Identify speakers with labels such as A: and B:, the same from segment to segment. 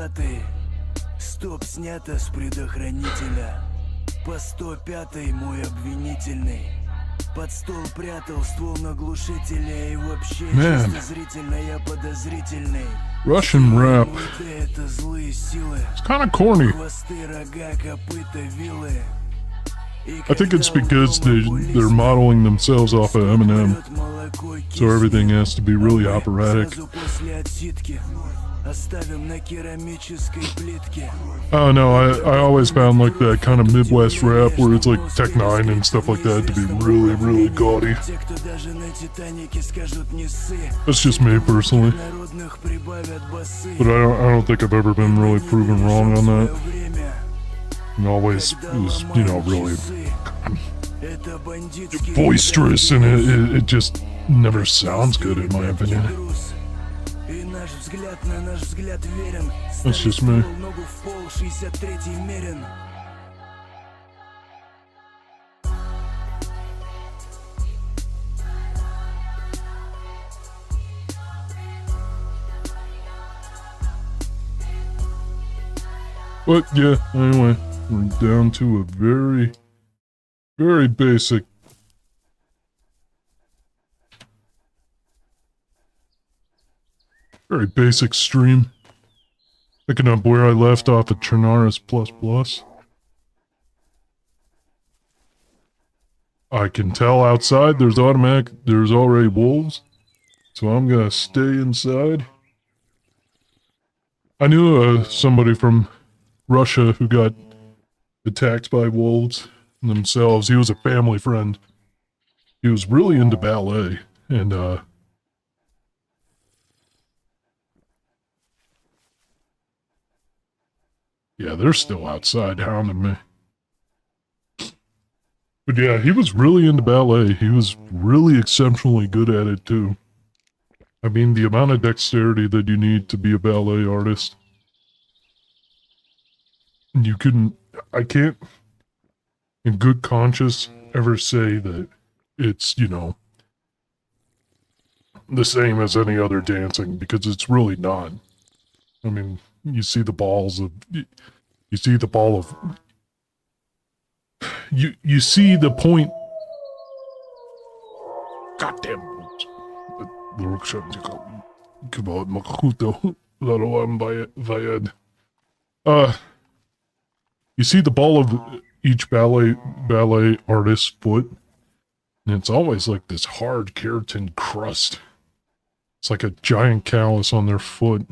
A: 105-й. Стоп снято с предохранителя. По 105-й мой обвинительный. Под стол прятал ствол на глушителя. И вообще чисто зрительно я подозрительный.
B: Russian rap.
A: Это злые силы.
B: It's kind of corny.
A: Хвосты, рога, копыта, вилы.
B: I think it's because they're modeling themselves off of Eminem, so everything has to be really operatic. Oh no, I always found like that kind of Midwest rap where it's like Tech 9 and stuff like that to be really, really gaudy. That's just me personally. But I don't think I've ever been really proven wrong on that. And always was, you know, really boisterous, and it just never sounds good in my opinion. That's just me. But yeah, anyway, we're down to a very, very basic stream. Picking up where I left off at 𝐒𝐿𝐼𝐒𝐅𝐼𝐻++. I can tell outside there's already wolves, so I'm gonna stay inside. I knew somebody from Russia who got attacked by wolves themselves. He was a family friend. He was really into ballet, and yeah, they're still outside hounding me. But yeah, he was really into ballet. He was really exceptionally good at it too. I mean, the amount of dexterity that you need to be a ballet artist. I can't, in good conscience, ever say that it's, you know, the same as any other dancing, because it's really not. I mean, you see the ball of, you see the point. Goddamn. You see the ball of each ballet artist's foot, and it's always like this hard keratin crust. It's like a giant callus on their foot.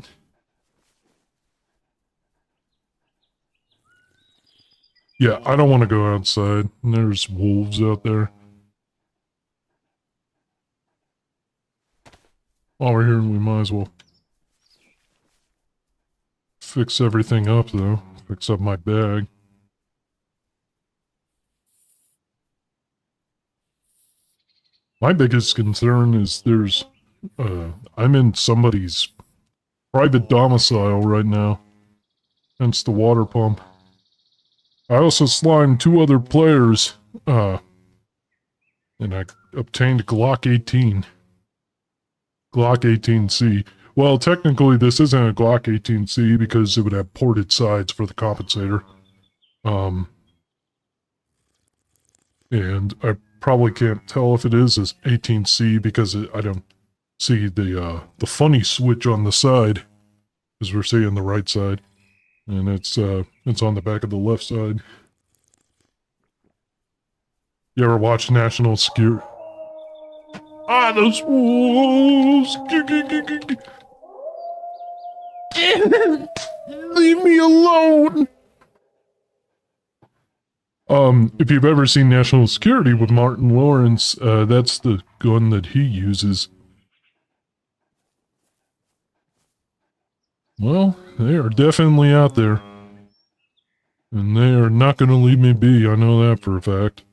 B: Yeah, I don't want to go outside. There's wolves out there. While we're here, we might as well fix everything up, though. Fix up my bag. My biggest concern is I'm in somebody's private domicile right now. Hence the water pump. I also slimed 2 other players, and I obtained Glock 18. Glock 18C. Well, technically this isn't a Glock 18C because it would have ported sides for the compensator. And I probably can't tell if it is as 18C because I don't see the funny switch on the side, as we're seeing the right side. And it's on the back of the left side. You ever watch National Security? Ah, those wolves! Leave me alone! If you've ever seen National Security with Martin Lawrence, that's the gun that he uses. Well, they are definitely out there. And they are not going to leave me be, I know that for a fact.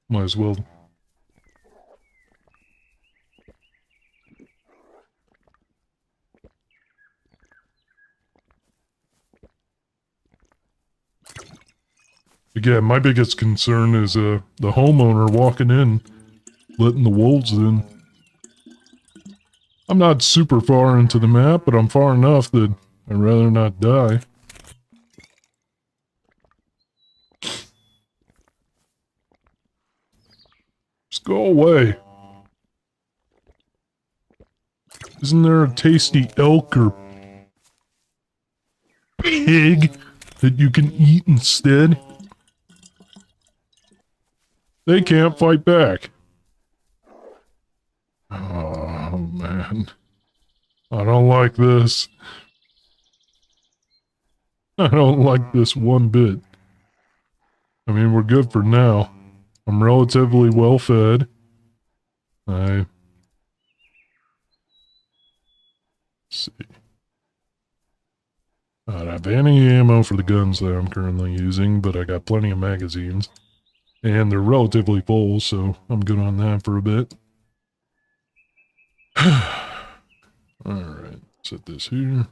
B: Might as well. Again, my biggest concern is the homeowner walking in letting the wolves in. I'm not super far into the map, but I'm far enough that I'd rather not die. Just go away. Isn't there a tasty elk or pig that you can eat instead? They can't fight back. Oh, man. I don't like this. I don't like this one bit. I mean, we're good for now. I'm relatively well fed. Let's see. I don't have any ammo for the guns that I'm currently using, but I got plenty of magazines. And they're relatively full, so I'm good on that for a bit. Alright, set this here.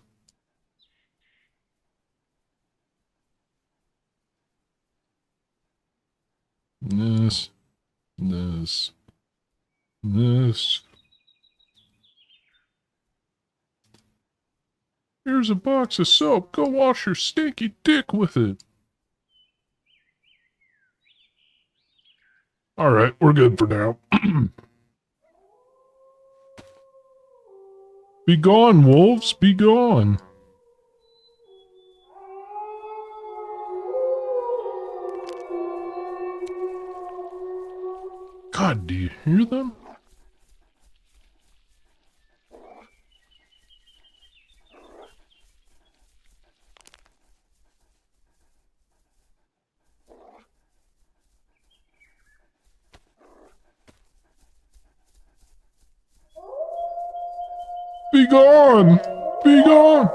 B: This. Here's a box of soap. Go wash your stinky dick with it. Alright, we're good for now. Be gone, wolves. Be gone. God, do you hear them? Be gone! Be gone!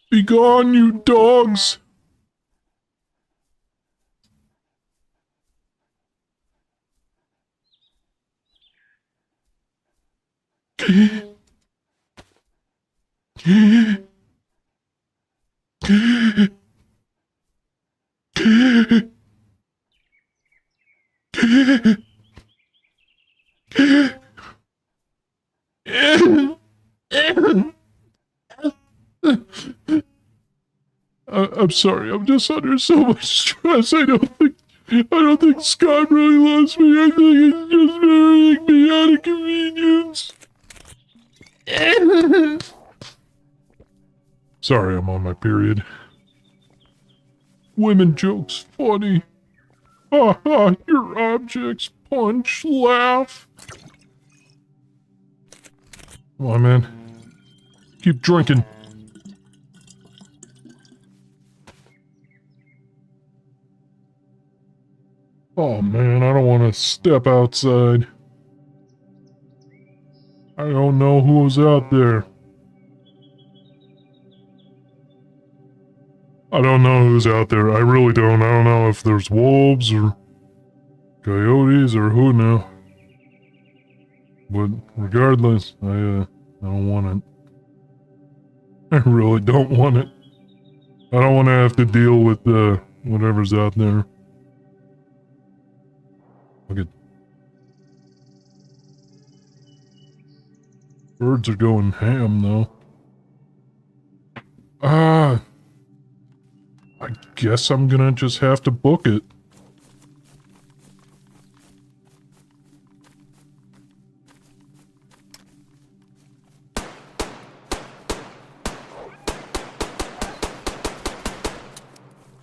B: Be gone, you dogs! I'm sorry, I'm just under so much stress. I don't think Scott really loves me. I think it's just marrying me out of convenience. Sorry, I'm on my period. Women jokes funny. Ha ha, your objects punch, laugh. Come on, man. Keep drinking. Oh man, I don't want to step outside. I don't know who's out there. I don't know who's out there. I really don't. I don't know if there's wolves or coyotes or who knows. But regardless, I don't want it. I really don't want it. I don't want to have to deal with whatever's out there. Look at birds are going ham though. I guess I'm gonna just have to book it.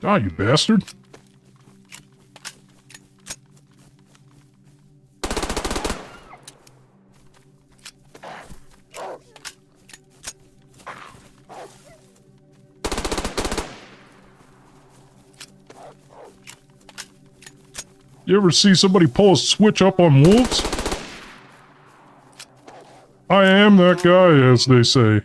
B: Ah, you bastard. You ever see somebody pull a switch up on wolves? I am that guy, as they say.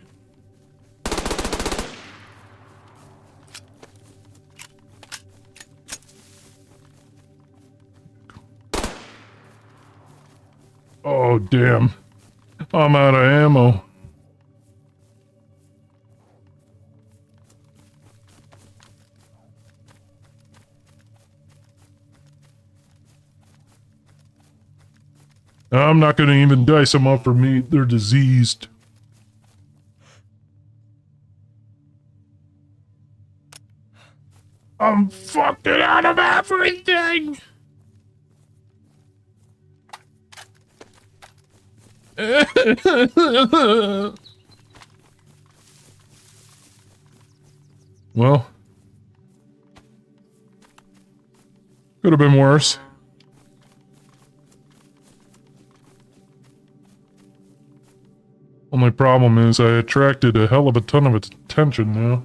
B: Oh, damn. I'm out of ammo. I'm not gonna even dice them up for meat. They're diseased. I'm fucking out of everything! Well, could have been worse. Only problem is I attracted a hell of a ton of attention now.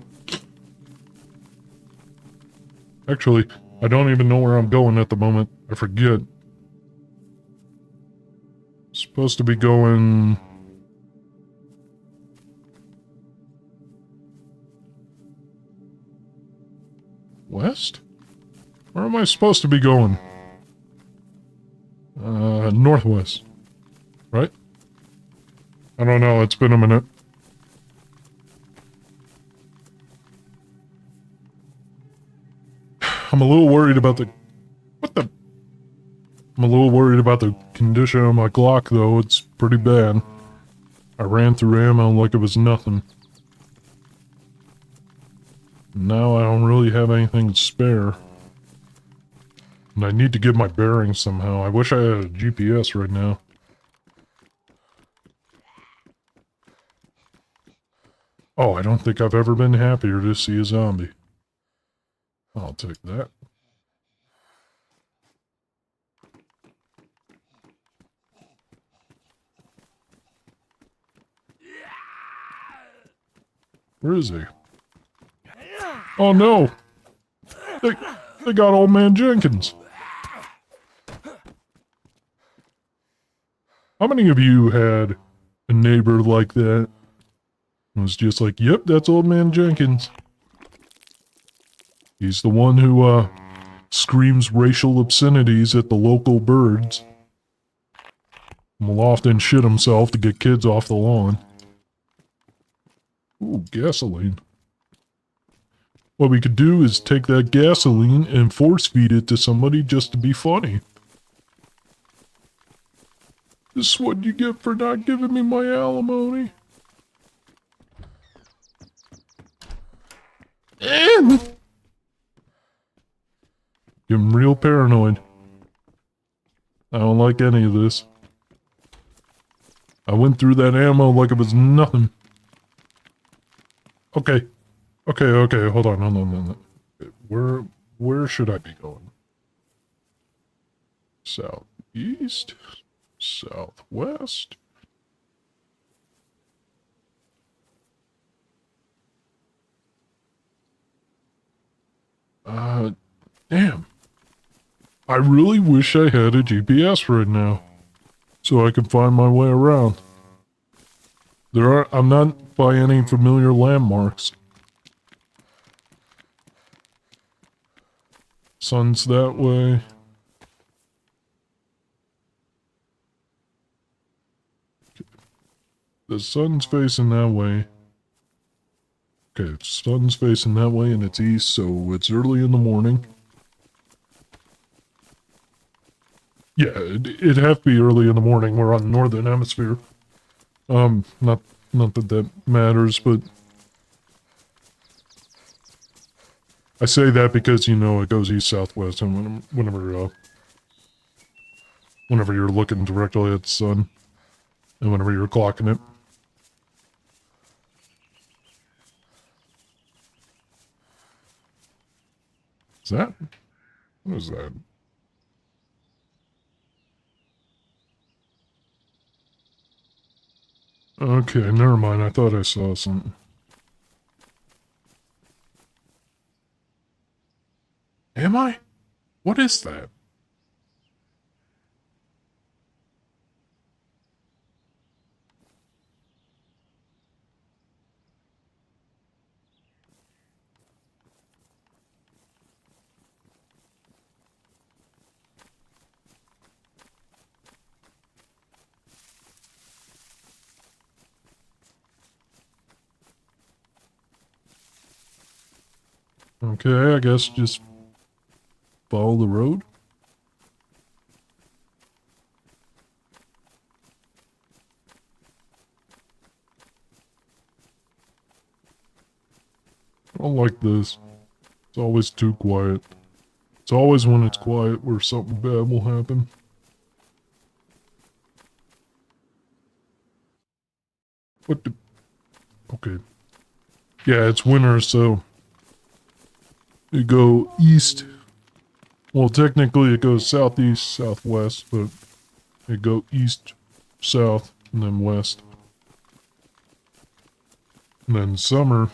B: Actually, I don't even know where I'm going at the moment. I forget. Supposed to be going... west? Where am I supposed to be going? Northwest. Right? I don't know, it's been a minute. I'm a little worried about the... What the... I'm a little worried about the condition of my Glock, though. It's pretty bad. I ran through ammo like it was nothing. Now I don't really have anything to spare. And I need to get my bearings somehow. I wish I had a GPS right now. Oh, I don't think I've ever been happier to see a zombie. I'll take that. Where is he? Oh no! They got old man Jenkins. How many of you had a neighbor like that? It was just like, yep, that's old man Jenkins. He's the one who, screams racial obscenities at the local birds. And will often shit himself to get kids off the lawn. Ooh, gasoline. What we could do is take that gasoline and force feed it to somebody just to be funny. This is what you get for not giving me my alimony. I'm real paranoid. I don't like any of this. I went through that ammo like it was nothing. Okay. Okay, hold on. Where should I be going? Southeast? Southwest? Damn. I really wish I had a GPS right now, so I can find my way around. I'm not by any familiar landmarks. Sun's that way. The sun's facing that way. Okay, the sun's facing that way and it's east, so it's early in the morning. Yeah, it'd have to be early in the morning. We're on the northern hemisphere. Not that matters, but I say that because, you know, it goes east-southwest, and whenever you're looking directly at the sun, and whenever you're clocking it. Is that? What is that? Okay, never mind. I thought I saw something. Am I? What is that? Okay, I guess just follow the road. I don't like this. It's always too quiet. It's always when it's quiet where something bad will happen. What the... Okay. Yeah, it's winter, so... You go east. Well, technically it goes southeast, southwest, but... It go east, south, and then west. And then summer...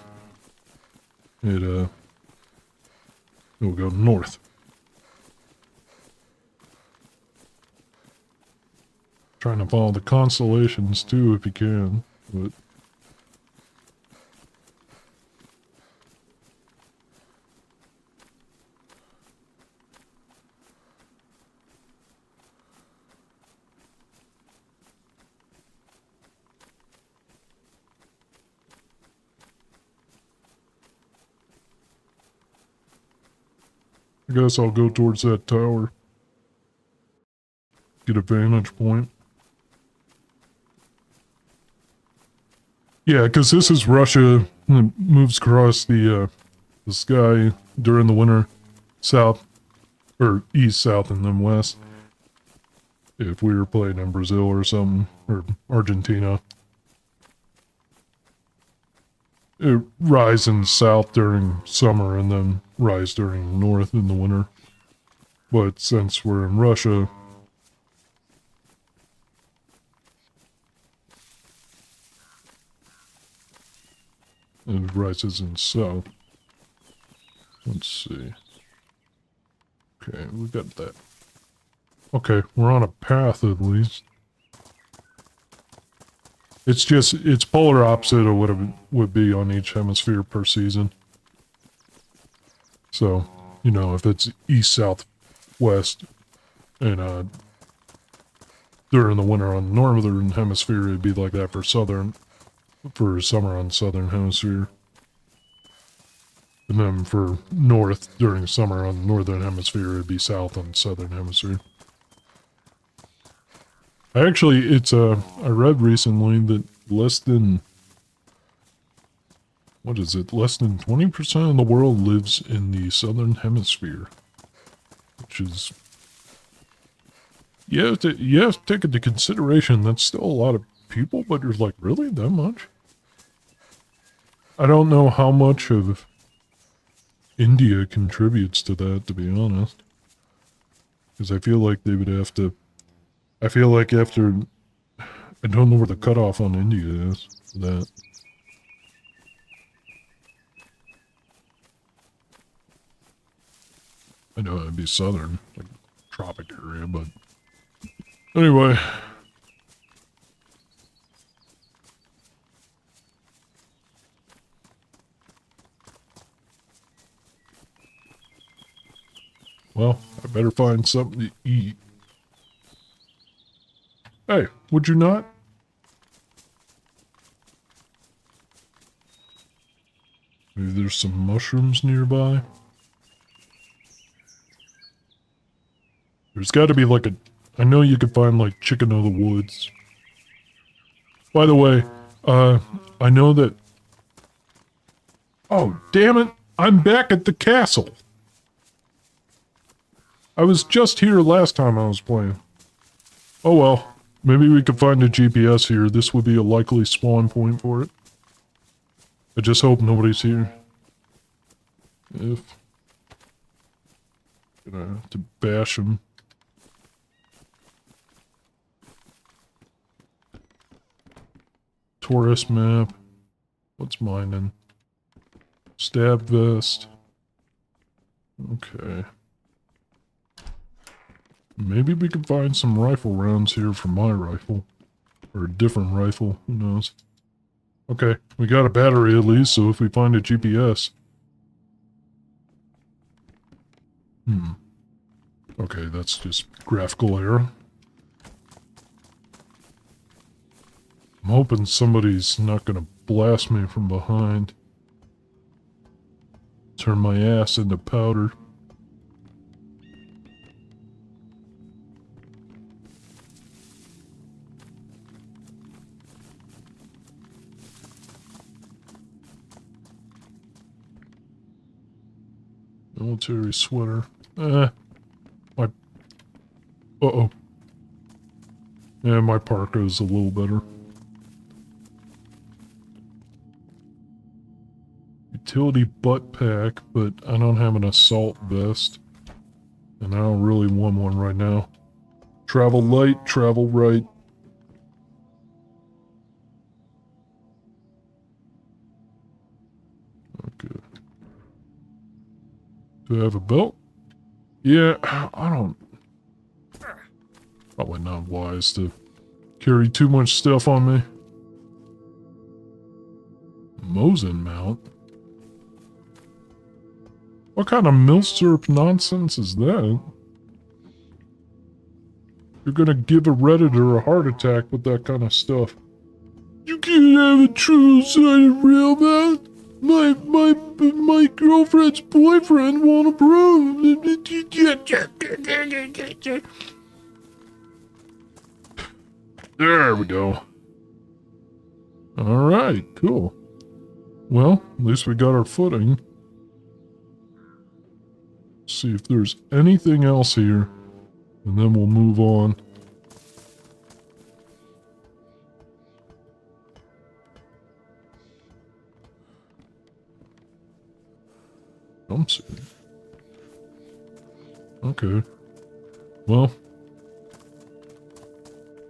B: It'll go north. Trying to follow the constellations too if you can, but I guess I'll go towards that tower. Get a vantage point. Yeah, because this is Russia. And it moves across the sky during the winter. South, or east, south, and then west. If we were playing in Brazil or something, or Argentina. It rises south during summer and then rise during north in the winter. But since we're in Russia, it rises in south. Let's see. Okay, we got that. Okay, we're on a path at least. It's polar opposite of what it would be on each hemisphere per season. So, you know, if it's east, south, west, and during the winter on the northern hemisphere, it'd be like that for summer on southern hemisphere. And then for north during summer on the northern hemisphere, it'd be south on southern hemisphere. Actually, I read recently that less than 20% of the world lives in the southern hemisphere. Which is, you have to take into consideration that's still a lot of people, but you're like, really? That much? I don't know how much of India contributes to that, to be honest. Because I feel like they would have to... I feel like after... I don't know where the cutoff on India is for that. I know it'd be southern, like tropic area, but... Anyway... Well, I better find something to eat. Hey, would you not? Maybe there's some mushrooms nearby. There's got to be like I know you could find like chicken of the woods. By the way, I know that... Oh, damn it! I'm back at the castle! I was just here last time I was playing. Oh well. Maybe we could find a GPS here. This would be a likely spawn point for it. I just hope nobody's here. If... Gonna have to bash him. Tourist map. What's mining? Stab vest. Okay. Maybe we can find some rifle rounds here for my rifle. Or a different rifle, who knows. Okay, we got a battery at least, so if we find a GPS... Okay, that's just graphical error. I'm hoping somebody's not gonna blast me from behind. It's Turn my ass into powder. Military sweater. My... Uh-oh. Yeah, my parka is a little better. Utility butt pack, but I don't have an assault vest. And I don't really want one right now. Travel light, travel right. Okay. Do I have a belt? Yeah, I don't... Probably not wise to carry too much stuff on me. Mosin mount? What kind of milk syrup nonsense is that? You're gonna give a Redditor a heart attack with that kind of stuff. You can't have a true-sided real mouth. My girlfriend's boyfriend won't approve. There we go. Alright, cool. Well, at least we got our footing. See if there's anything else here, and then we'll move on. Jumpsuit. Okay. Well,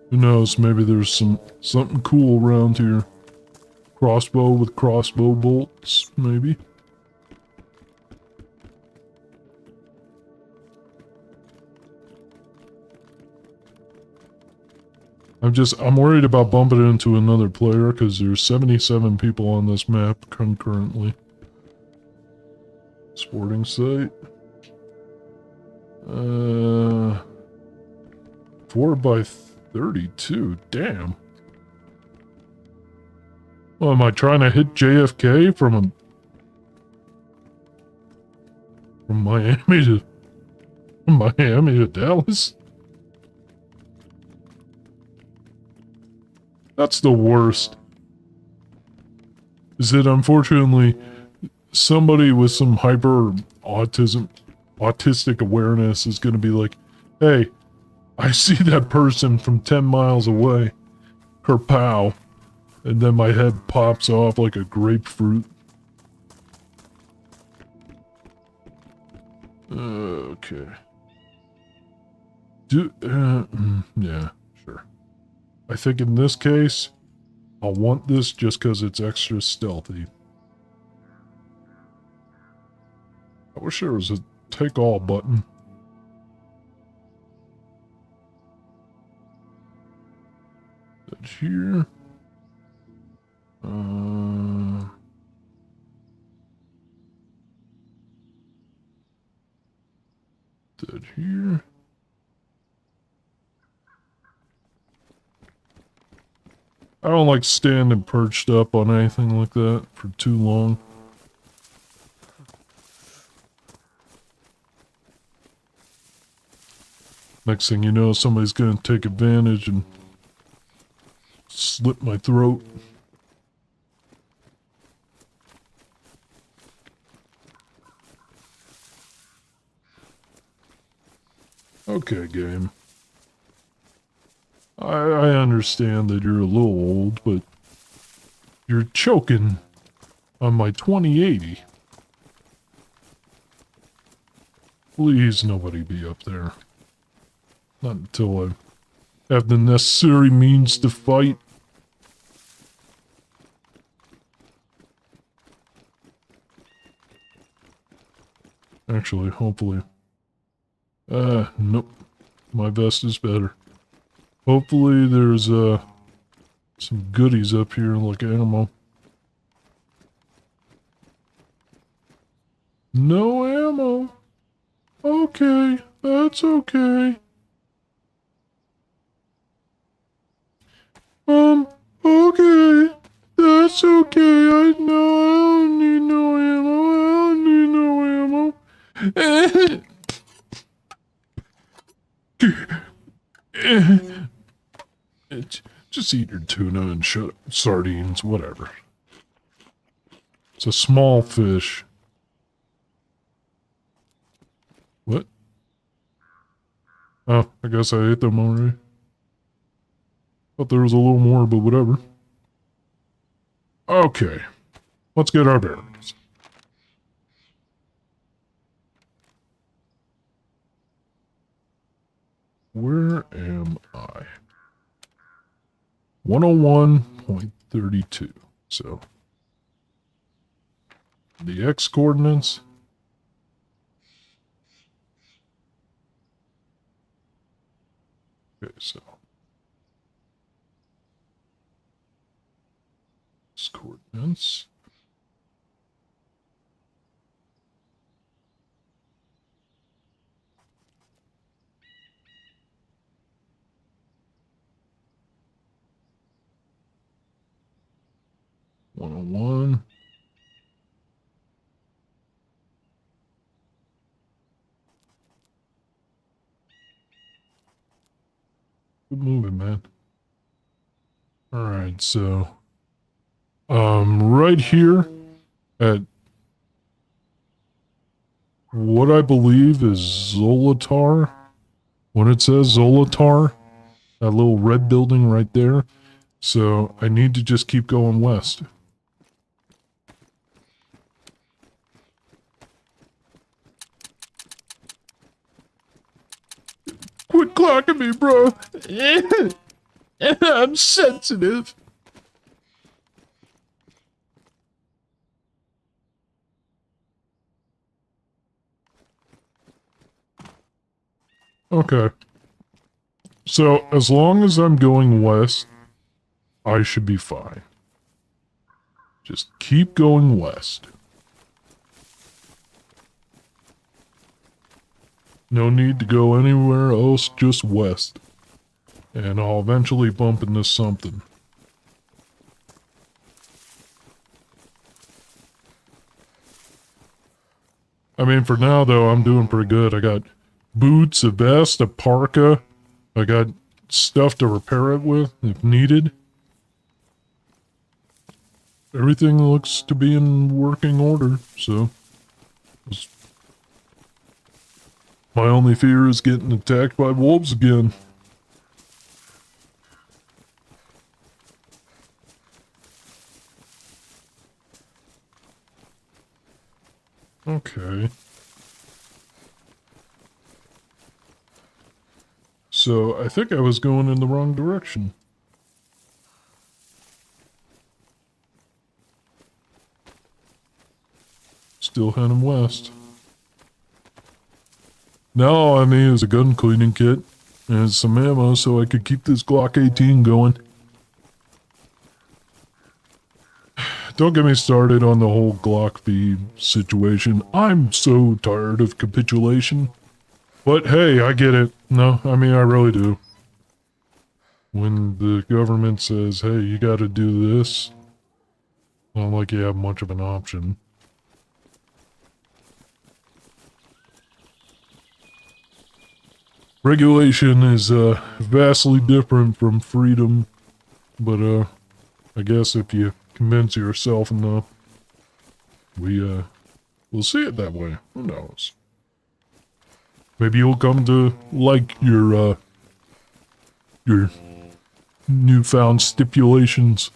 B: who knows? Maybe there's something cool around here. Crossbow with crossbow bolts, maybe. I'm worried about bumping into another player because there's 77 people on this map concurrently. Sporting site. 4x32, damn. Well, am I trying to hit JFK from Miami to Dallas? That's the worst. Is that unfortunately somebody with some autistic awareness is going to be like, hey, I see that person from 10 miles away. Kerpow. And then my head pops off like a grapefruit. Okay. Yeah, sure. I think in this case, I'll want this just because it's extra stealthy. I wish there was a take all button. That here. That here. I don't like standing perched up on anything like that for too long. Next thing you know, somebody's gonna take advantage and slit my throat. Okay, game. I understand that you're a little old, but you're choking on my 2080. Please, nobody be up there. Not until I have the necessary means to fight. Actually, hopefully. Nope. My vest is better. Hopefully there's, some goodies up here like ammo. No ammo. Okay, that's okay. Okay. That's okay. I don't need no ammo. I don't need no Just eat your tuna and shut up. Sardines, whatever. It's a small fish. What? Oh, I guess I ate them already. Thought there was a little more, but whatever. Okay. Let's get our bearings. Where am I? 101.32. So, the X coordinates. Okay, so. X coordinates. One. Good moving, man. Alright, so right here at what I believe is 𝐒𝐿𝐼𝐒𝐅. When it says 𝐒𝐿𝐼𝐒𝐅, that little red building right there. So I need to just keep going west. Quit clocking me, bro. I'm sensitive. Okay. So, as long as I'm going west, I should be fine. Just keep going west. No need to go anywhere else, just west. And I'll eventually bump into something. I mean, for now, though, I'm doing pretty good. I got boots, a vest, a parka. I got stuff to repair it with, if needed. Everything looks to be in working order, so... My only fear is getting attacked by wolves again. Okay. So, I think I was going in the wrong direction. Still heading west. Now all I need is a gun cleaning kit and some ammo so I could keep this Glock 18 going. Don't get me started on the whole Glock V situation. I'm so tired of capitulation. But hey, I get it. No, I mean, I really do. When the government says, hey, you gotta do this, not like you have much of an option. Regulation is vastly different from freedom, but I guess if you convince yourself enough, we'll see it that way. Who knows? Maybe you'll come to like your newfound stipulations.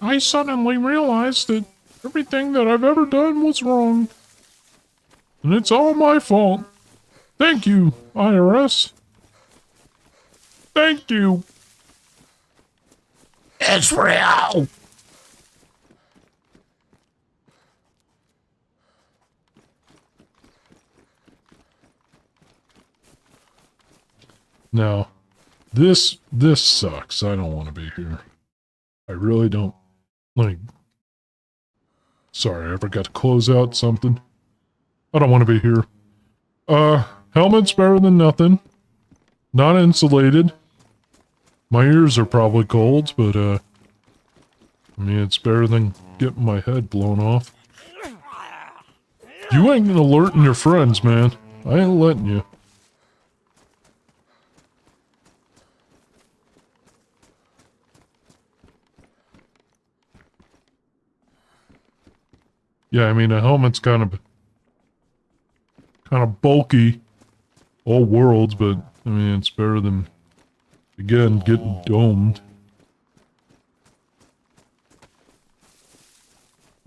B: I suddenly realized that everything that I've ever done was wrong, and it's all my fault. Thank you, IRS. Thank you. It's real. Now, this sucks. I don't want to be here. I really don't. Like, sorry, I forgot to close out something. I don't want to be here. Helmet's better than nothing. Not insulated. My ears are probably cold, but, I mean, it's better than getting my head blown off. You ain't alerting your friends, man. I ain't letting you. Yeah, I mean, a helmet's kind of bulky. All worlds, but, I mean, it's better than, again, getting domed.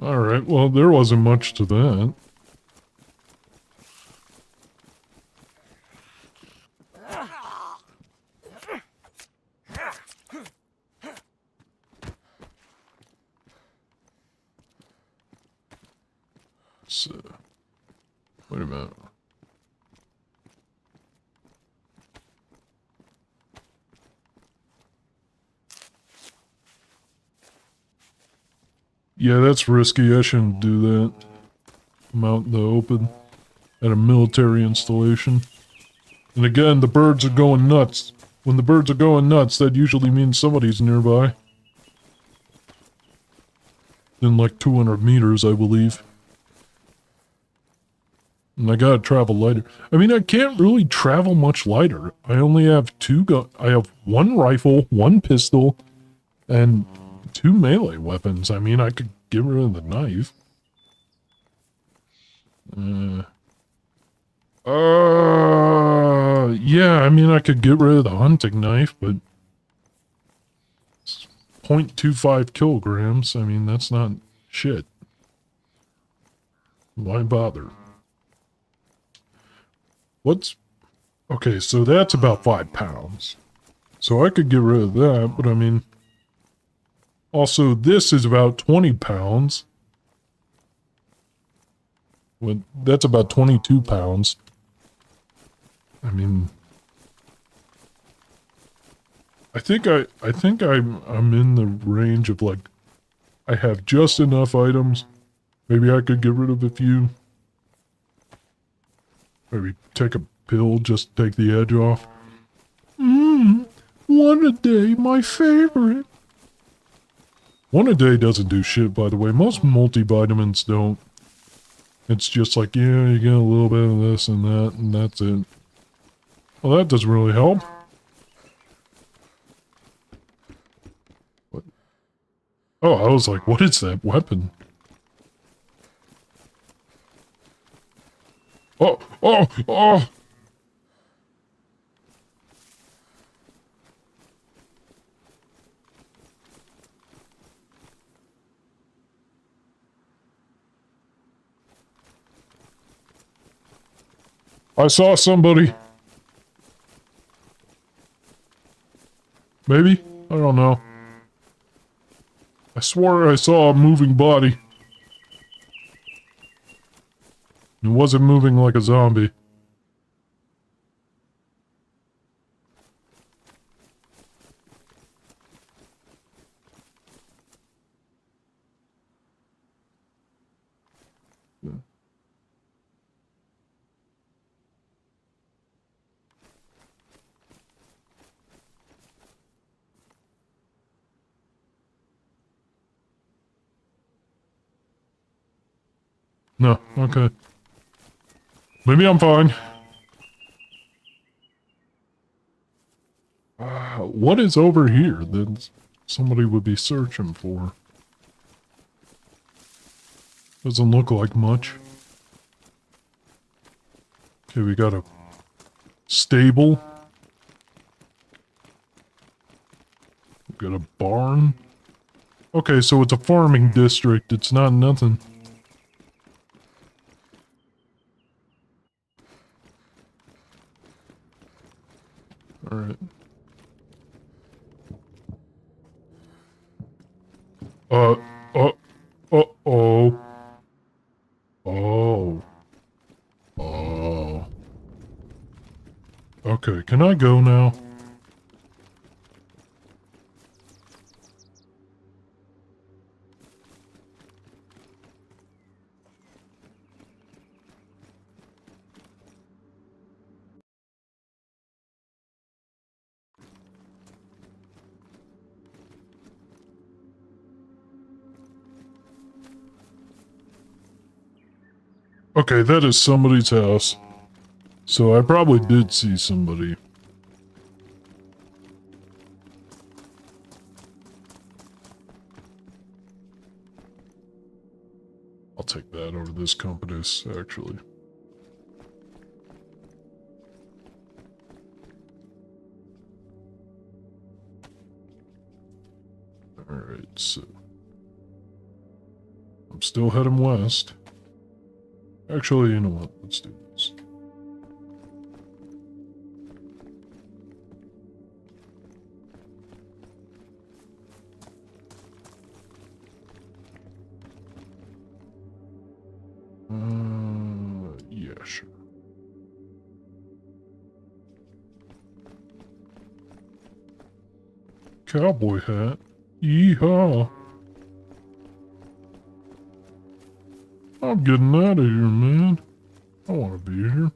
B: Alright, well, there wasn't much to that. So, wait a minute. Yeah, that's risky. I shouldn't do that. I'm out in the open at a military installation. And again, the birds are going nuts. When the birds are going nuts, that usually means somebody's nearby. In like 200 meters, I believe. And I gotta travel lighter. I mean, I can't really travel much lighter. I only have I have one rifle, one pistol, and 2 melee weapons. I mean, I could get rid of the knife. Yeah, I mean, I could get rid of the hunting knife, but it's 0.25 kilograms. I mean, that's not shit. Why bother? Okay, so that's about 5 pounds. So I could get rid of that, but I mean, also this is about 20 pounds. Well, that's about 22 pounds. I mean, I think I'm in the range of like, I have just enough items. Maybe I could get rid of a few. Maybe take a pill, just take the edge off. One a day, my favorite. One a day doesn't do shit, by the way. Most multivitamins don't. It's just like, yeah, you get a little bit of this and that, and that's it. Well, that doesn't really help. What? Oh, I was like, what is that weapon? Oh! I saw somebody. Maybe? I don't know. I swore I saw a moving body. It wasn't moving like a zombie. No, okay. Maybe I'm fine. What is over here that somebody would be searching for? Doesn't look like much. Okay, we got a stable. We got a barn. Okay, so it's a farming district. It's not nothing. Alright. Uh-oh. Oh. Okay, can I go now? Okay, that is somebody's house. So I probably did see somebody. I'll take that over this compass, actually. Alright, so... I'm still heading west. Actually, you know what? Let's do this. Yeah, sure. Cowboy hat. Yeehaw. I'm getting out of here, man. I want to be here.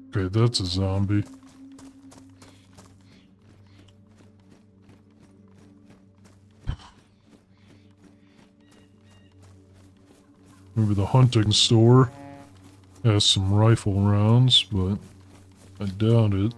B: Okay, that's a zombie. Maybe the hunting store has some rifle rounds, but I doubt it.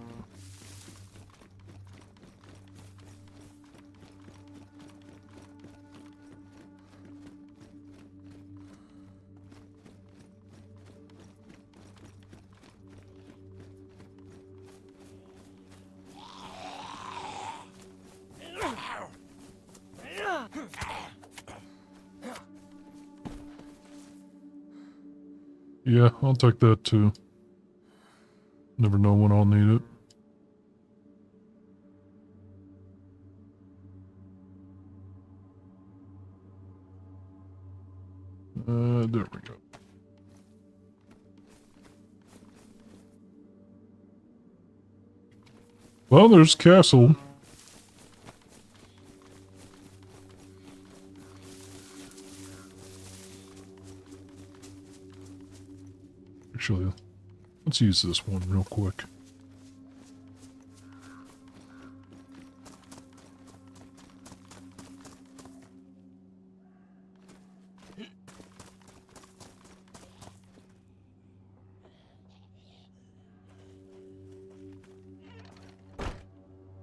B: Yeah, I'll take that too. Never know when I'll need it. There we go. Well, there's castle. Actually, let's use this one real quick.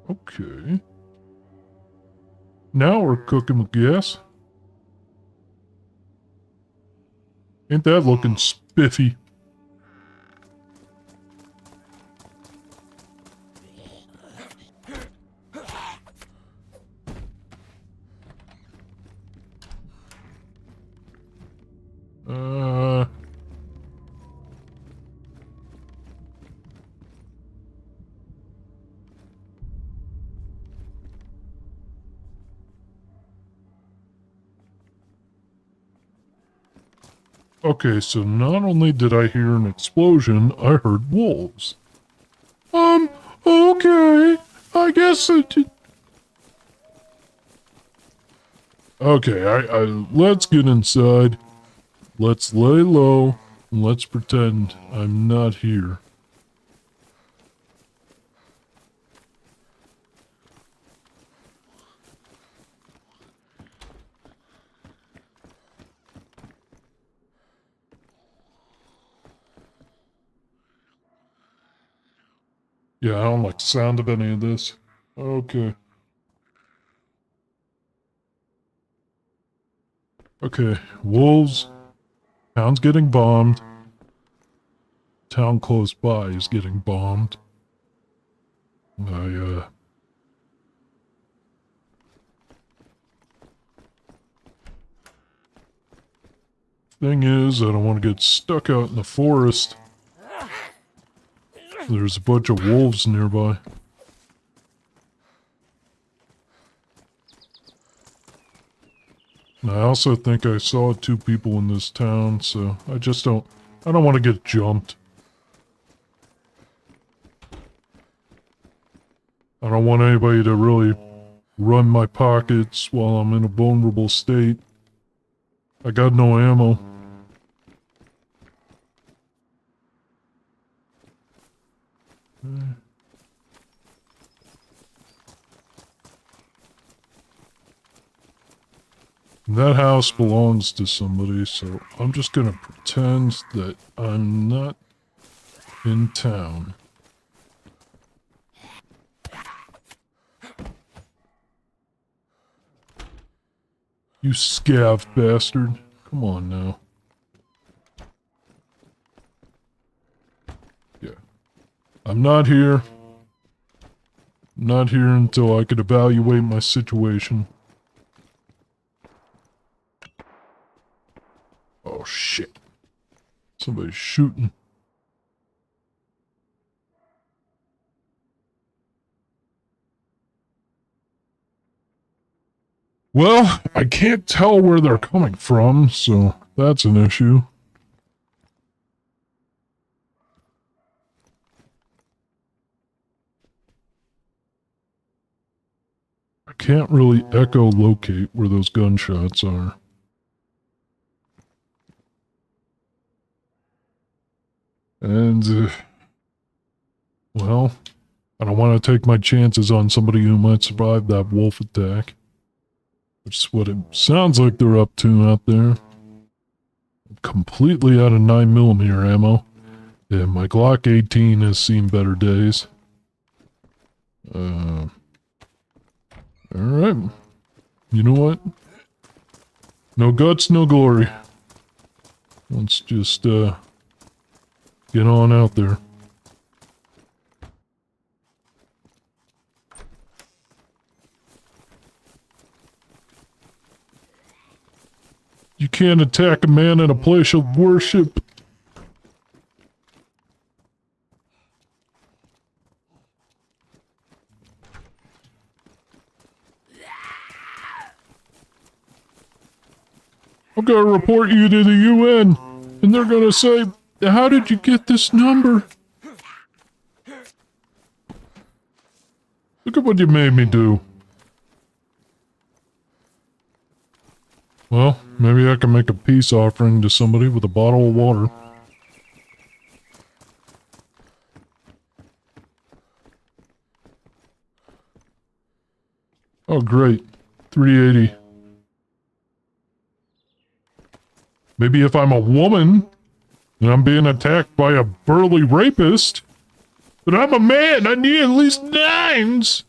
B: Okay. Now we're cooking with gas. Ain't that looking spiffy? Okay, so not only did I hear an explosion, I heard wolves. Okay. I guess I did. Okay, let's get inside. Let's lay low, and let's pretend I'm not here. Yeah, I don't like the sound of any of this. Okay. Okay, wolves. Town's getting bombed. Town close by is getting bombed. Thing is, I don't want to get stuck out in the forest. There's a bunch of wolves nearby. And I also think I saw 2 people in this town, so I don't want to get jumped. I don't want anybody to really run my pockets while I'm in a vulnerable state. I got no ammo. That house belongs to somebody, so I'm just gonna pretend that I'm not in town. You scav bastard. Come on now. Yeah. I'm not here. I'm not here until I could evaluate my situation. Oh shit. Somebody's shooting. Well, I can't tell where they're coming from, so that's an issue. I can't really echolocate where those gunshots are. And, well, I don't want to take my chances on somebody who might survive that wolf attack. Which is what it sounds like they're up to out there. I'm completely out of 9mm ammo. Yeah, my Glock 18 has seen better days. Alright. You know what? No guts, no glory. Let's just, get on out there. You can't attack a man in a place of worship. I'm gonna report you to the UN, and they're gonna say, how did you get this number? Look at what you made me do. Well, maybe I can make a peace offering to somebody with a bottle of water. Oh, great. 380. Maybe if I'm a woman, and I'm being attacked by a burly rapist, but I'm a man, I need at least 9s!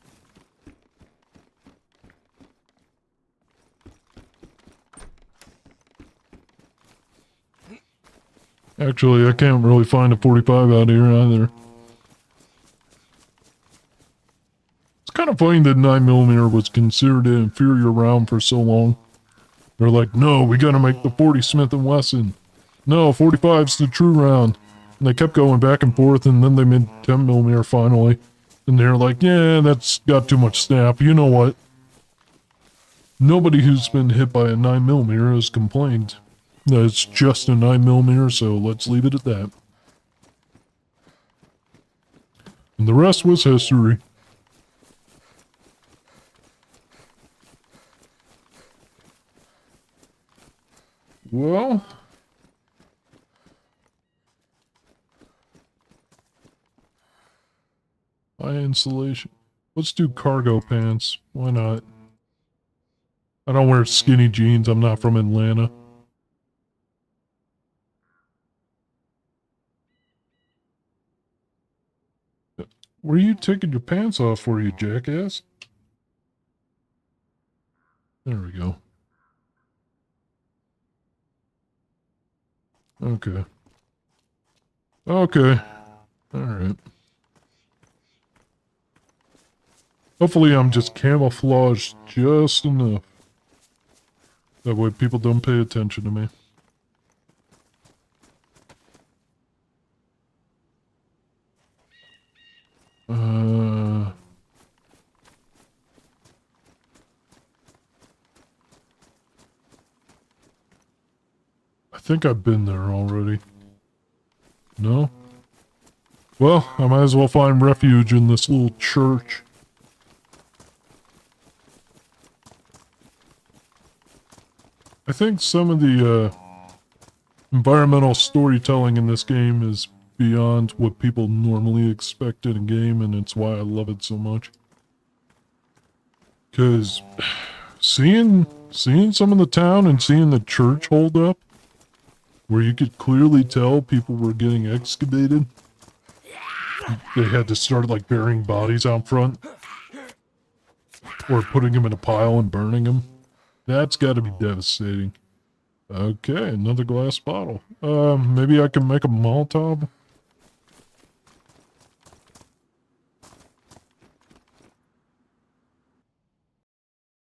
B: Actually, I can't really find a 45 out here either. It's kind of funny that 9mm was considered an inferior round for so long. They're like, no, we gotta make the 40 Smith & Wesson. No, 45's the true round. And they kept going back and forth, and then they made 10mm finally. And they're like, yeah, that's got too much snap. You know what? Nobody who's been hit by a 9mm has complained. No, it's just a 9mm, so let's leave it at that. And the rest was history. Well... high insulation. Let's do cargo pants. Why not? I don't wear skinny jeans. I'm not from Atlanta. Where are you taking your pants off for, you jackass? There we go. Okay. Okay. Alright. Hopefully I'm just camouflaged just enough. That way people don't pay attention to me. I think I've been there already. No? Well, I might as well find refuge in this little church. I think some of the environmental storytelling in this game is beyond what people normally expect in a game, and it's why I love it so much. Because seeing some of the town and seeing the church hold up, where you could clearly tell people were getting excavated. They had to start like burying bodies out front, or putting them in a pile and burning them. That's got to be devastating. Okay, another glass bottle. Maybe I can make a Molotov.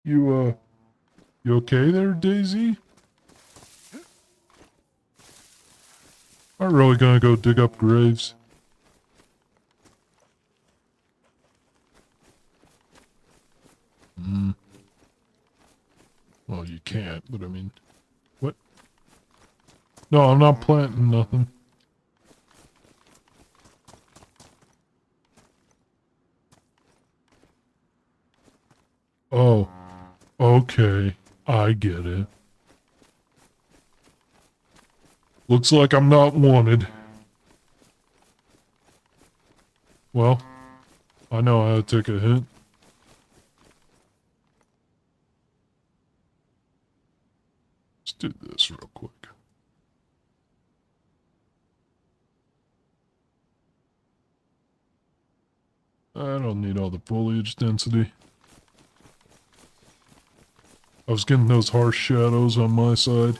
B: You okay there, DayZ? I'm really gonna go dig up graves. Well, you can't, but I mean... What? No, I'm not planting nothing. Oh. Okay. I get it. Looks like I'm not wanted. Well, I know how to take a hint. Let's do this real quick. I don't need all the foliage density. I was getting those harsh shadows on my side,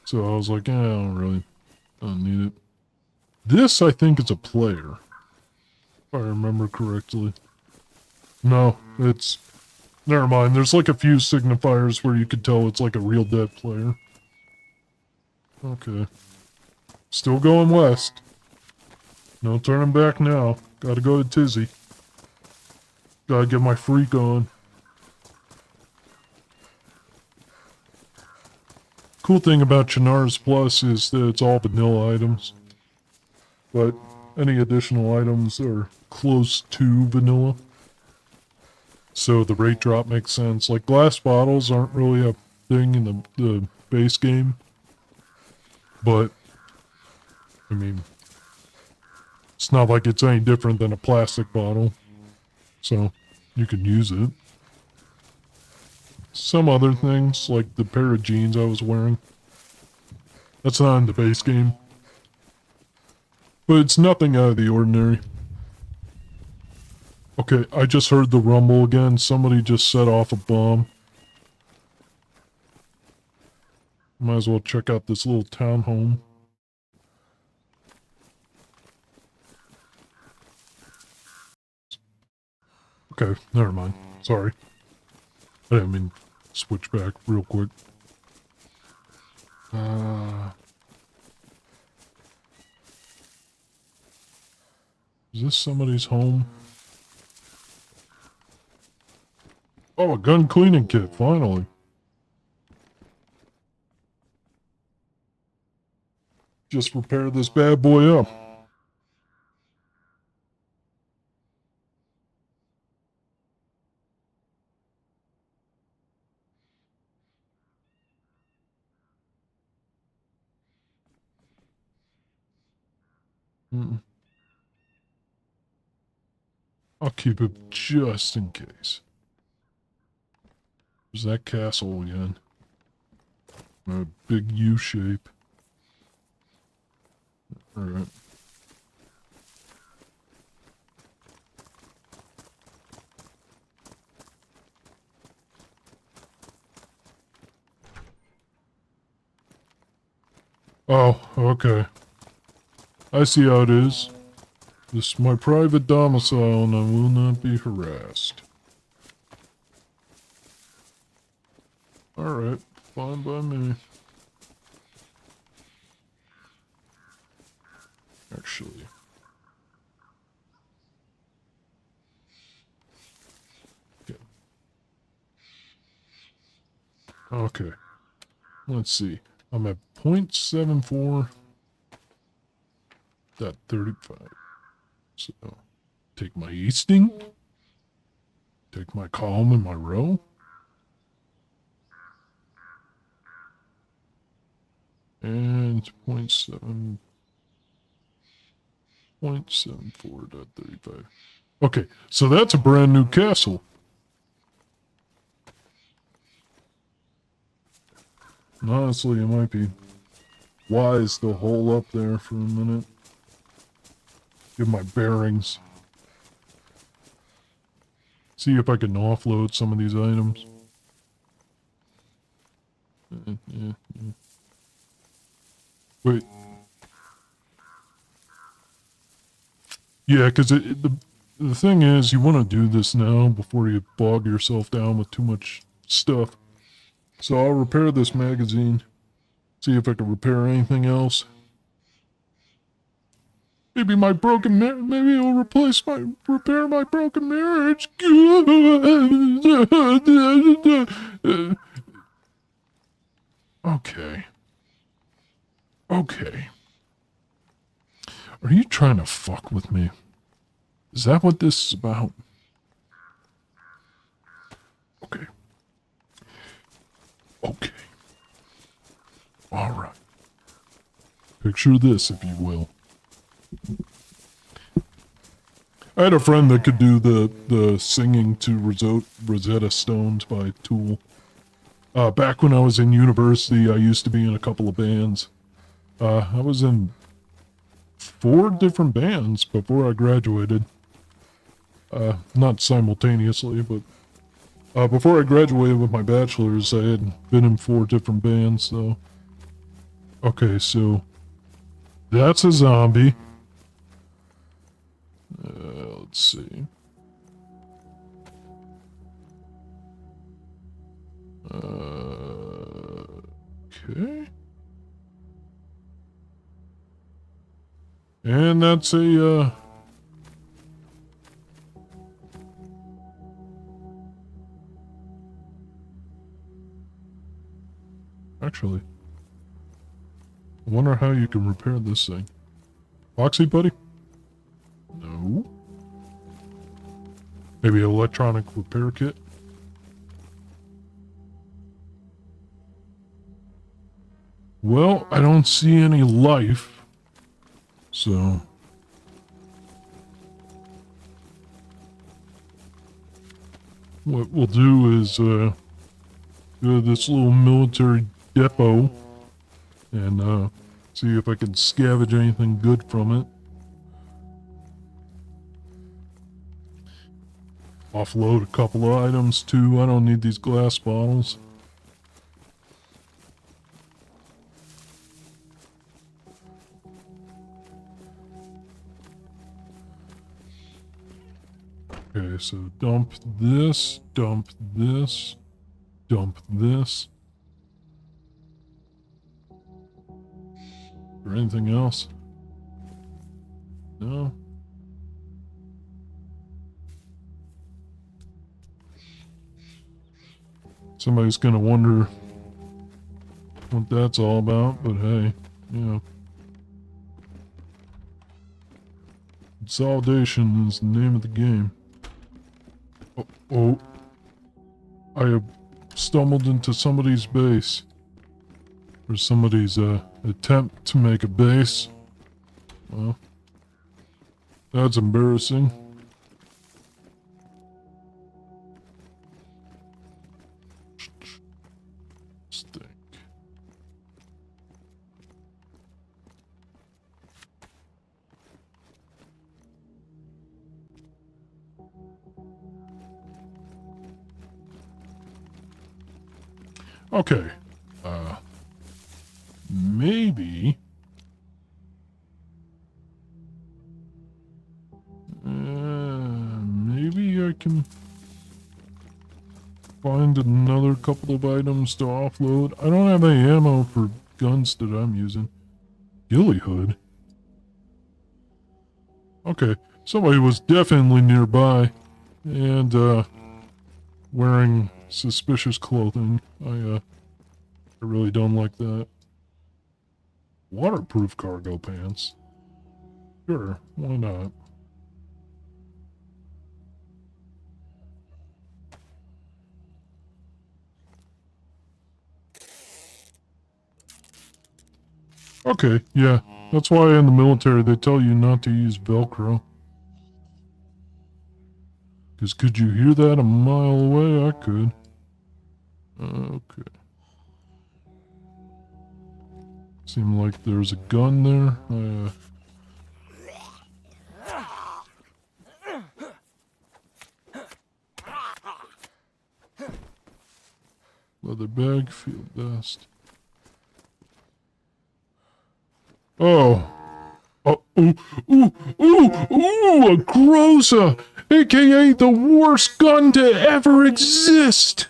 B: so I was like, I don't need it. This, I think, is a player, if I remember correctly. No, it's... Never mind, there's like a few signifiers where you could tell it's like a real dead player. Okay. Still going west. No turning back now. Gotta go to Tizzy. Gotta get my freak on. Cool thing about Chernarus Plus is that it's all vanilla items. But any additional items are close to vanilla. So the rate drop makes sense. Like glass bottles aren't really a thing in the base game. But, I mean, it's not like it's any different than a plastic bottle. So, you can use it. Some other things, like the pair of jeans I was wearing. That's not in the base game. But it's nothing out of the ordinary. Okay, I just heard the rumble again. Somebody just set off a bomb. Might as well check out this little townhome. Okay, never mind. Sorry. I didn't mean switch back real quick. Is this somebody's home? Oh, a gun cleaning kit, finally. Just repair this bad boy up. I'll keep it just in case. There's that castle again. A big U shape. Alright. Oh, okay. I see how it is. This is my private domicile and I will not be harassed. Alright, fine by me. Actually. Okay. Okay. Let's see. I'm at 0.74.35. So, take my easting. Take my column and my row. And 0.74.35. Okay, so that's a brand new castle. And honestly, it might be wise to hole up there for a minute. Get my bearings. See if I can offload some of these items. Yeah. Wait. Yeah, because the thing is, you want to do this now before you bog yourself down with too much stuff. So I'll repair this magazine. See if I can repair anything else. Maybe my broken maybe it'll repair my broken marriage. Okay. Okay. Are you trying to fuck with me? Is that what this is about? Okay. Okay. All right. Picture this, if you will. I had a friend that could do the singing to Rosetta Stones by Tool. Back when I was in university, I used to be in a couple of bands. I was in 4 different bands before I graduated. Not simultaneously, but before I graduated with my bachelor's, I had been in 4 different bands, so... Okay, so... That's a zombie. Let's see. Okay. And that's a, Actually, I wonder how you can repair this thing. Foxy, buddy? No. Maybe an electronic repair kit? Well, I don't see any life, so... What we'll do is, go to this little military depot and, see if I can scavenge anything good from it. Offload a couple of items, too. I don't need these glass bottles. Okay, so dump this, dump this, dump this. Or anything else? No? Somebody's gonna wonder what that's all about, but hey, you know. Consolidation is the name of the game. Oh, I have stumbled into somebody's base. Or somebody's attempt to make a base. Well, that's embarrassing. Stink. Okay. Maybe... maybe I can find another couple of items to offload. I don't have any ammo for guns that I'm using. Ghillie hood? Okay, somebody was definitely nearby and wearing suspicious clothing. I really don't like that. Waterproof cargo pants? Sure, why not? Okay, yeah. That's why in the military they tell you not to use Velcro. Because could you hear that a mile away? I could. Okay. Seemed like there's a gun there. Leather bag, field vest. Oh. Oh, ooh, ooh, ooh, ooh, a 𝐒𝐈𝐒𝐄𝐅𝐓𝐖𝐀𝐃𝐄, aka the worst gun to ever exist.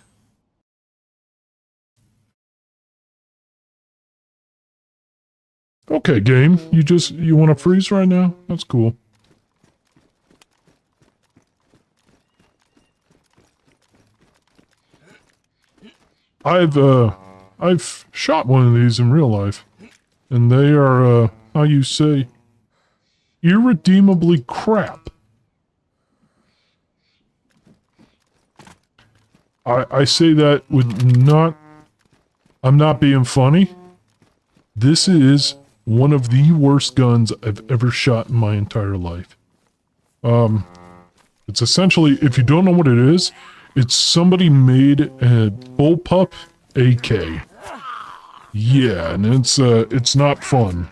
B: Okay, game, you want to freeze right now? That's cool. I've shot one of these in real life, and they are, how you say, irredeemably crap. I say that with I'm not being funny. This is one of the worst guns I've ever shot in my entire life. It's essentially, if you don't know what it is, it's somebody made a bullpup AK. Yeah, and it's not fun.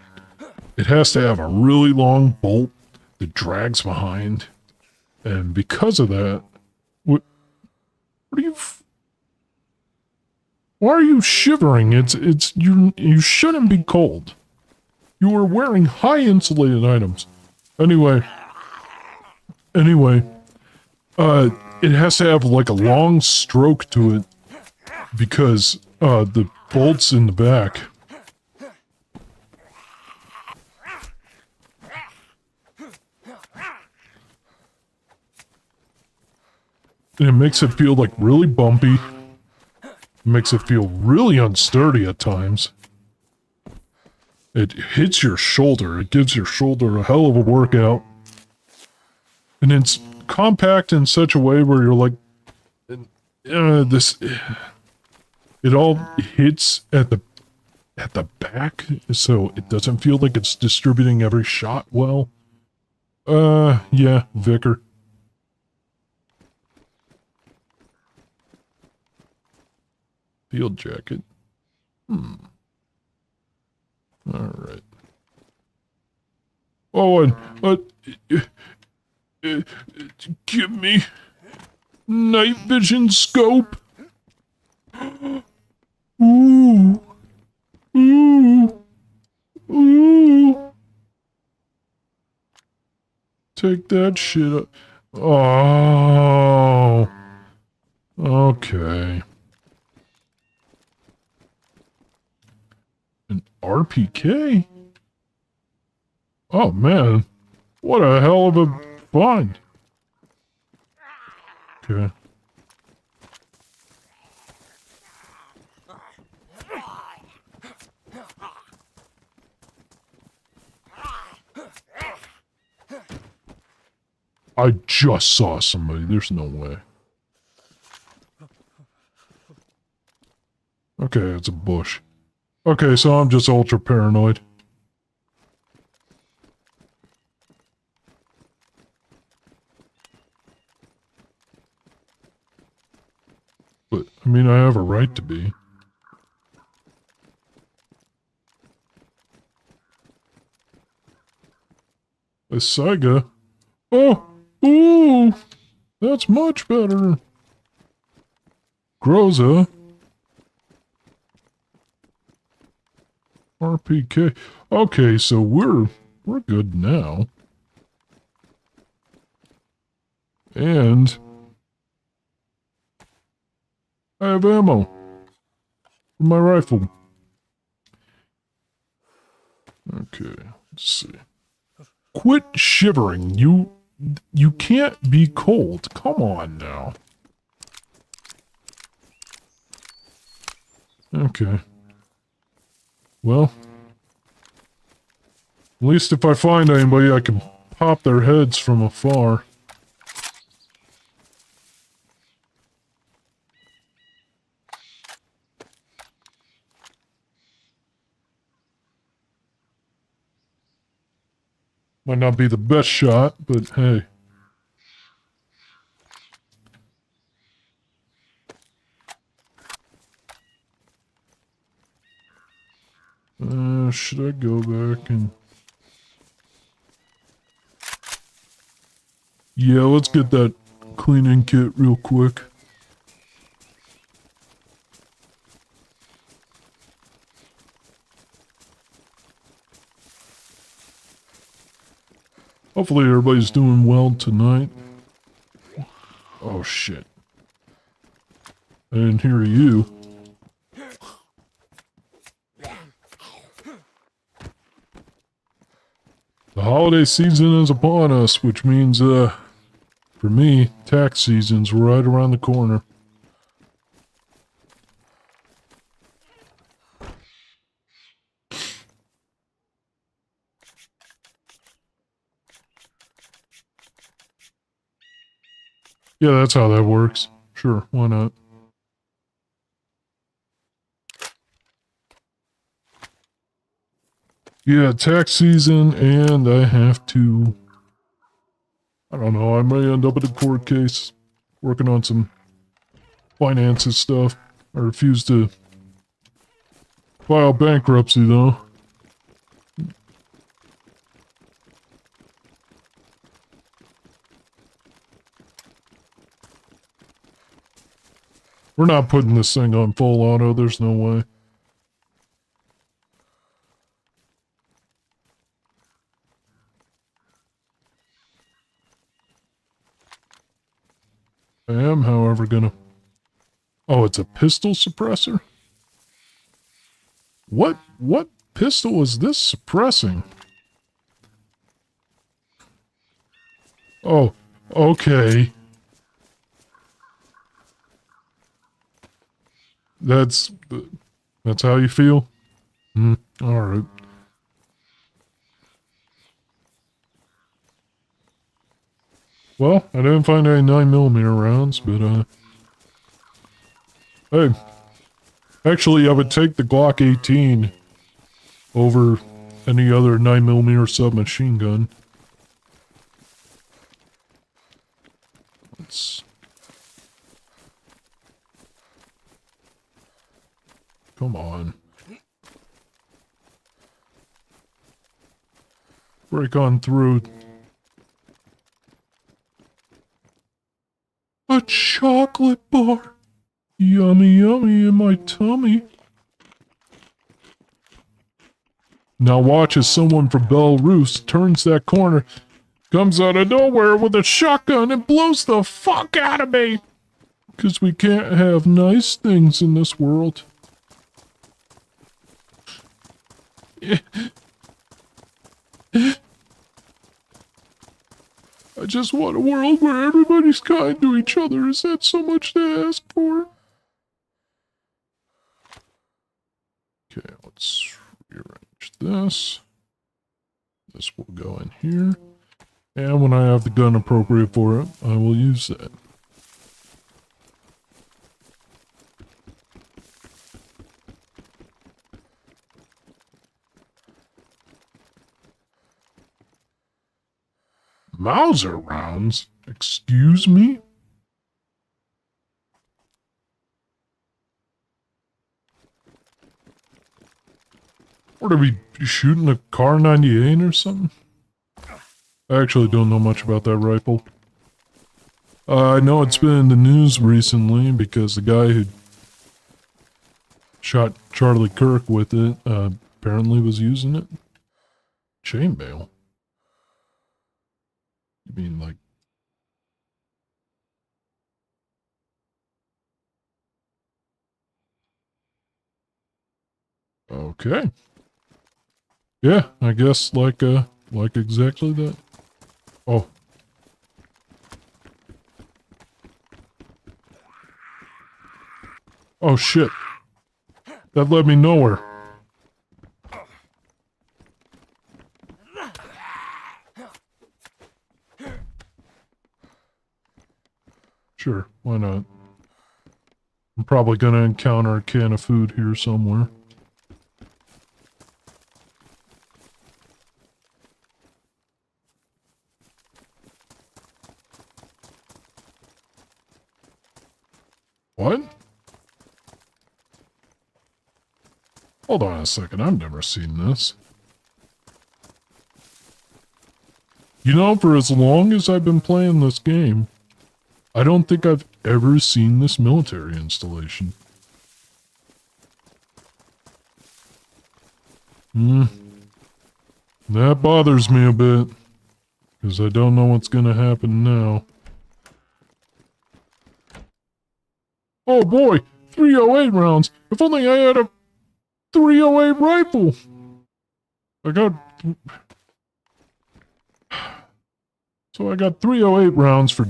B: It has to have a really long bolt that drags behind. And because of that, what are you... Why are you shivering? You shouldn't be cold. You are wearing high insulated items. Anyway, it has to have like a long stroke to it because the bolts in the back. And it makes it feel like really bumpy. It makes it feel really unsturdy at times. It hits your shoulder. It gives your shoulder a hell of a workout. And it's compact in such a way where you're like, it all hits at the back, so it doesn't feel like it's distributing every shot well. Yeah, Vicar. Field jacket. Alright. Oh, and, give me night vision scope. Ooh. Ooh. Ooh. Take that shit up. Oh. Okay. An RPK? Oh man. What a hell of a find. Okay. I just saw somebody. There's no way. Okay, it's a bush. Okay, so I'm just ultra paranoid. But, I mean, I have a right to be. A Saiga? Oh! Ooh! That's much better! 𝐒𝐈𝐒𝐄𝐅𝐓𝐖𝐀𝐃. RPK. Okay, so we're good now. And I have ammo for my rifle. Okay, let's see. Quit shivering. You can't be cold. Come on now. Okay. Well, at least if I find anybody, I can pop their heads from afar. Might not be the best shot, but hey. Should I go back and... Yeah, let's get that cleaning kit real quick. Hopefully everybody's doing well tonight. Oh shit. I didn't hear you. The holiday season is upon us, which means, for me, tax season's right around the corner. Yeah, that's how that works. Sure, why not? Yeah, tax season, and I have to... I don't know, I may end up in a court case working on some finances stuff. I refuse to file bankruptcy, though. We're not putting this thing on full auto, there's no way. I am, however, gonna... Oh, it's a pistol suppressor? What pistol is this suppressing? Oh, okay. That's how you feel? Alright. Well, I didn't find any 9mm rounds, but, hey. Actually, I would take the Glock 18 over any other 9mm submachine gun. Let's... Come on. Break on through. A chocolate bar. Yummy, yummy in my tummy. Now watch as someone from Belarus turns that corner, comes out of nowhere with a shotgun and blows the fuck out of me. 'Cause we can't have nice things in this world. I just want a world where everybody's kind to each other. Is that so much to ask for? Okay, let's rearrange this. This will go in here. And when I have the gun appropriate for it, I will use that. Mauser rounds? Excuse me? What are we shooting a Car 98 or something? I actually don't know much about that rifle. I know it's been in the news recently because the guy who shot Charlie Kirk with it apparently was using it. Chainmail? You mean like... Okay. Yeah, I guess like exactly that. Oh. Oh shit. That led me nowhere. Sure, why not? I'm probably gonna encounter a can of food here somewhere. What? Hold on a second, I've never seen this. You know, for as long as I've been playing this game, I don't think I've ever seen this military installation. That bothers me a bit, because I don't know what's gonna happen now. Oh boy, 308 rounds! If only I had a 308 rifle! I got 308 rounds for...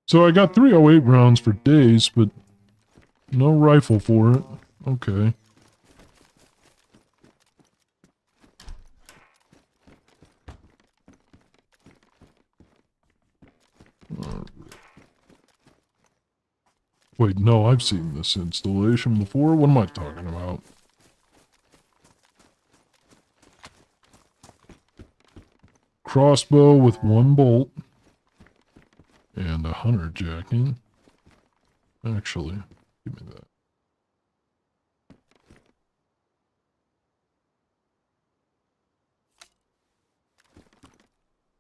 B: So I got 308 rounds for DayZ, but no rifle for it. Okay. Wait, no, I've seen this installation before. What am I talking about? Crossbow with 1 bolt. And a hunter jacket. Actually, give me that.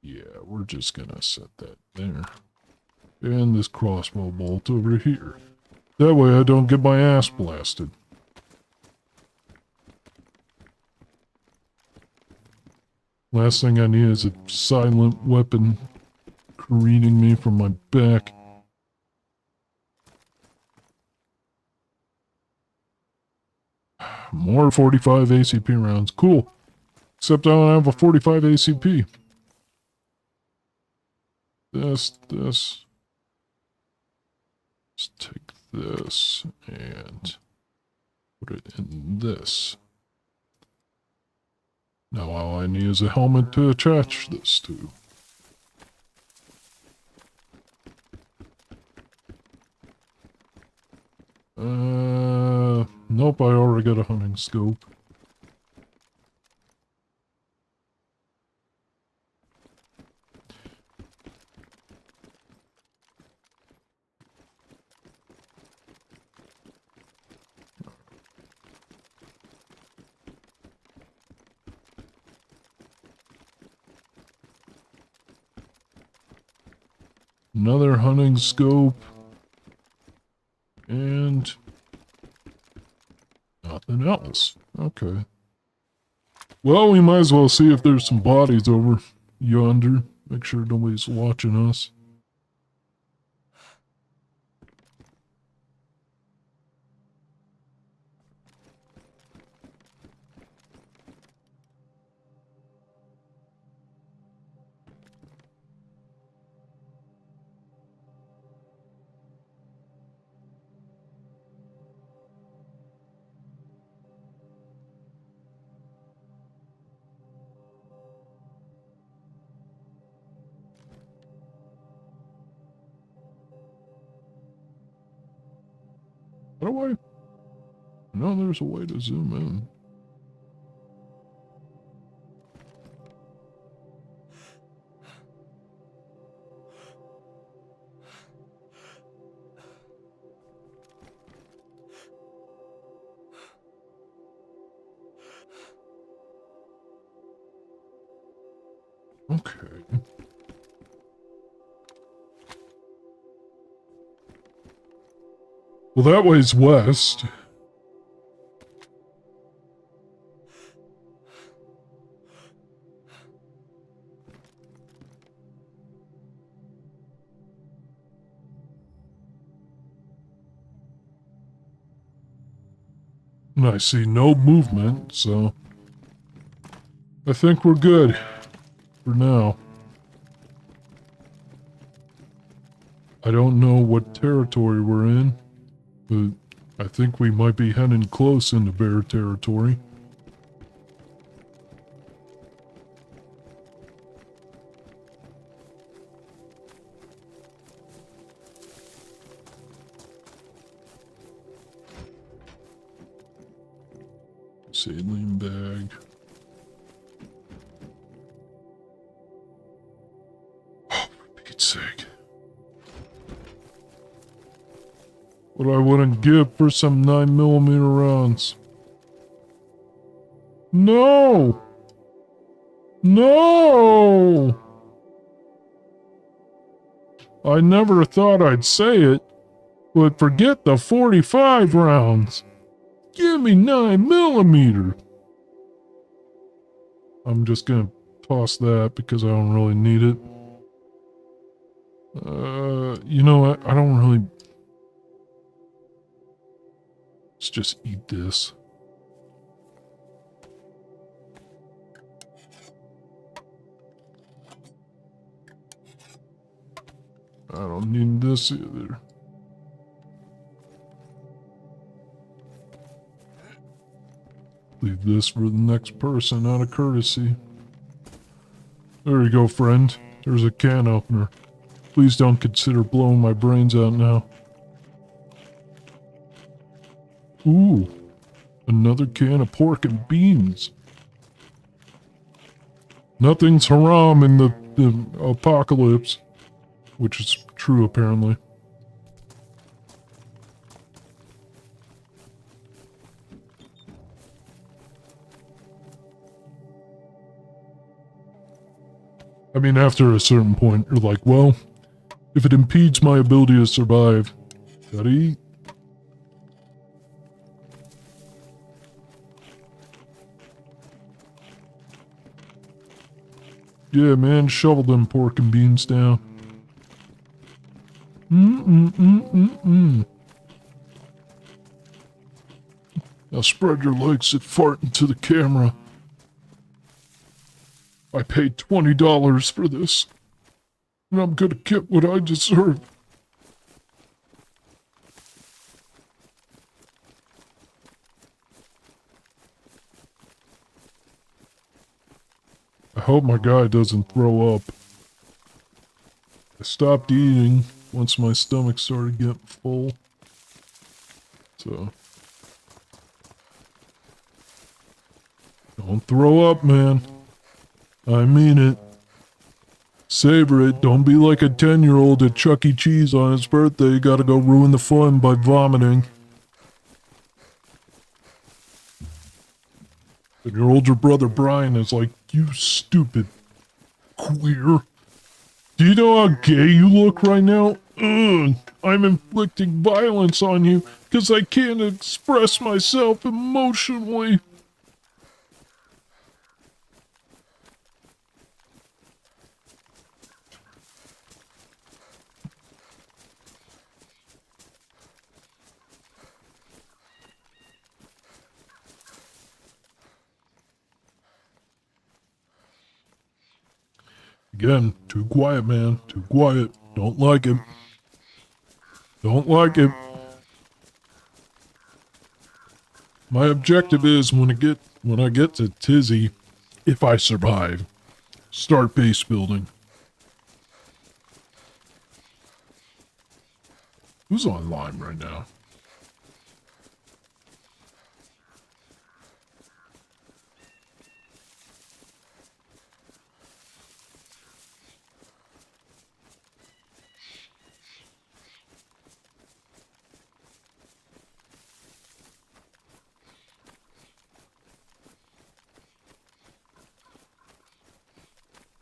B: Yeah, we're just gonna set that there. And this crossbow bolt over here. That way I don't get my ass blasted. Last thing I need is a silent weapon careening me from my back. More 45 ACP rounds. Cool. Except I don't have a 45 ACP. This. Let's take this and put it in this. Now all I need is a helmet to attach this to. Nope, I already got a hunting scope. Another hunting scope. And nothing else. Okay. Well, we might as well see if there's some bodies over yonder. Make sure nobody's watching us. How do I... No, there's a way to zoom in. Okay. Well, that way's west. And I see no movement, so I think we're good for now. I don't know what territory we're in, but I think we might be heading close into bear territory. Saline bag. Oh, for Pete's sake. What I wouldn't give for some 9mm rounds. No! No! I never thought I'd say it, but forget the 45 rounds. Give me 9mm. I'm just gonna toss that because I don't really need it. You know what? I don't really... Let's just eat this. I don't need this either. Leave this for the next person out of courtesy. There you go, friend. There's a can opener. Please don't consider blowing my brains out now. Ooh, another can of pork and beans. Nothing's haram in the apocalypse, which is true apparently. I mean, after a certain point, you're like, well, if it impedes my ability to survive, gotta eat. Yeah, man, shovel them pork and beans down. Now spread your legs and fart into the camera. I paid $20 for this, and I'm gonna get what I deserve. I hope my guy doesn't throw up. I stopped eating once my stomach started getting full. So... don't throw up, man. I mean it. Savor it. Don't be like a 10-year-old at Chuck E. Cheese on his birthday. You gotta go ruin the fun by vomiting. And your older brother Brian is like, you stupid queer. Do you know how gay you look right now? Ugh, I'm inflicting violence on you because I can't express myself emotionally. Again, too quiet, man. Too quiet. Don't like it. Don't like it. My objective is when I get to Tizzy, if I survive, start base building. Who's online right now?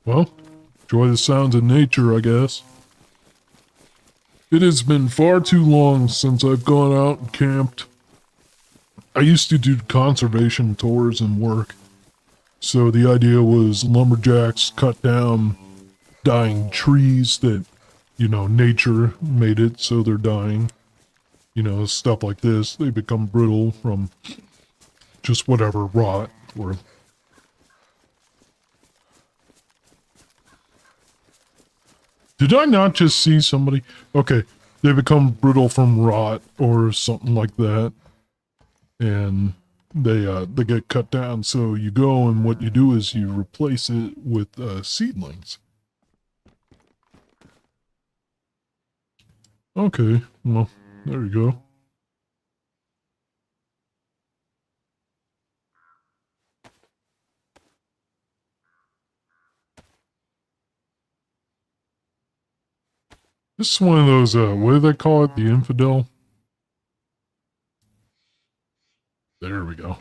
B: Well, enjoy the sounds of nature, I guess. It has been far too long since I've gone out and camped. I used to do conservation tours and work. So the idea was lumberjacks cut down dying trees that, nature made it so they're dying. Stuff like this. They become brittle from just whatever rot or... Did I not just see somebody? Okay, they become brittle from rot or something like that. And they get cut down. So you go and what you do is you replace it with seedlings. Okay, well, there you go. This is one of those, what do they call it? The infidel? There we go.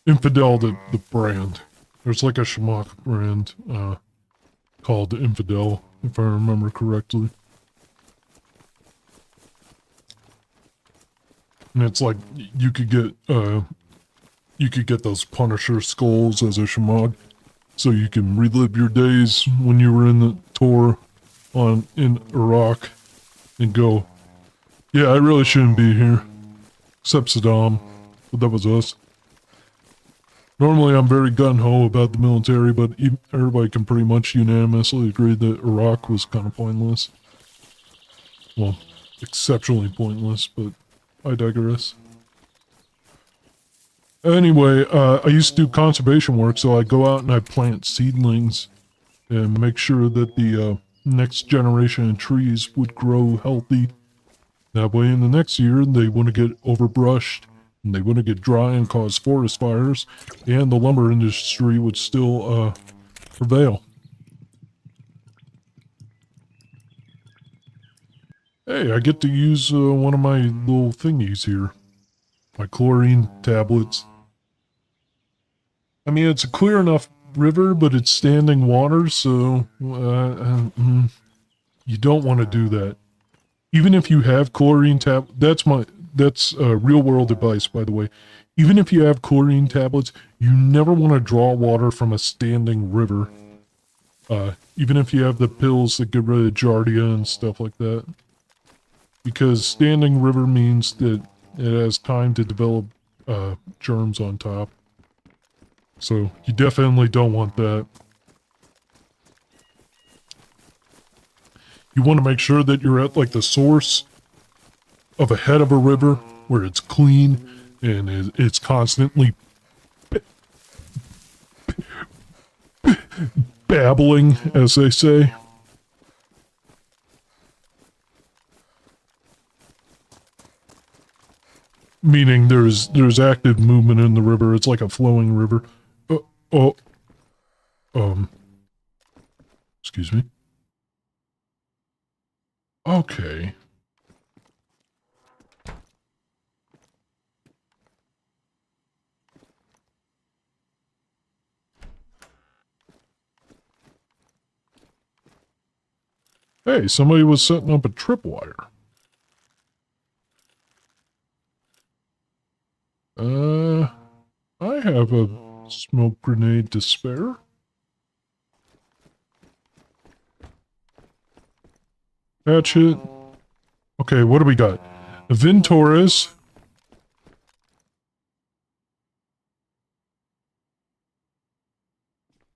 B: Infidel, the brand. There's like a schmuck brand called Infidel, if I remember correctly. And it's like you could get those Punisher skulls as a schmuck, so you can relive your days when you were in the tour in Iraq and go, yeah, I really shouldn't be here. Except Saddam, but that was us. Normally I'm very gung-ho about the military, but everybody can pretty much unanimously agree that Iraq was kind of pointless. Well, exceptionally pointless, but I digress. Anyway, I used to do conservation work, so I go out and I plant seedlings and make sure that the next generation of trees would grow healthy. That way in the next year, they wouldn't get overbrushed, and they wouldn't get dry and cause forest fires, and the lumber industry would still prevail. Hey, I get to use one of my little thingies here. My chlorine tablets. I mean, it's a clear enough river, but it's standing water, so you don't want to do that. Even if you have chlorine that's real world advice, by the way. Even if you have chlorine tablets, you never want to draw water from a standing river. Even if you have the pills that get rid of giardia and stuff like that. Because standing river means that it has time to develop germs on top. So you definitely don't want that. You want to make sure that you're at like the source of a head of a river where it's clean and it's constantly babbling, as they say. Meaning there's active movement in the river. It's like a flowing river. Excuse me. Okay. Hey, somebody was setting up a tripwire. I have a smoke grenade to spare. Hatchet. Okay, what do we got? Ventores.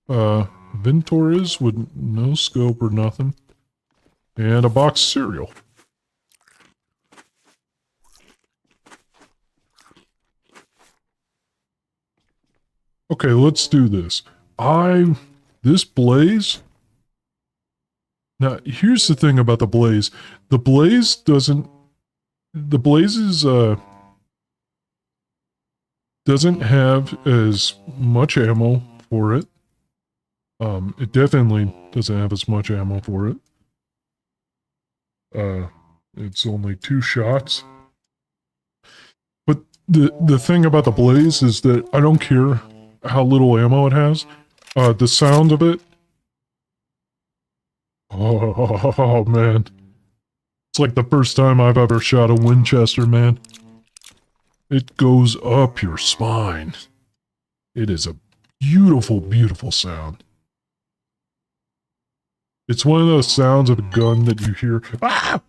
B: Ventores with no scope or nothing. And a box of cereal. Okay, let's do this. This blaze... Now, here's the thing about the blaze. The blaze doesn't have as much ammo for it. It definitely doesn't have as much ammo for it. It's only 2 shots. But the thing about the blaze is that I don't care how little ammo it has. The sound of it. Oh, man. It's like the first time I've ever shot a Winchester, man. It goes up your spine. It is a beautiful, beautiful sound. It's one of those sounds of a gun that you hear. Ah!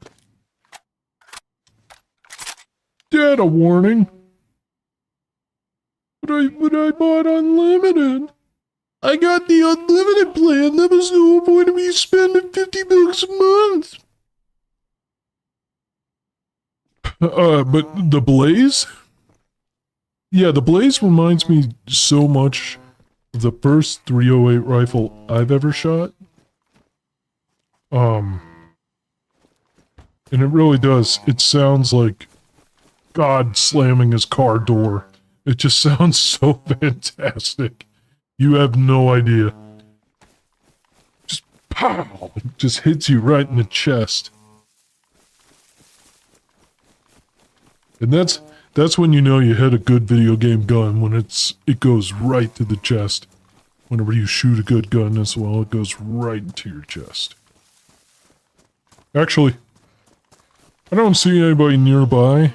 B: Dad, a warning. But I bought unlimited. I got the unlimited plan. That was no point of me spending $50 a month. But the blaze? Yeah, the blaze reminds me so much of the first .308 rifle I've ever shot. And it really does. It sounds like God slamming his car door. It just sounds so fantastic. You have no idea. Just pow! It just hits you right in the chest. And That's when you know you hit a good video game gun, when it goes right to the chest. Whenever you shoot a good gun as well, it goes right into your chest. Actually, I don't see anybody nearby.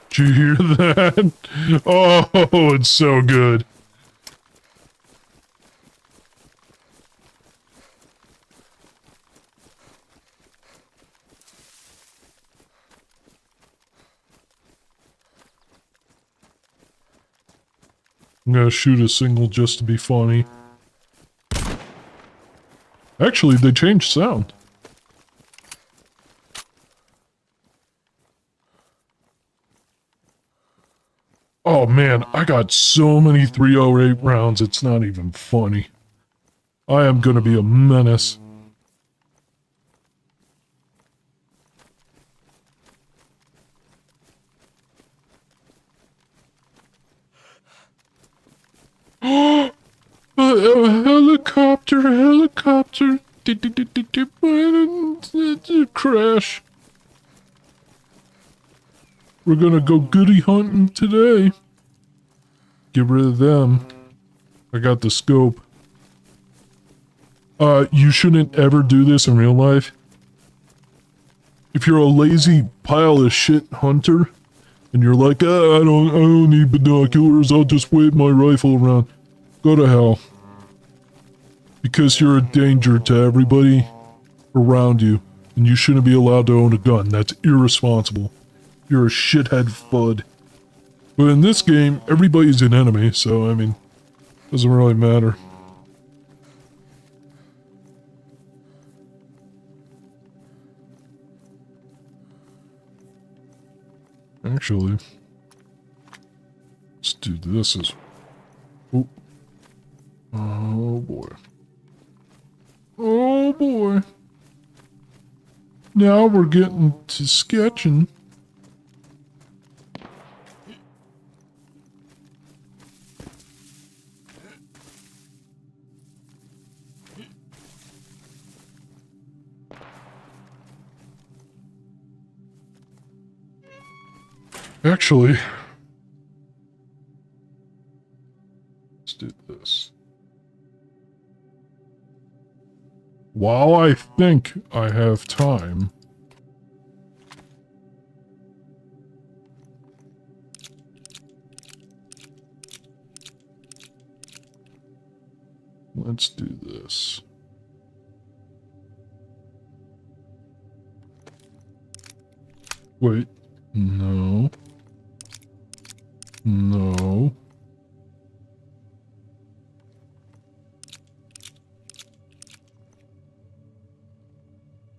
B: Did you hear that? Oh, it's so good. I'm gonna shoot a single just to be funny. Actually, they changed sound. Oh man, I got so many 308 rounds, it's not even funny. I am gonna be a menace. Helicopter. Crash. We're gonna go goody hunting today. Get rid of them. I got the scope. You shouldn't ever do this in real life. If you're a lazy pile of shit hunter, and you're like, I don't need binoculars, I'll just wave my rifle around. Go to hell. Because you're a danger to everybody around you, and you shouldn't be allowed to own a gun. That's irresponsible. You're a shithead fud. But in this game, everybody's an enemy, so, I mean, doesn't really matter. Actually, let's do this as... Oh. Oh boy. Oh boy. Now we're getting to sketching. Actually, let's do this. While I think I have time, let's do this. Wait, no. No.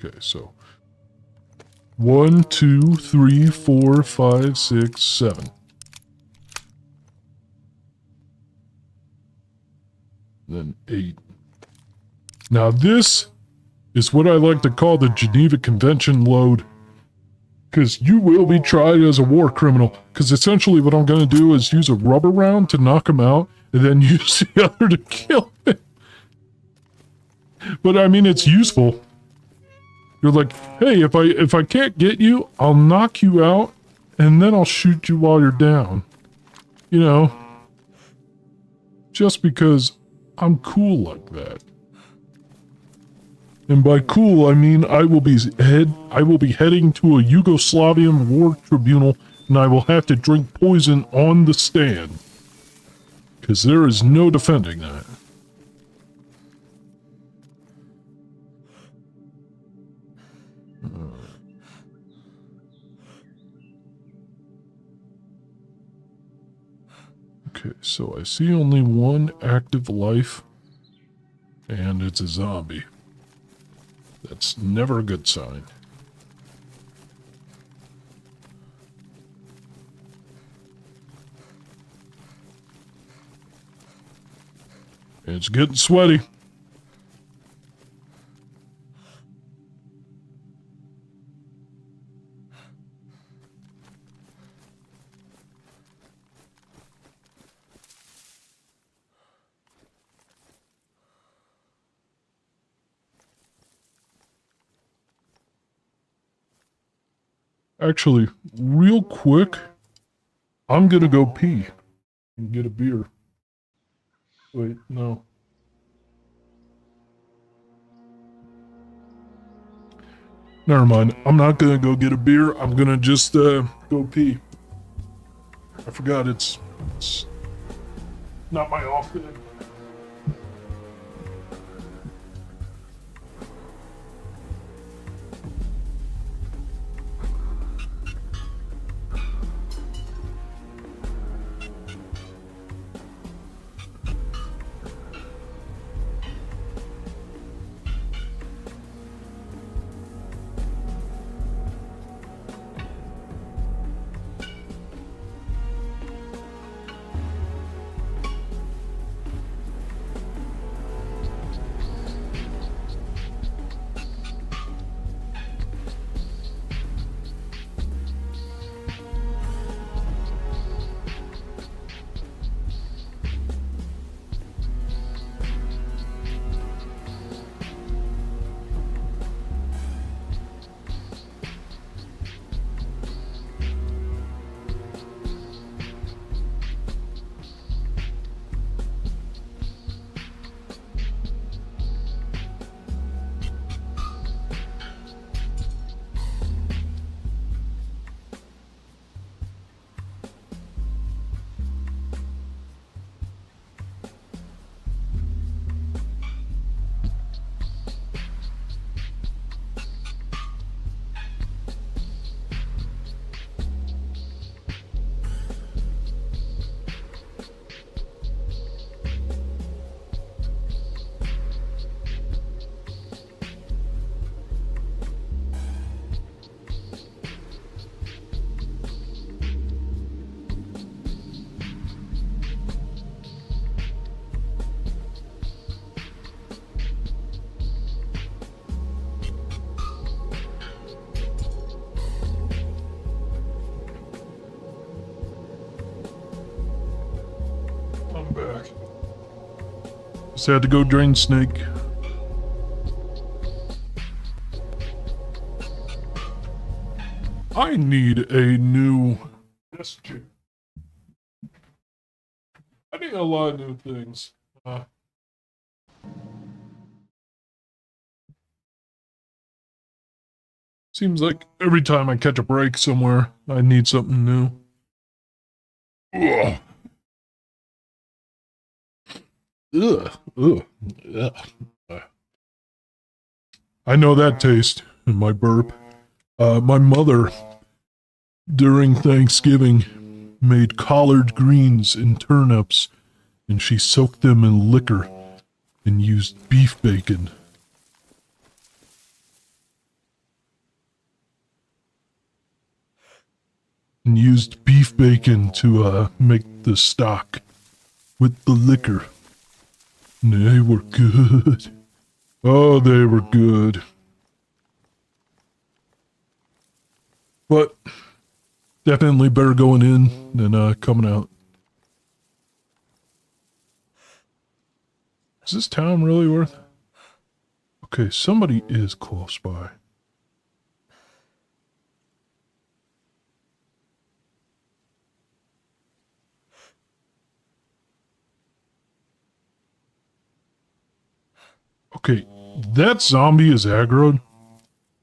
B: Okay, so 1, 2, 3, 4, 5, 6, 7. Then 8. Now this is what I like to call the Geneva Convention load. Because you will be tried as a war criminal. Because essentially what I'm going to do is use a rubber round to knock him out, and then use the other to kill him. But I mean, it's useful. You're like, hey, if I can't get you, I'll knock you out, and then I'll shoot you while you're down. You know, just because I'm cool like that. And by cool, I mean I will be heading to a Yugoslavian war tribunal, and I will have to drink poison on the stand. Because there is no defending that. Okay, so I see only one active life, and it's a zombie. That's never a good sign. It's getting sweaty. Actually, real quick, I'm gonna go pee and get a beer. Wait, no. Never mind. I'm not gonna go get a beer. I'm gonna just go pee. I forgot it's not my off day. I'm back. Just had to go drain Snake. I need a new desk chair. I need a lot of new things. Seems like every time I catch a break somewhere, I need something new. Ugh. Ugh. Ugh. Ugh. I know that taste in my burp. My mother, during Thanksgiving, made collard greens and turnips, and she soaked them in liquor and used beef bacon. And used beef bacon to make the stock with the liquor. And they were good. Oh, they were good. But definitely better going in than coming out. Is this town really worth it? Okay, somebody is close by. Okay, that zombie is aggroed.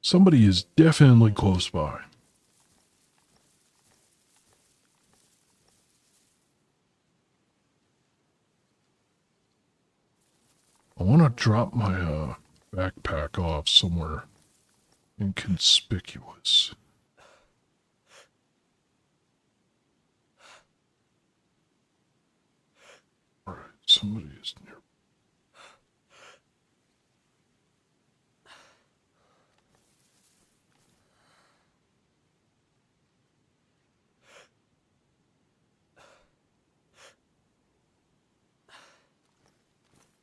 B: Somebody is definitely close by. I want to drop my backpack off somewhere inconspicuous. Alright, somebody is near.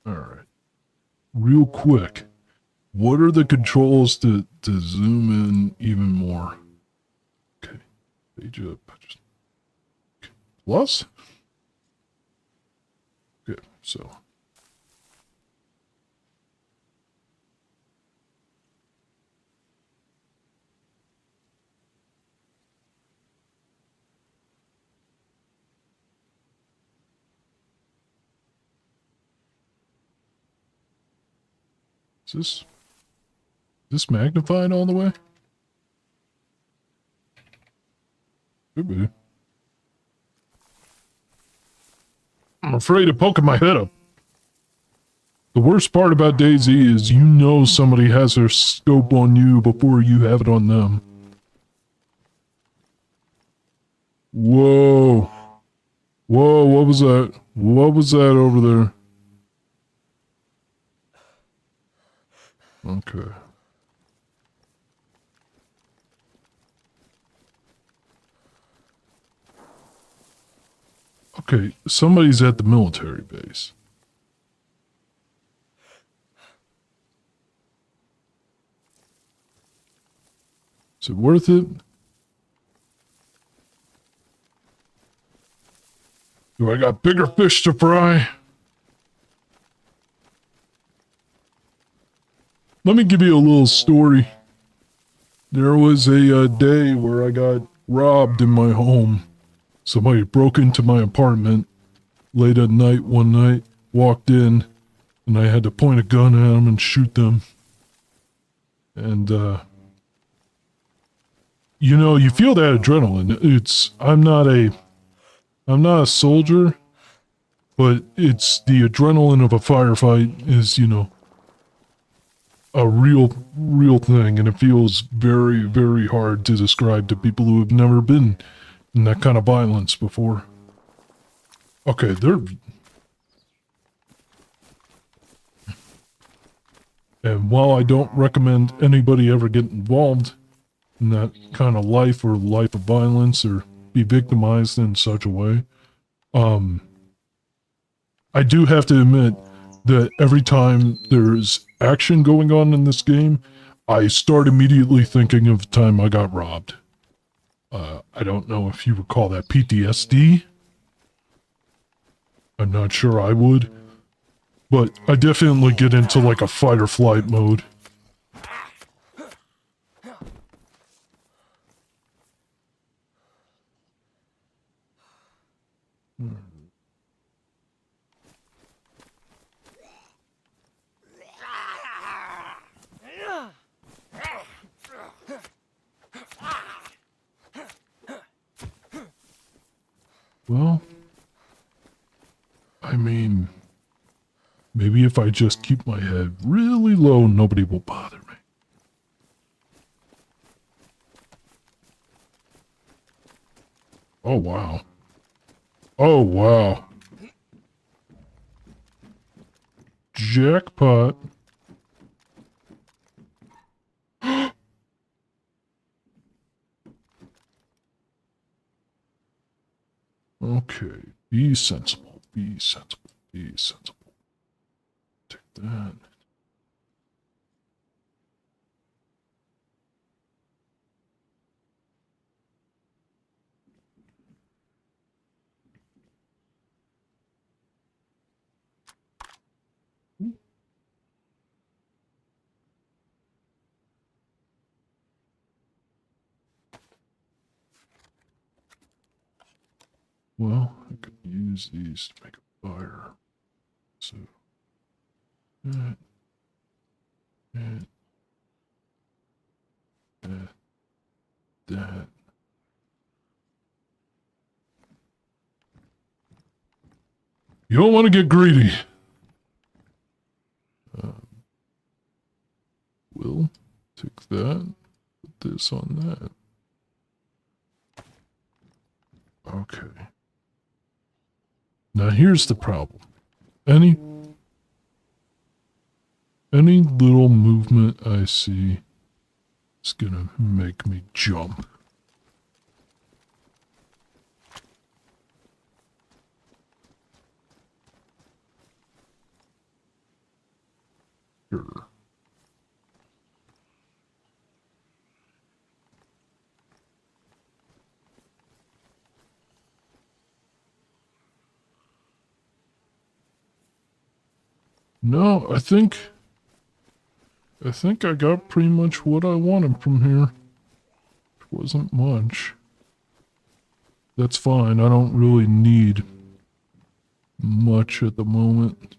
B: Alright. Real quick. What are the controls to zoom in even more? Okay. Page up. Plus? Okay, so. Is this magnified all the way? Could be. I'm afraid of poking my head up. The worst part about DayZ is you know somebody has their scope on you before you have it on them. Whoa. Whoa, what was that? What was that over there? Okay. Okay, somebody's at the military base. Is it worth it? Do I got bigger fish to fry? Let me give you a little story. There was a day where I got robbed in my home. Somebody broke into my apartment late at night one night, walked in, and I had to point a gun at them and shoot them. And, you know, you feel that adrenaline. I'm not a soldier, but it's the adrenaline of a firefight is, you know, a real thing, and it feels very, very hard to describe to people who have never been in that kind of violence before. Okay, and while I don't recommend anybody ever get involved in that kind of life or life of violence or be victimized in such a way, I do have to admit that every time there's action going on in this game, I start immediately thinking of the time I got robbed. I don't know if you would call that PTSD. I'm not sure I would. But I definitely get into like a fight or flight mode. Well, I mean, maybe if I just keep my head really low, nobody will bother me. Oh, wow. Oh, wow. Jackpot. Okay, be sensible, be sensible, be sensible. Take that. Well, I could use these to make a fire. So, that. You don't want to get greedy. We'll take that, put this on that. Okay. Now here's the problem. Any little movement I see is gonna make me jump. Sure. No, I think I got pretty much what I wanted from here. It wasn't much. That's fine. I don't really need much at the moment.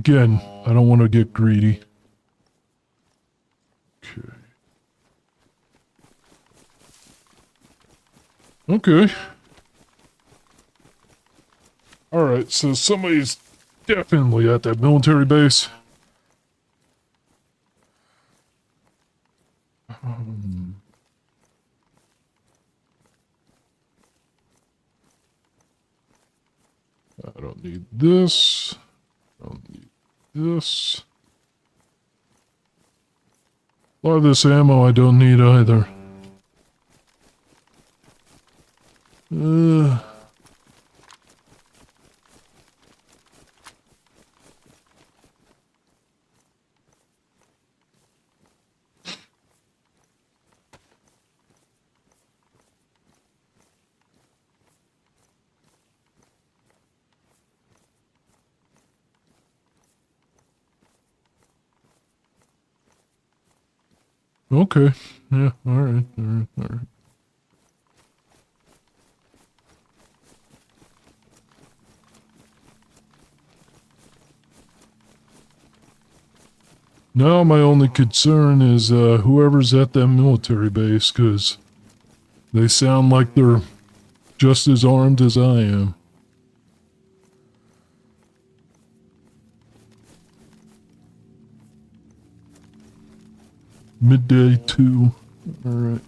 B: again, I don't want to get greedy. Okay. Alright, so somebody's definitely at that military base. I don't need this. I don't need this. A lot of this ammo I don't need either. Okay. Yeah, alright. Now my only concern is whoever's at that military base, because they sound like they're just as armed as I am. Midday 2. Alright.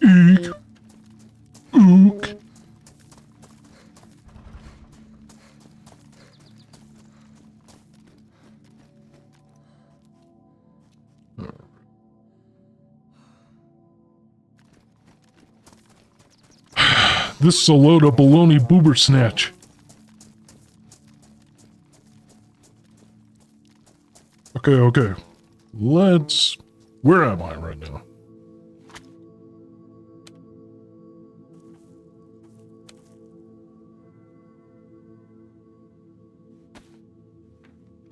B: Eek. Ook. This is a load of baloney boober snatch. Okay. Let's... Where am I right now?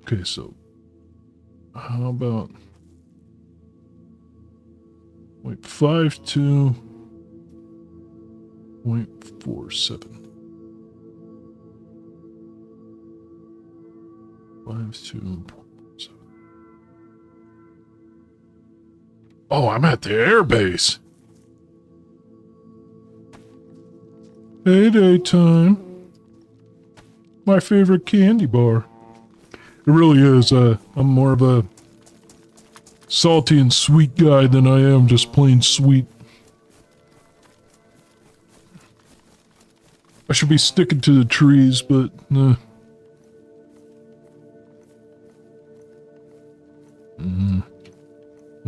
B: Okay, so... How about... 0.52... 0.47. 52.7. Oh, I'm at the airbase. Payday time. My favorite candy bar. It really is. I'm more of a salty and sweet guy than I am just plain sweet. I should be sticking to the trees, but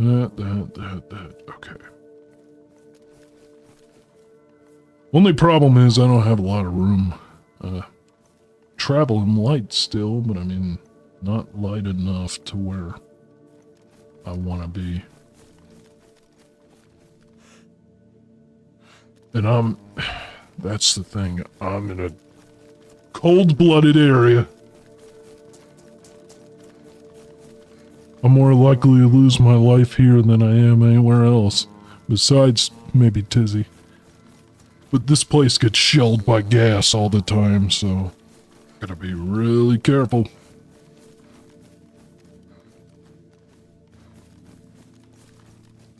B: That. Okay. Only problem is I don't have a lot of room. Traveling light still, but I mean, not light enough to where I want to be. And that's the thing, I'm in a cold-blooded area. I'm more likely to lose my life here than I am anywhere else, besides maybe Tizzy. But this place gets shelled by gas all the time, so gotta be really careful.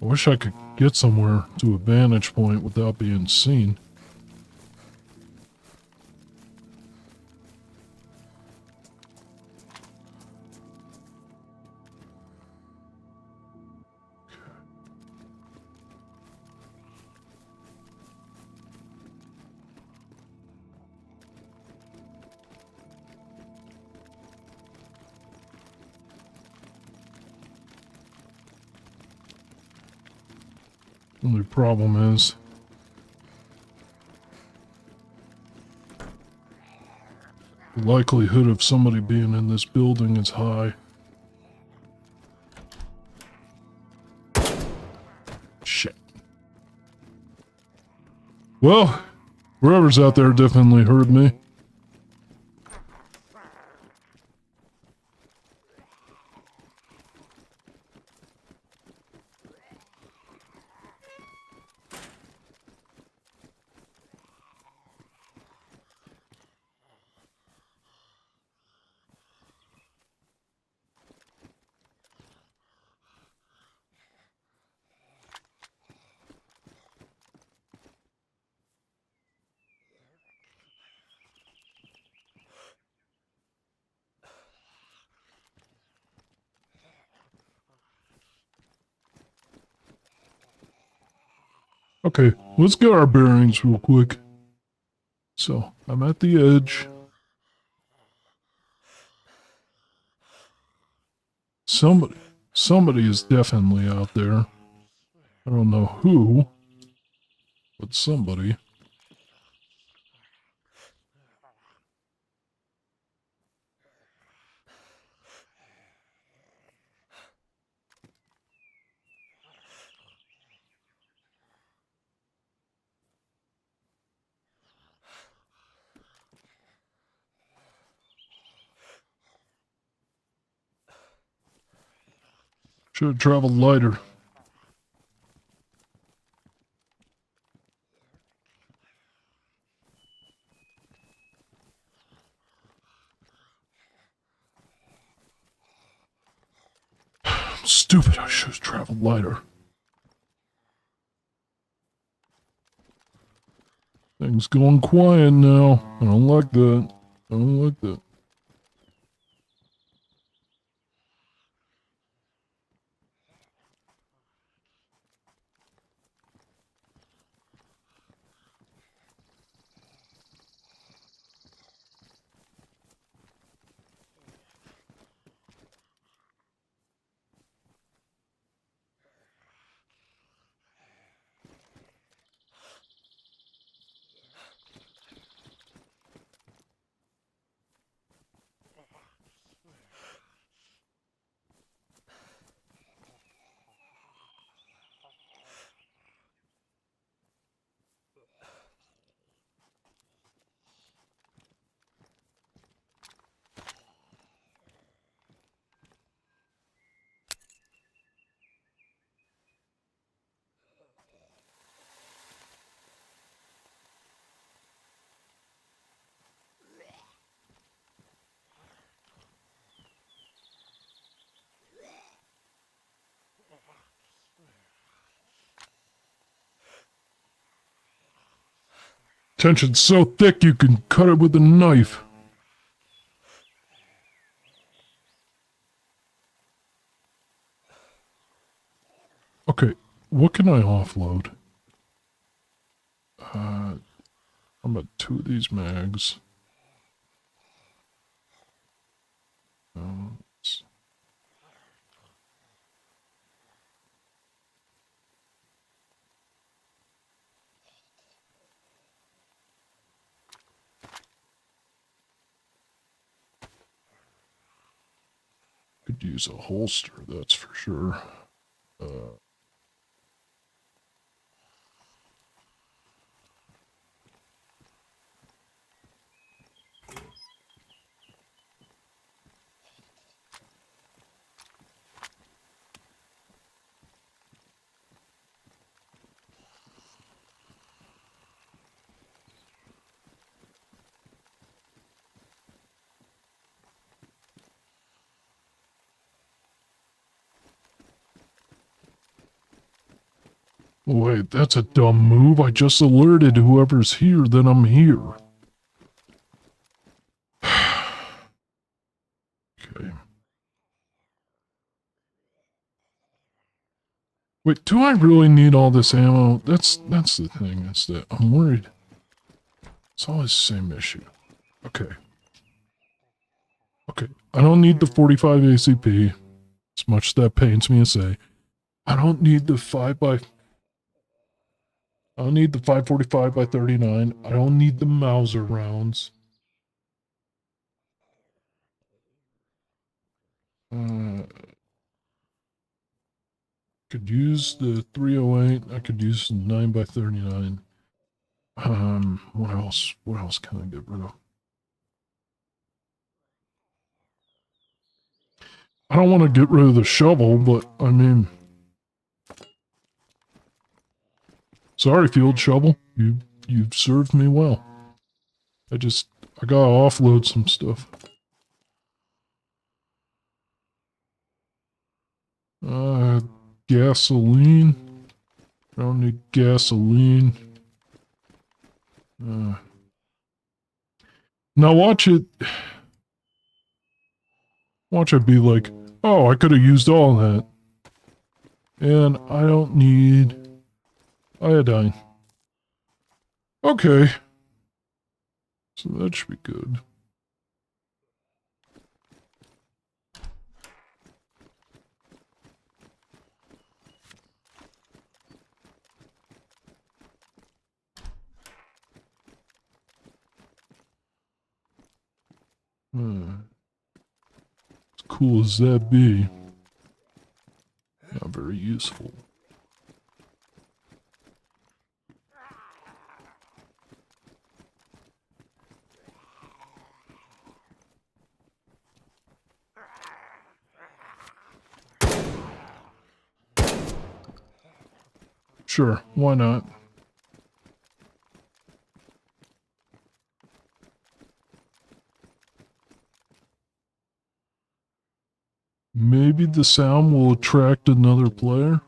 B: I wish I could get somewhere to a vantage point without being seen. Only problem is the likelihood of somebody being in this building is high. Shit. Well, whoever's out there definitely heard me. Okay, let's get our bearings real quick. So, I'm at the edge. Somebody is definitely out there. I don't know who, but somebody. Should have traveled lighter. Stupid, I should have traveled lighter. Things going quiet now. I don't like that. I don't like that. Tension's so thick you can cut it with a knife. Okay, what can I offload? How about 2 of these mags? Could use a holster, that's for sure. Wait, that's a dumb move. I just alerted whoever's here that I'm here. Okay. Wait, do I really need all this ammo? That's the thing, is that I'm worried. It's always the same issue. Okay. Okay, I don't need the 45 ACP, as much as that pains me to say. I don't need the 545 by 39. I don't need the Mauser rounds. Could use the 308. I could use the 9 by 39. What else? What else can I get rid of? I don't want to get rid of the shovel, but I mean, sorry, field shovel. You've served me well. I gotta offload some stuff. Gasoline. I don't need gasoline. Now watch it be like, oh, I could have used all that. And I don't need Iodine. Okay. So that should be good. As cool as that be, not very useful. Sure, why not? Maybe the sound will attract another player?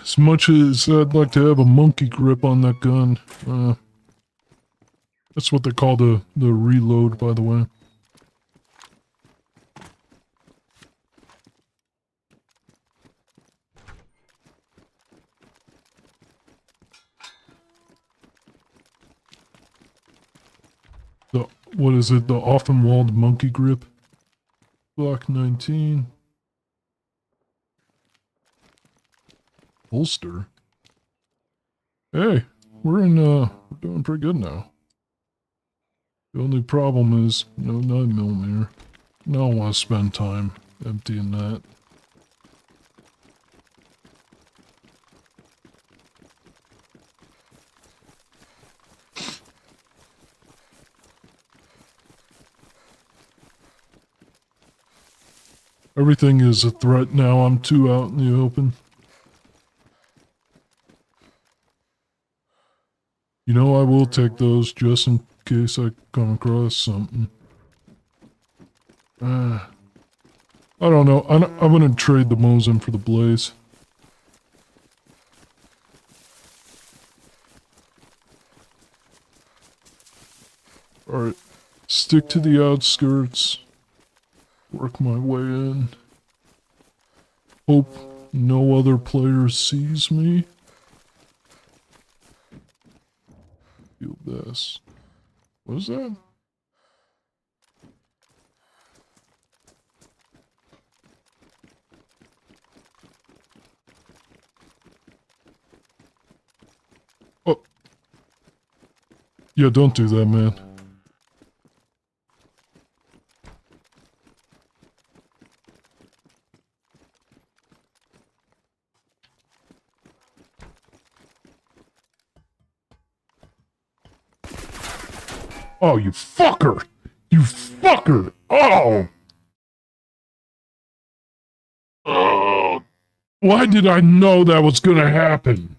B: As much as I'd like to have a monkey grip on that gun, that's what they call the reload, by the way. What is it? The Offenwald monkey grip? Block 19. Holster? Hey, we're doing pretty good now. The only problem is no 9mm. I don't want to spend time emptying that. Everything is a threat now. I'm too out in the open. You know, I will take those just in case I come across something. I don't know. I'm gonna trade the Mosin for the Blaze. Alright. Stick to the outskirts. Work my way in. Hope no other player sees me. Feel this. What is that? Oh. Yeah, don't do that, man. Oh, you fucker! You fucker! Oh! Oh! Why did I know that was gonna happen?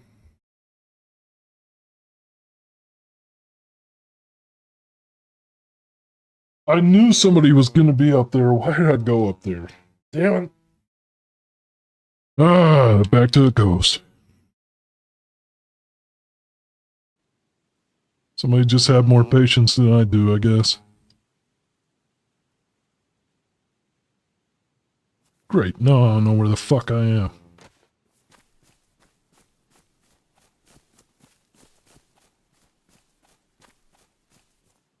B: I knew somebody was gonna be up there. Why did I go up there? Damn it. Back to the coast. Somebody just had more patience than I do, I guess. Great, now I don't know where the fuck I am.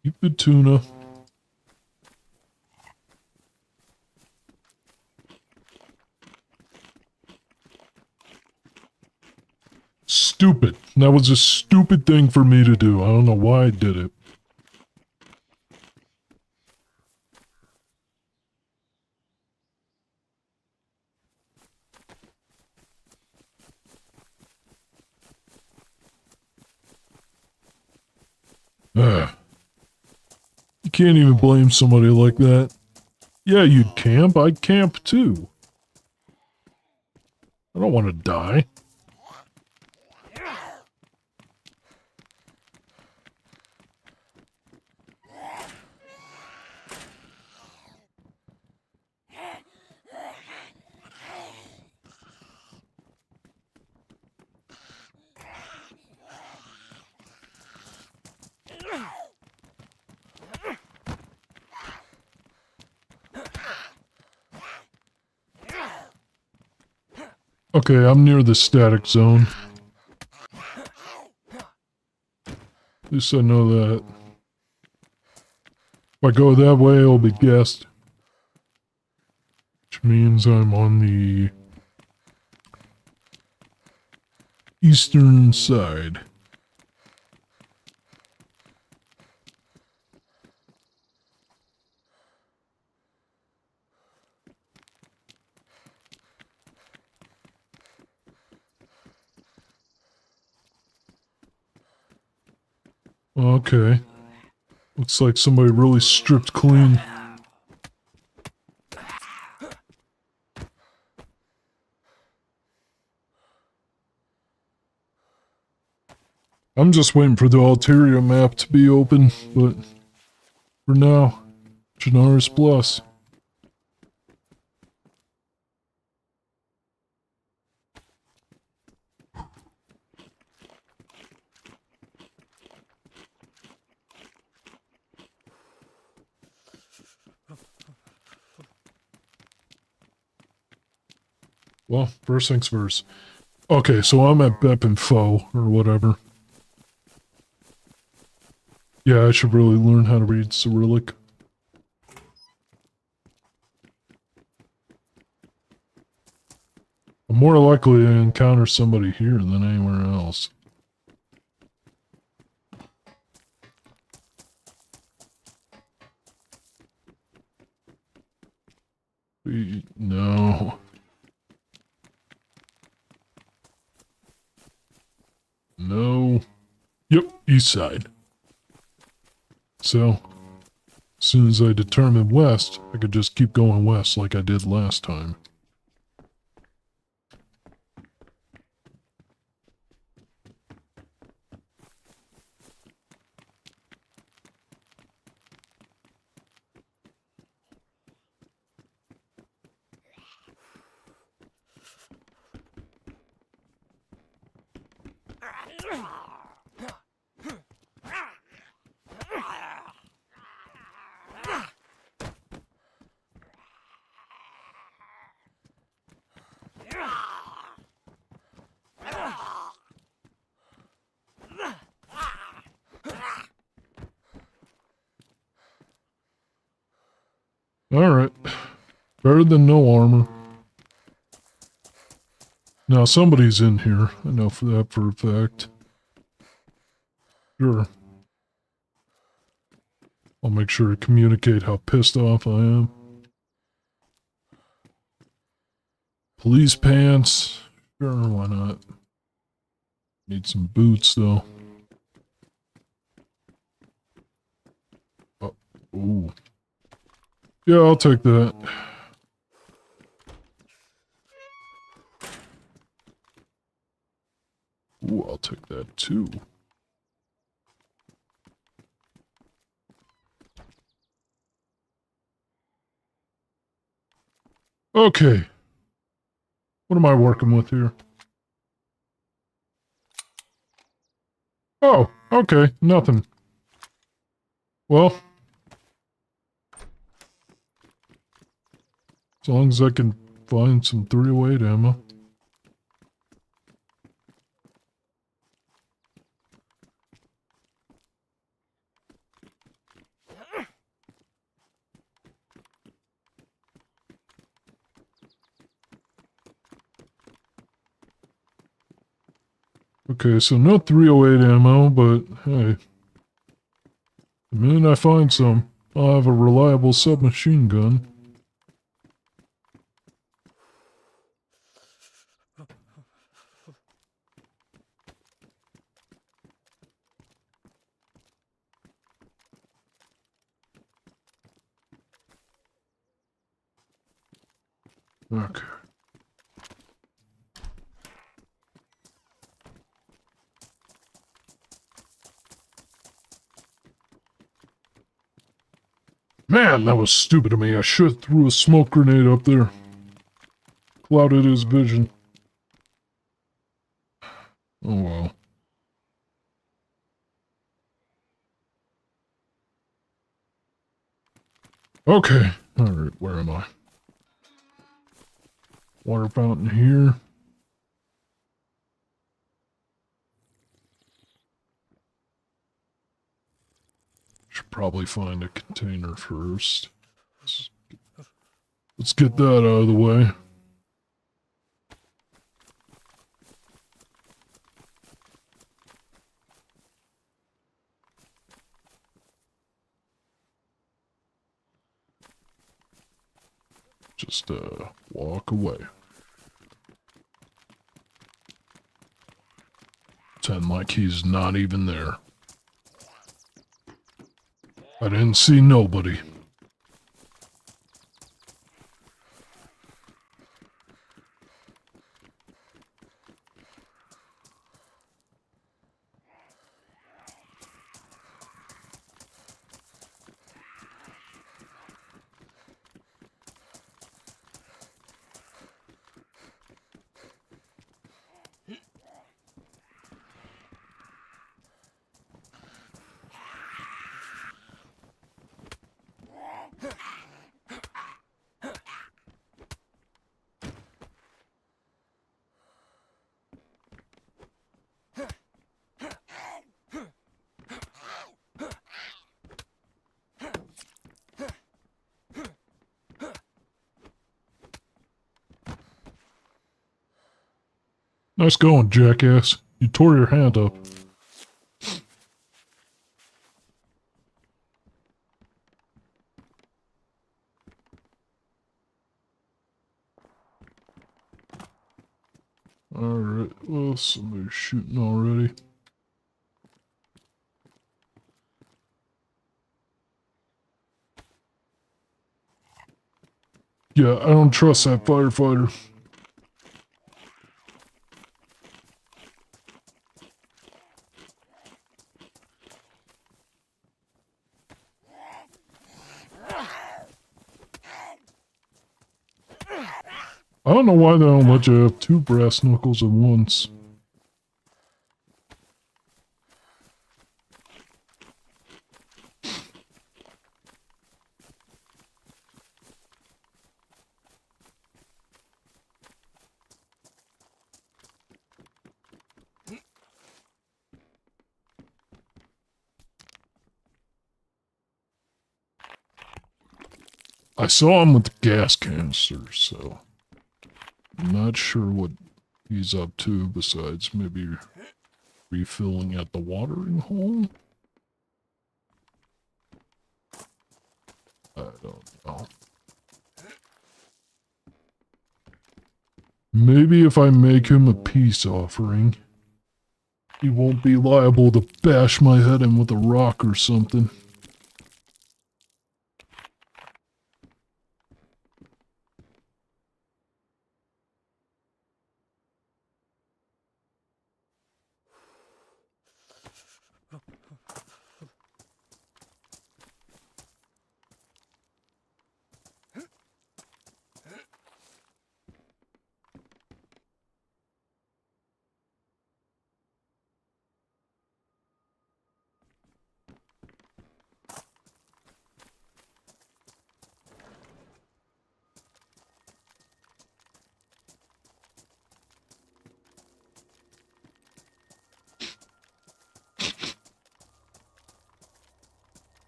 B: Keep the tuna. Stupid. That was a stupid thing for me to do. I don't know why I did it. You can't even blame somebody like that. Yeah, you'd camp. I'd camp too. I don't want to die. Okay, I'm near the static zone. At least I know that. If I go that way, I'll be guessed. Which means I'm on the eastern side. Okay. Looks like somebody really stripped clean. I'm just waiting for the ulterior map to be open, but for now, Janaris Plus. Well, first things first. Okay, so I'm at Bep and Foe, or whatever. Yeah, I should really learn how to read Cyrillic. I'm more likely to encounter somebody here than anywhere else. No. No. Yep, east side. So, as soon as I determine west, I could just keep going west like I did last time. Alright. Better than no armor. Now somebody's in here. I know for that for a fact. Sure. I'll make sure to communicate how pissed off I am. Police pants. Sure, why not? Need some boots though. Oh, ooh. Yeah, I'll take that. Ooh, I'll take that too. Okay. What am I working with here? Oh, okay, nothing. Well, as long as I can find some 308 ammo. Okay, so no 308 ammo, but hey. The minute I find some, I'll have a reliable submachine gun. Okay. Man, that was stupid of me. I should have threw a smoke grenade up there. Clouded his vision. Oh well. Okay. Alright, where am I? Water fountain here. Should probably find a container first. Let's get that out of the way. Just, walk away. Pretend like he's not even there. I didn't see nobody. Nice going, jackass. You tore your hand up. Alright, well, somebody's shooting already. Yeah, I don't trust that firefighter. I don't know why they don't let you have two brass knuckles at once. I saw him with the gas canister, so I'm not sure what he's up to besides maybe refilling at the watering hole. I don't know. Maybe if I make him a peace offering, he won't be liable to bash my head in with a rock or something.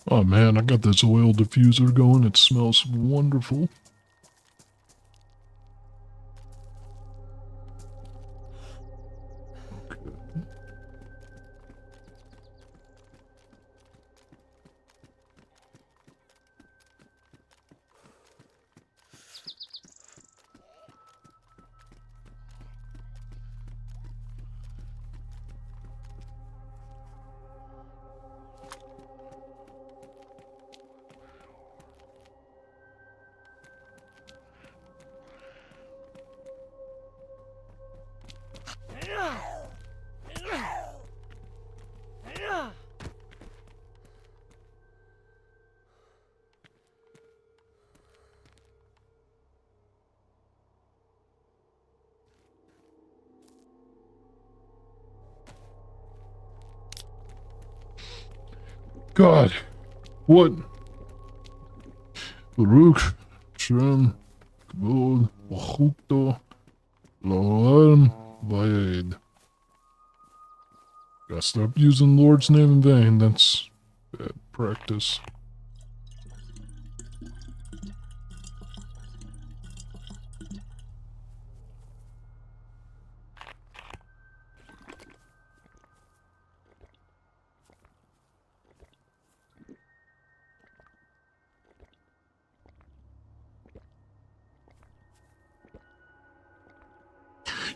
B: Oh man, I got this oil diffuser going. It smells wonderful. Okay. God. What? Baruch Shem Kavod Bachuto Loam Vayed. Gotta stop using the Lord's name in vain. That's bad practice.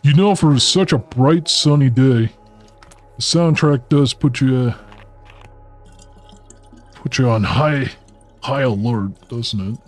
B: You know, for such a bright, sunny day, the soundtrack does put you on high alert, doesn't it?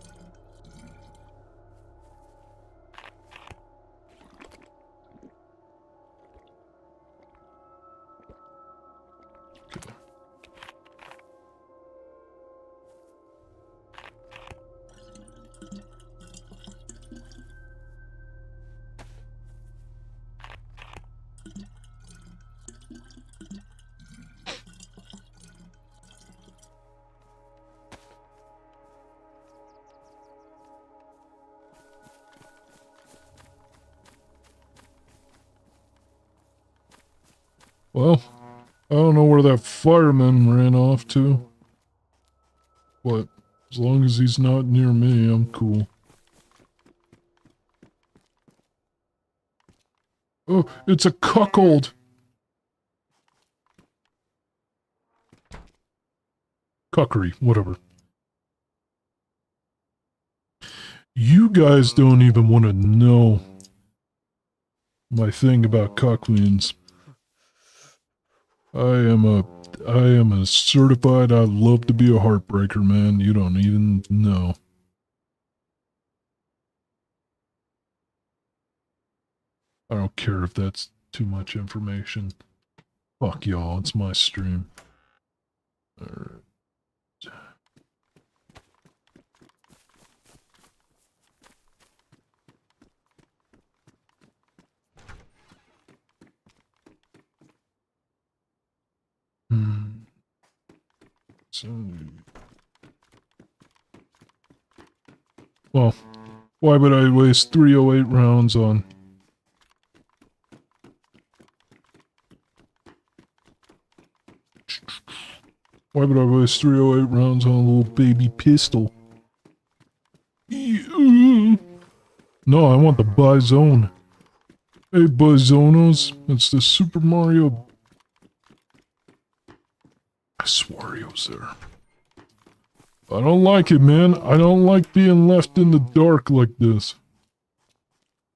B: Well, I don't know where that fireman ran off to. But as long as he's not near me, I'm cool. Oh, it's a cuckold! Cuckery, whatever. You guys don't even want to know my thing about cucklings. I am a certified, I love to be a heartbreaker, man. You don't even know. I don't care if that's too much information. Fuck y'all, it's my stream. Alright. So, well, why would I waste 308 rounds on... Why would I waste 308 rounds on a little baby pistol? No, I want the Bizone. Hey, Bizonos, it's the Super Mario... I swore he was there. I don't like it, man. I don't like being left in the dark like this.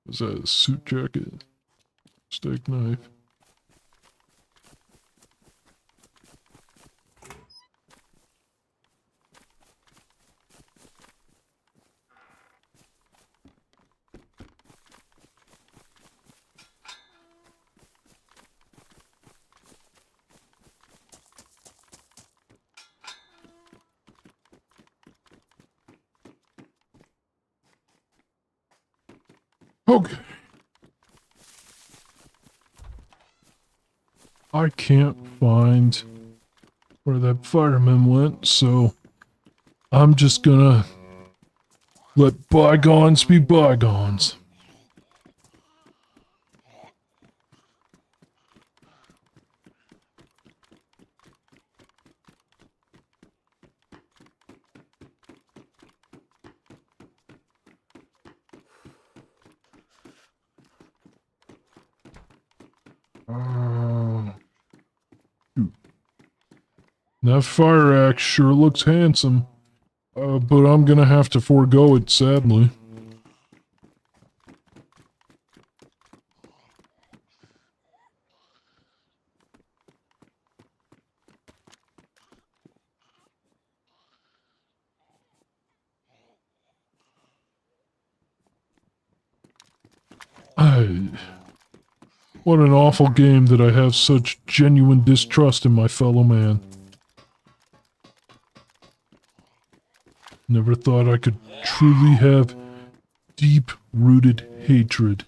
B: Is that a suit jacket? Steak knife. Okay. I can't find where that fireman went, so I'm just gonna let bygones be bygones. That fire axe sure looks handsome, but I'm gonna have to forego it, sadly. What an awful game that I have such genuine distrust in my fellow man. Never thought I could truly have deep-rooted hatred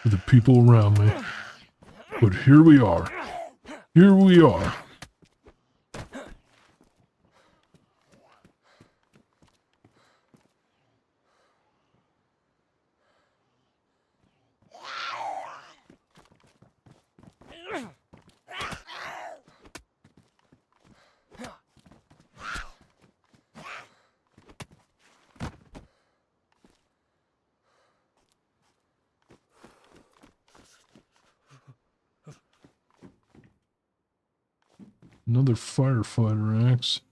B: for the people around me. But here we are. Here we are. Another firefighter axe.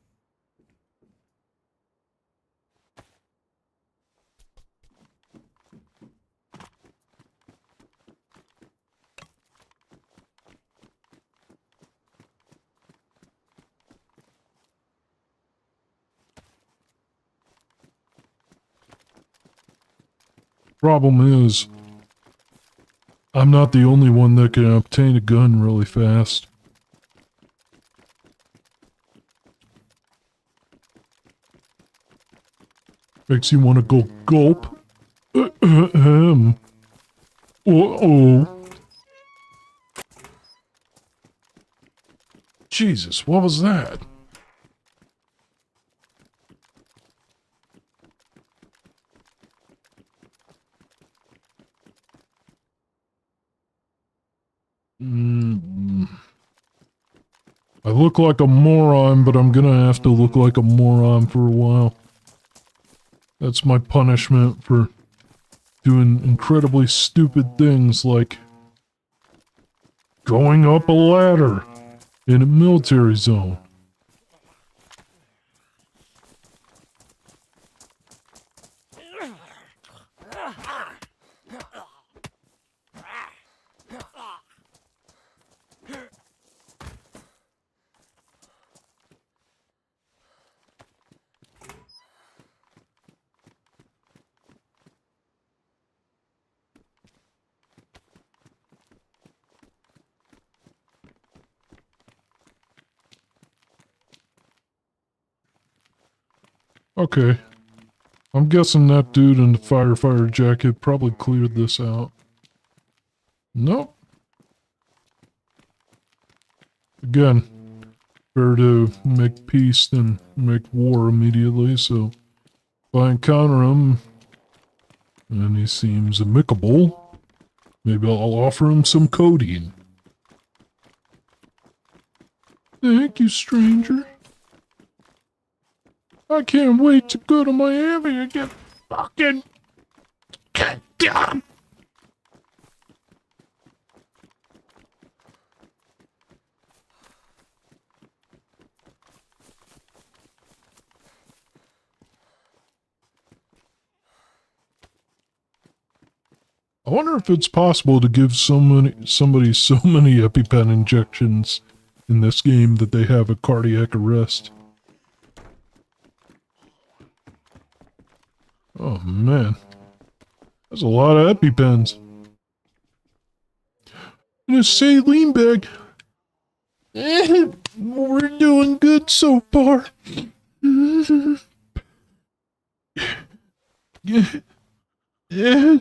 B: Problem is, I'm not the only one that can obtain a gun really fast. Makes you want to go gulp. Uh-oh. Jesus, what was that? I look like a moron, but I'm gonna have to look like a moron for a while. That's my punishment for doing incredibly stupid things like going up a ladder in a military zone. Okay. I'm guessing that dude in the firefighter jacket probably cleared this out. Nope. Again, better to make peace than make war immediately, so if I encounter him and he seems amicable, maybe I'll offer him some codeine. Thank you, stranger. I can't wait to go to Miami and get fucking... I wonder if it's possible to give somebody so many EpiPen injections in this game that they have a cardiac arrest. Oh man, that's a lot of EpiPens. And a saline bag. We're doing good so far. Yeah.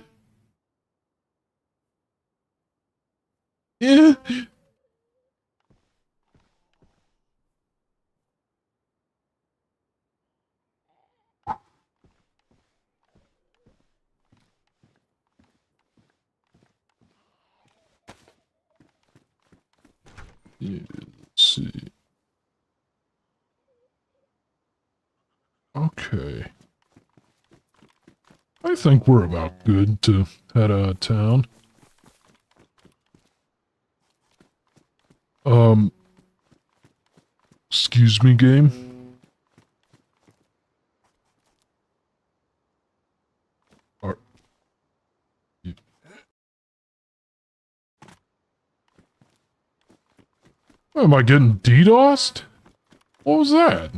B: Let's see. Okay. I think we're about good to head out of town. Excuse me, game? Am I getting DDoSed? What was that?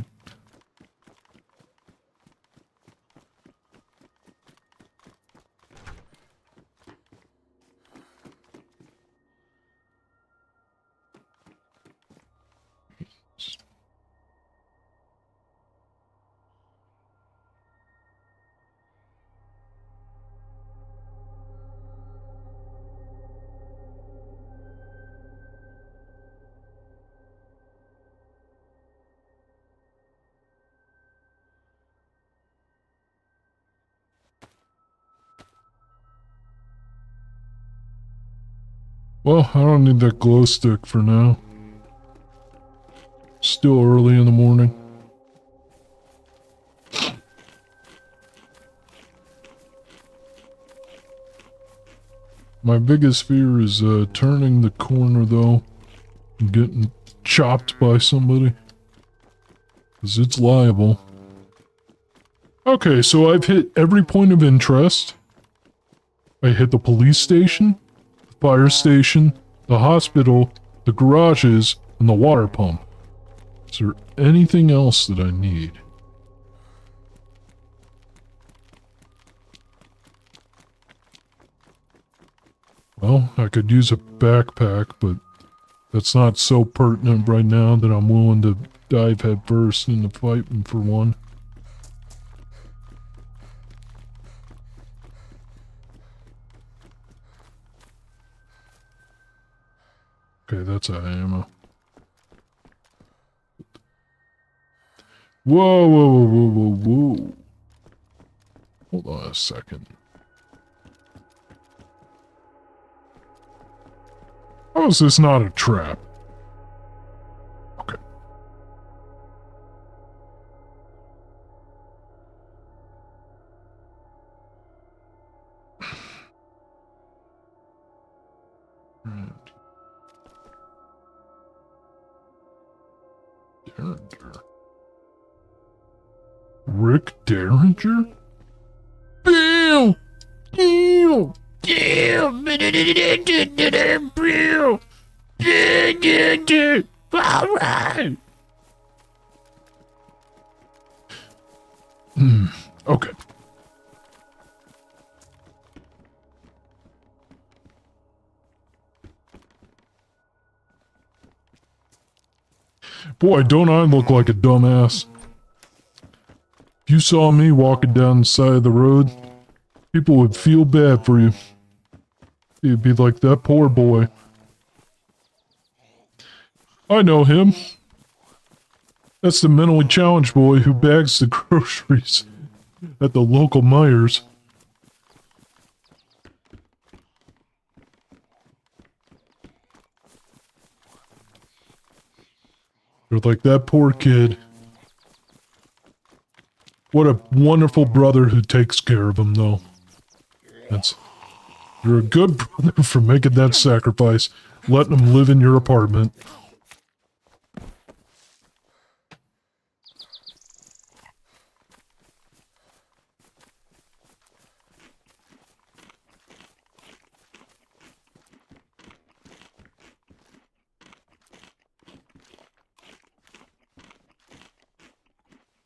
B: Well, I don't need that glow stick for now. Still early in the morning. My biggest fear is turning the corner though and getting chopped by somebody. Because it's liable. Okay, so I've hit every point of interest. I hit the police station, the fire station, the hospital, the garages, and the water pump. Is there anything else that I need? Well, I could use a backpack, but that's not so pertinent right now that I'm willing to dive headfirst into fighting for one. Okay, that's a ammo. Whoa, whoa, whoa, whoa, whoa, whoa. Hold on a second. How is this not a trap? Okay. Derringer. Rick Derringer? Bill! Bill! Alright! Okay. Boy, don't I look like a dumbass. If you saw me walking down the side of the road, people would feel bad for you. You'd be like, that poor boy. I know him. That's the mentally challenged boy who bags the groceries at the local Myers. You're like, that poor kid. What a wonderful brother who takes care of him, though. You're a good brother for making that sacrifice, letting him live in your apartment.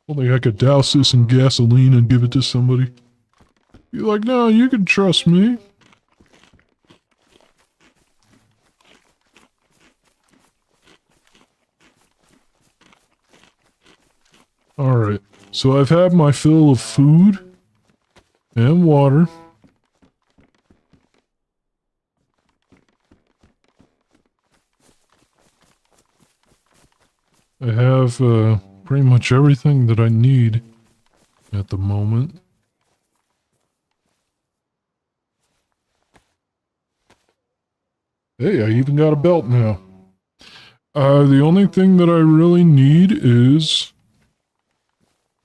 B: Only I could douse this in gasoline and give it to somebody. You're like, no, you can trust me. Alright, so I've had my fill of food and water. I have pretty much everything that I need at the moment. Hey, I even got a belt now. The only thing that I really need is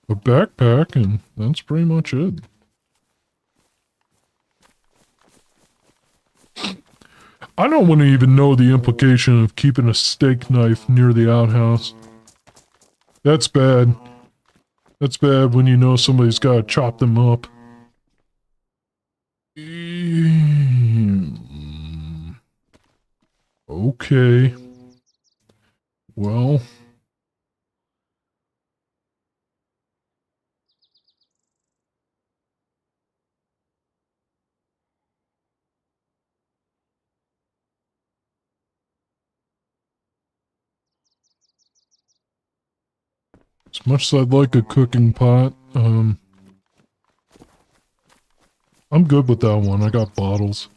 B: a backpack, and that's pretty much it. I don't want to even know the implication of keeping a steak knife near the outhouse. That's bad. That's bad when you know somebody's got to chop them up. Okay. Well. As much as I'd like a cooking pot, I'm good with that one. I got bottles.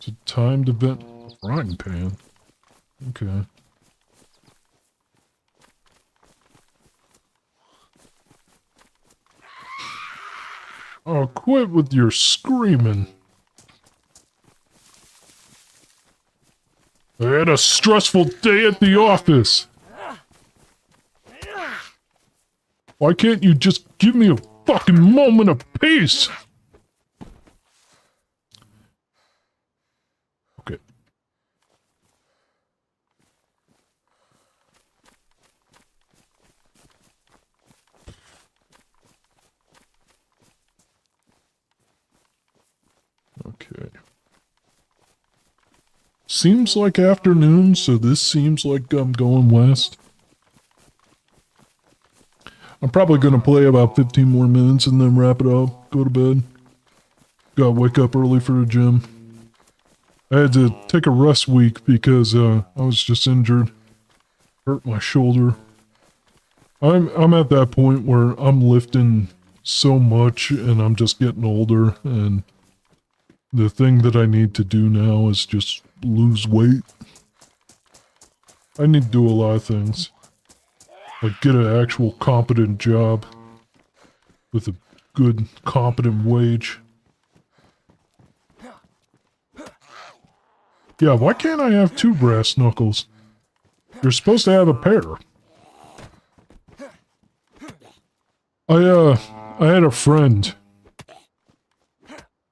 B: Is it time to vent? Frying pan. Okay. Oh, quit with your screaming. I had a stressful day at the office. Why can't you just give me a fucking moment of peace? Okay. Seems like afternoon, so this seems like I'm going west. I'm probably going to play about 15 more minutes and then wrap it up, go to bed. Gotta wake up early for the gym. I had to take a rest week because I was just injured. Hurt my shoulder. I'm at that point where I'm lifting so much and I'm just getting older, and the thing that I need to do now is just lose weight. I need to do a lot of things. Like get an actual competent job with a good, competent wage. Yeah, why can't I have 2 brass knuckles? You're supposed to have a pair. I had a friend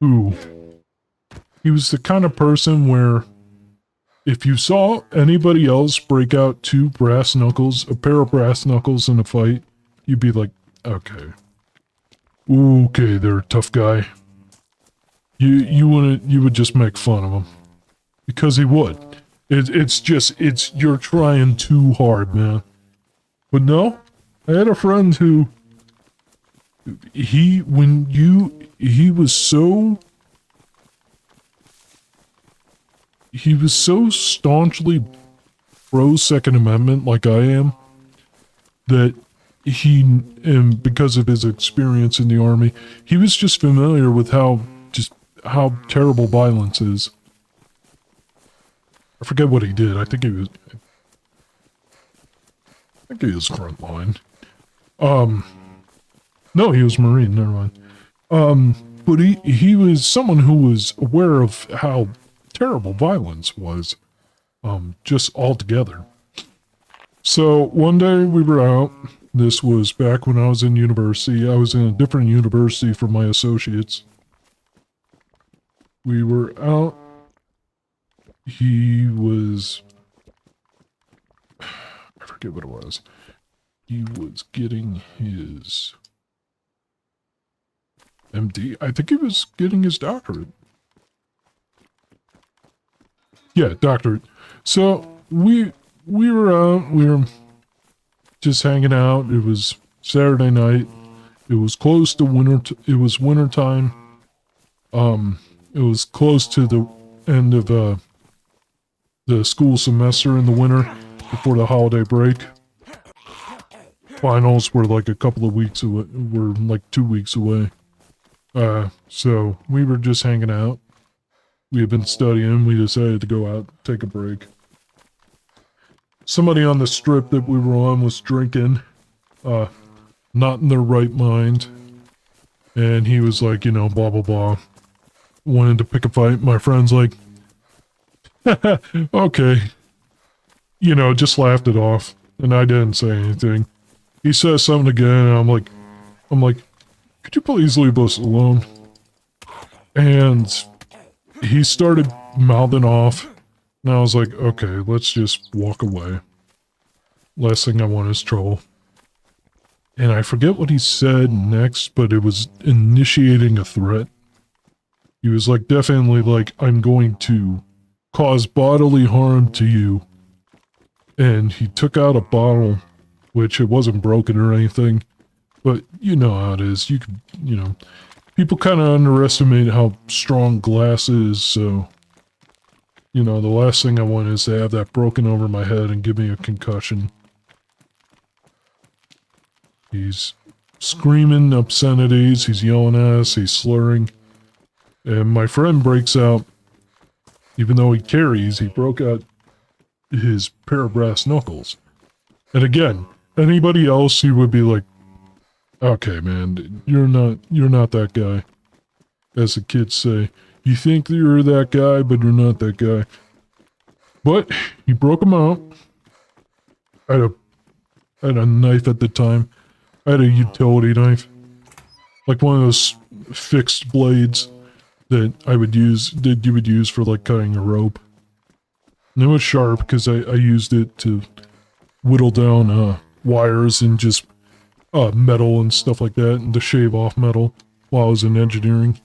B: who, he was the kind of person where if you saw anybody else break out 2 brass knuckles, a pair of brass knuckles in a fight, you'd be like, okay. Okay, they're a tough guy. You would just make fun of him. Because he would. You're trying too hard, man. But no, I had a friend who, he was so staunchly pro Second Amendment like I am, that and because of his experience in the army, he was just familiar with how terrible violence is. I forget what he did. I think he was front line. No, he was Marine, never mind. But he was someone who was aware of how terrible violence was, just altogether. So one day we were out. This was back when I was in university. I was in a different university for my associates. We were out. He was, I forget what it was. He was getting his MD. I think he was getting his doctorate. Yeah, doctorate. So we were out. We were just hanging out. It was Saturday night. It was close to winter. It was winter time. It was close to the end of the school semester in the winter before the holiday break. Finals were like a couple of weeks away. Were like 2 weeks away. So we were just hanging out. We had been studying. We decided to go out, take a break. Somebody on the strip that we were on was drinking, not in their right mind. And he was like, blah, blah, blah. Wanted to pick a fight. My friend's like, okay. Just laughed it off. And I didn't say anything. He says something again, and I'm like, could you please leave us alone? And he started mouthing off. And I was like, okay, let's just walk away. Last thing I want is trouble. And I forget what he said next, but it was initiating a threat. He was like, definitely like, I'm going to cause bodily harm to you. And he took out a bottle, which it wasn't broken or anything. But you know how it is. You can, people kind of underestimate how strong glass is, so, the last thing I want is to have that broken over my head and give me a concussion. He's screaming obscenities, he's yelling at us, he's slurring. And my friend breaks out, even though he carries, he broke out his pair of brass knuckles. And again, anybody else, he would be like, okay, man, you're not that guy. As the kids say, you think that you're that guy, but you're not that guy. But he broke him out. I had a knife at the time. I had a utility knife. Like one of those fixed blades that you would use for like cutting a rope. And it was sharp because I used it to whittle down wires and just metal and stuff like that, and to shave off metal while I was in engineering.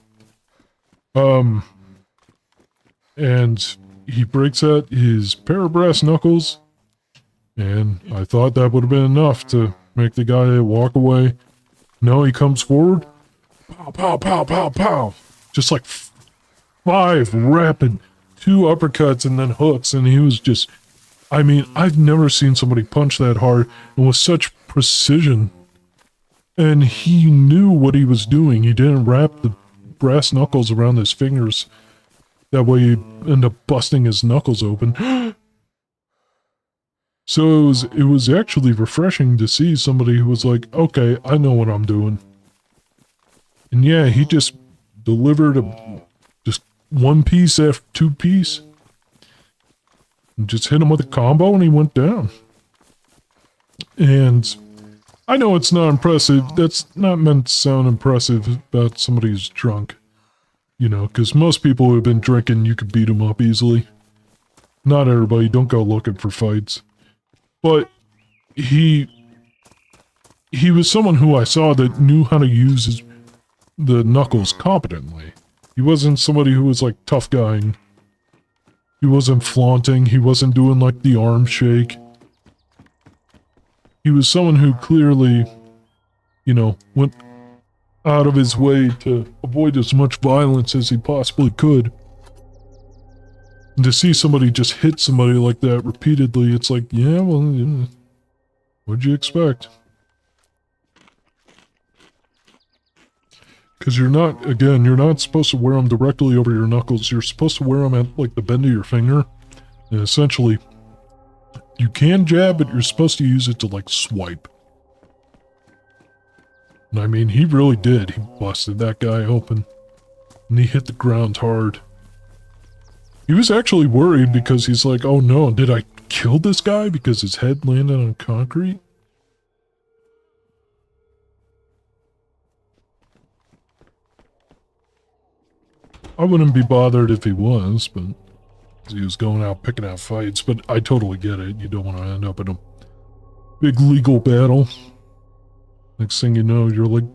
B: And he breaks out his pair of brass knuckles, and I thought that would have been enough to make the guy walk away. No, he comes forward. Pow, pow, pow, pow, pow. Just like 5 rapid, 2 uppercuts and then hooks, and he was just... I mean, I've never seen somebody punch that hard and with such precision. And he knew what he was doing. He didn't wrap the brass knuckles around his fingers. That way he'd end up busting his knuckles open. So it was actually refreshing to see somebody who was like, okay, I know what I'm doing. And yeah, he just delivered just 1 piece after 2 piece. And just hit him with a combo and he went down. And I know it's not impressive. That's not meant to sound impressive about somebody who's drunk. You know, because most people who have been drinking, you could beat them up easily. Not everybody, don't go looking for fights. But he was someone who I saw that knew how to use the knuckles competently. He wasn't somebody who was like tough guying. He wasn't flaunting. He wasn't doing like the arm shake. He was someone who clearly, you know, went out of his way to avoid as much violence as he possibly could. And to see somebody just hit somebody like that repeatedly, it's like, yeah, well, what'd you expect? Because you're not supposed to wear them directly over your knuckles. You're supposed to wear them at, like, the bend of your finger. And essentially, you can jab, but you're supposed to use it to, like, swipe. And I mean, he really did. He busted that guy open. And he hit the ground hard. He was actually worried because he's like, oh no, did I kill this guy because his head landed on concrete? I wouldn't be bothered if he was, but he was going out picking out fights, but I totally get it. You don't want to end up in a big legal battle. Next thing you know, you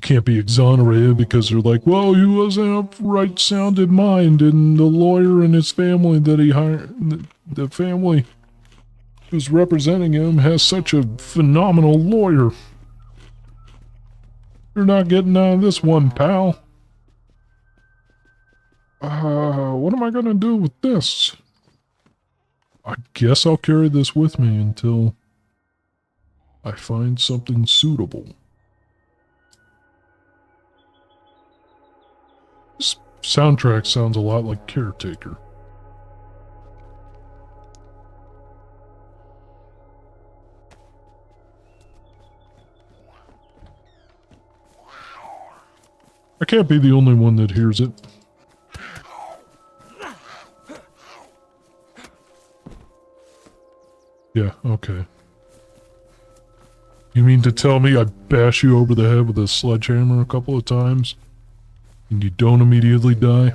B: can't be exonerated because they're like, well, he wasn't of right sounded mind, and the lawyer and his family that he hired, the family who's representing him has such a phenomenal lawyer. You're not getting out of this one, pal. What am I gonna do with this? I guess I'll carry this with me until I find something suitable. This soundtrack sounds a lot like Caretaker. I can't be the only one that hears it. Yeah, okay. You mean to tell me I bash you over the head with a sledgehammer a couple of times and you don't immediately die?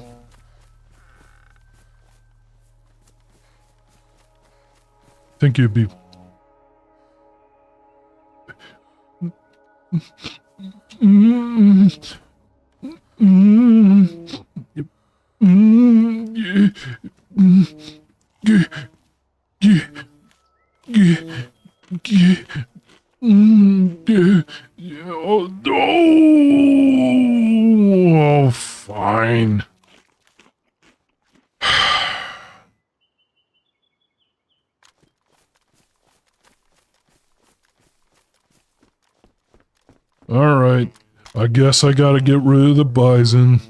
B: Think you'd be... Oh, fine. Alright, I guess I gotta get rid of the bison.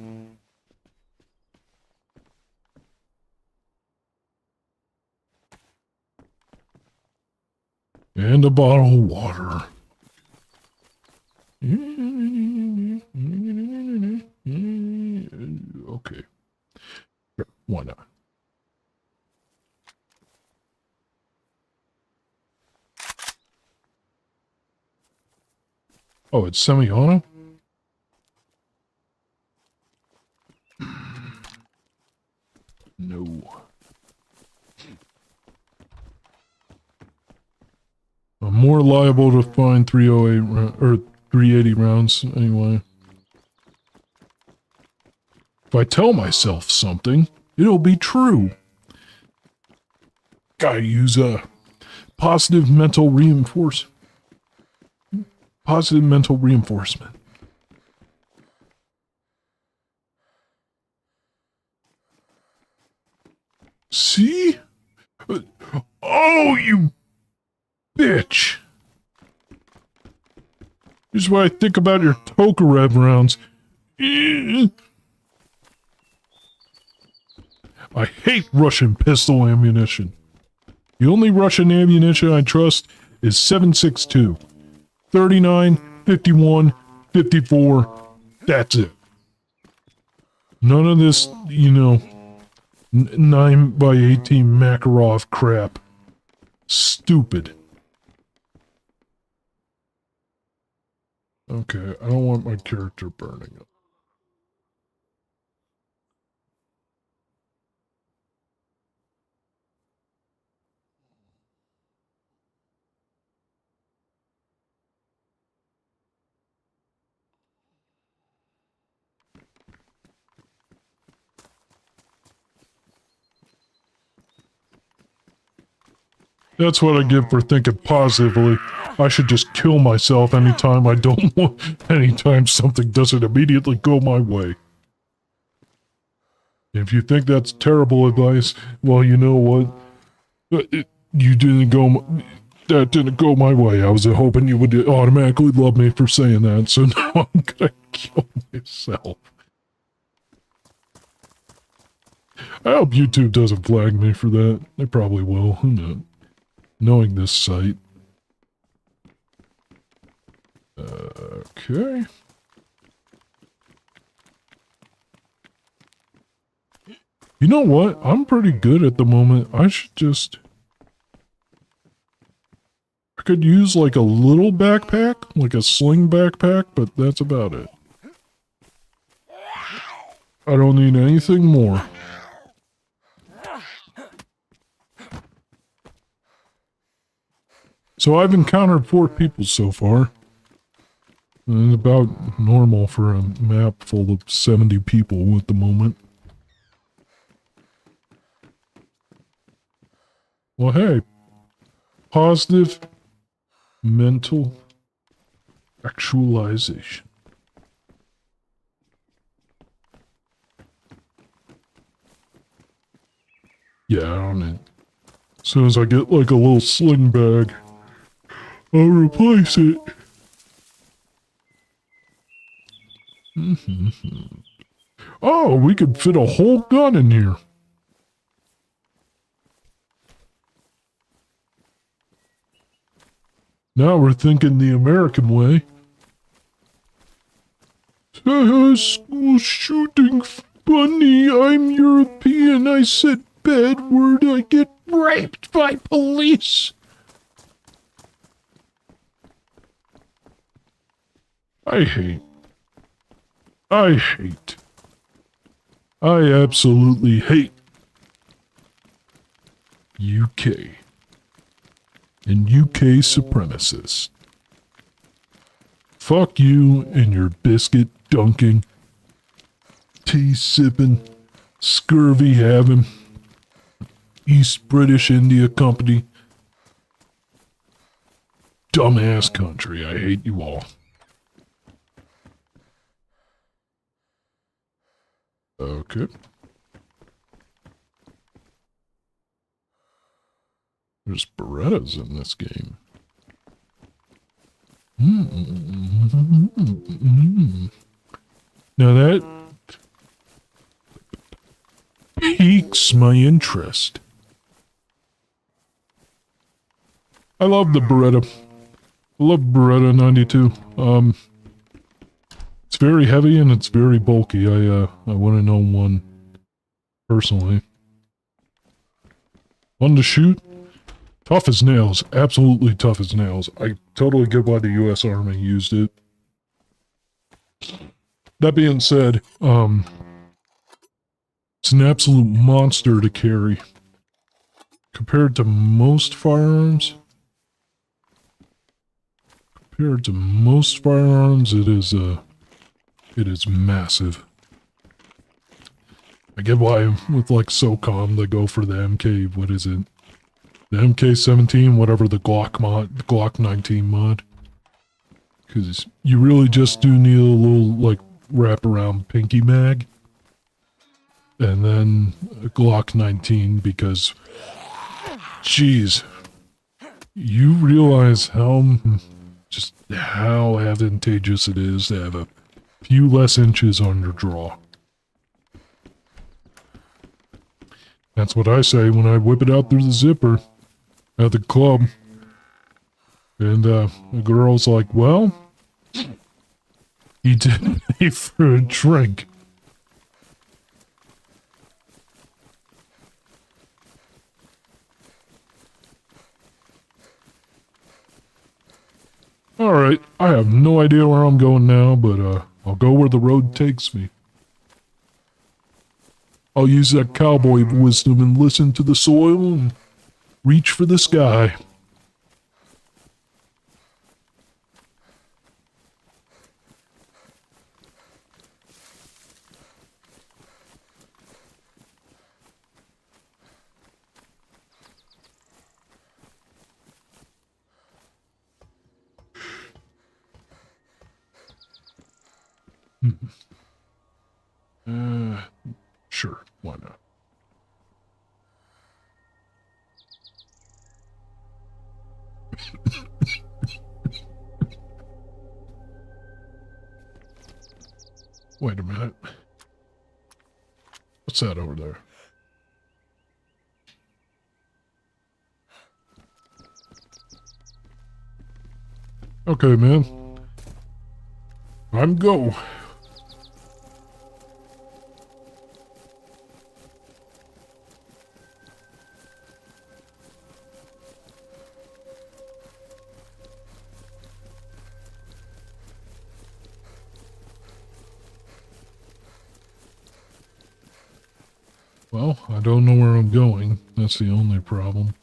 B: And a bottle of water. Okay. Sure, why not? Oh, it's semi-auto? No. I'm more liable to find 308 or 380 rounds anyway. If I tell myself something, it'll be true. Gotta use a positive mental reinforcement. Positive mental reinforcement. See? Oh, you bitch! Here's what I think about your 𝐂𝐀𝐃 rounds. I hate Russian pistol ammunition. The only Russian ammunition I trust is 7.62. 39, 51, 54. That's it. None of this, you know, 9x18 Makarov crap. Stupid. Okay, I don't want my character burning up. That's what I get for thinking positively. I should just kill myself anytime I don't want, anytime something doesn't immediately go my way. If you think that's terrible advice, well, you know what? You didn't go, that didn't go my way. I was hoping you would automatically love me for saying that, so now I'm gonna kill myself. I hope YouTube doesn't flag me for that. They probably will, who knows? Knowing this site. Okay. You know what? I'm pretty good at the moment. I should just... I could use like a little backpack, like a sling backpack, but that's about it. I don't need anything more. So I've encountered 4 people so far. And it's about normal for a map full of 70 people at the moment. Well, hey. Positive mental actualization. Yeah, I don't need... As soon as I get like a little sling bag, I'll replace it. Oh, we could fit a whole gun in here. Now we're thinking the American way. School shooting funny. I'm European. I said bad word. I get raped by police. I absolutely hate UK and UK supremacists. Fuck you and your biscuit dunking, tea sipping, scurvy having, East British India Company, dumbass country. I hate you all. Okay. There's Berettas in this game. Now that piques my interest. I love the Beretta. I love Beretta 92. It's very heavy and it's very bulky. I want to know one personally. Fun to shoot. Tough as nails. Absolutely tough as nails. I totally get why the U.S. Army used it. That being said, it's an absolute monster to carry. Compared to most firearms, it is massive. I get why with like SOCOM they go for the MK, what is it? The MK17, whatever the Glock mod, the Glock 19 mod. Because you really just do need a little like wraparound pinky mag. And then a Glock 19 because, jeez, you realize just how advantageous it is to have a few less inches on your draw. That's what I say when I whip it out through the zipper at the club. And the girl's like, well, he didn't pay for a drink. Alright, I have no idea where I'm going now, but I'll go where the road takes me. I'll use that cowboy wisdom and listen to the soil and reach for the sky. Sure, why not? Wait a minute. What's that over there? Okay, man. I'm go. Well, I don't know where I'm going. That's the only problem.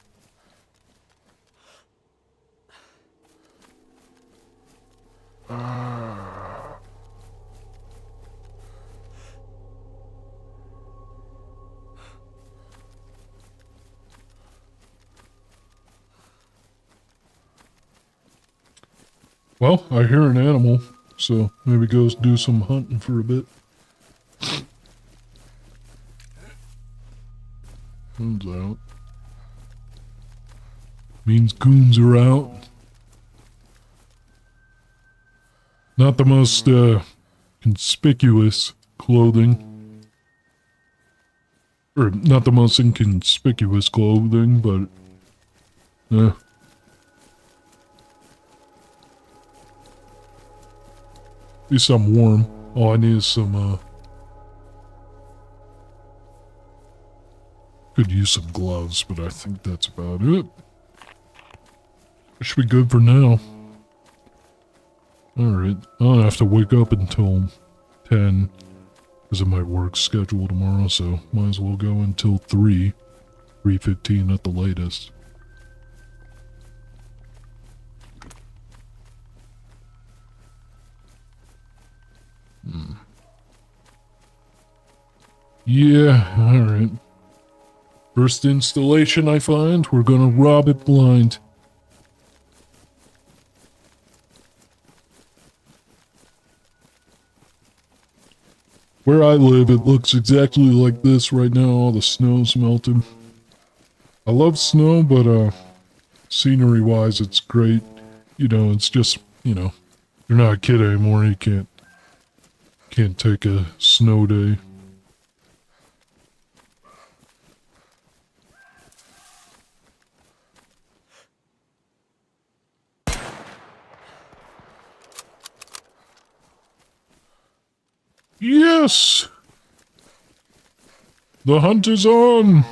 B: Well, I hear an animal, so maybe go do some hunting for a bit. Coons out. Means coons are out. Not the most conspicuous clothing. Or not the most inconspicuous clothing, but at least I'm warm. All I need is some could use some gloves, but I think that's about it. I should be good for now. Alright, I don't have to wake up until 10, because of my work schedule tomorrow, so might as well go until 3:15 at the latest. Yeah, alright. First installation I find, we're gonna rob it blind. Where I live, it looks exactly like this right now. All the snow's melted. I love snow, but scenery-wise, it's great. You know, it's just, you know, you're not a kid anymore. You can't take a snow day. Yes! The hunt is on!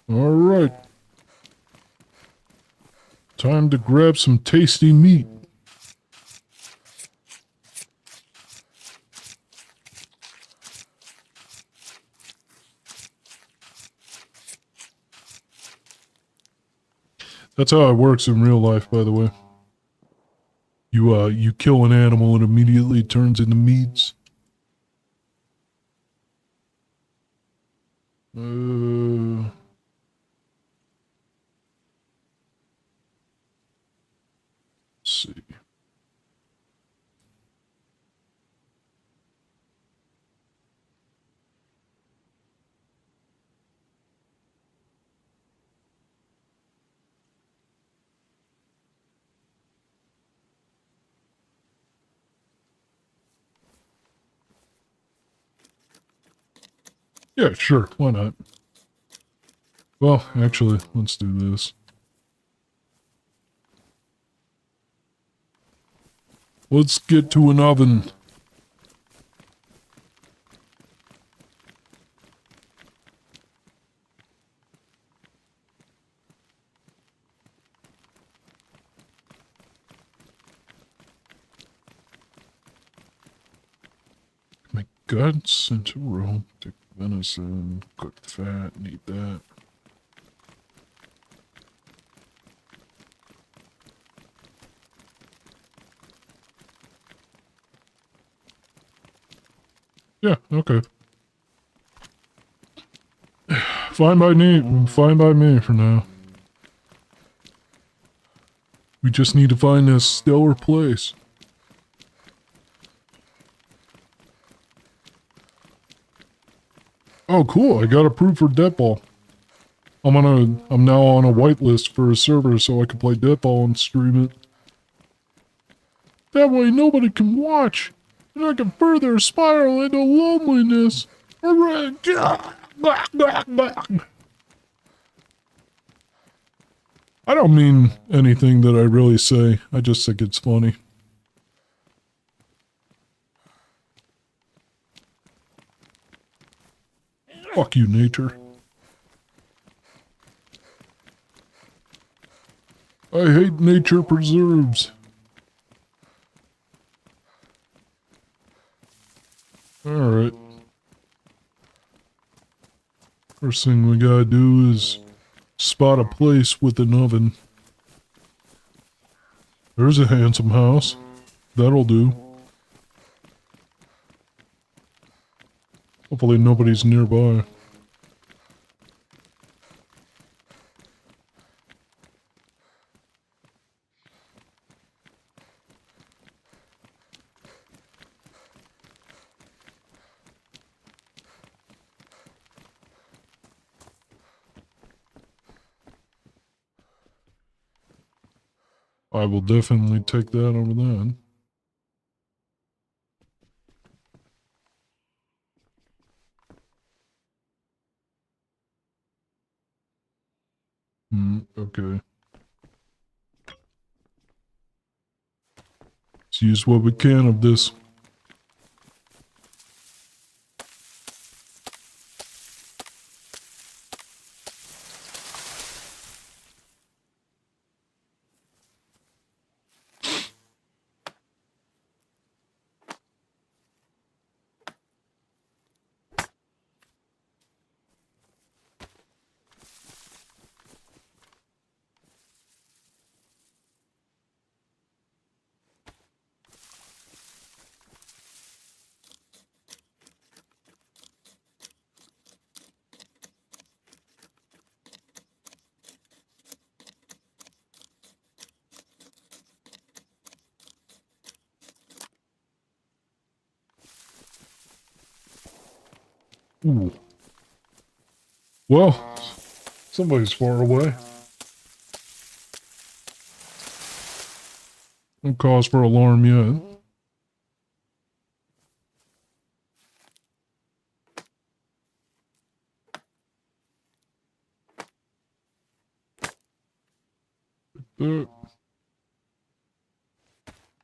B: Alright. Time to grab some tasty meat. That's how it works in real life, by the way. You kill an animal and immediately turns into meats. Let's see. Yeah, sure. Why not? Well, actually, let's do this. Let's get to an oven. Make guts into rope, take venison, cooked fat, need that. Yeah, okay. Fine by me. Fine by me for now. We just need to find a stellar place. Oh, cool. I got approved for Deadball. I'm now on a whitelist for a server so I can play Deadball and stream it. That way nobody can watch. And I can further spiral into loneliness. I don't mean anything that I really say. I just think it's funny. Fuck you, nature. I hate nature preserves. Alright. First thing we gotta do is spot a place with an oven. There's a handsome house. That'll do. Hopefully nobody's nearby. I will definitely take that over that. Okay. Let's use what we can of this. Ooh. Well, somebody's far away. No cause for alarm yet.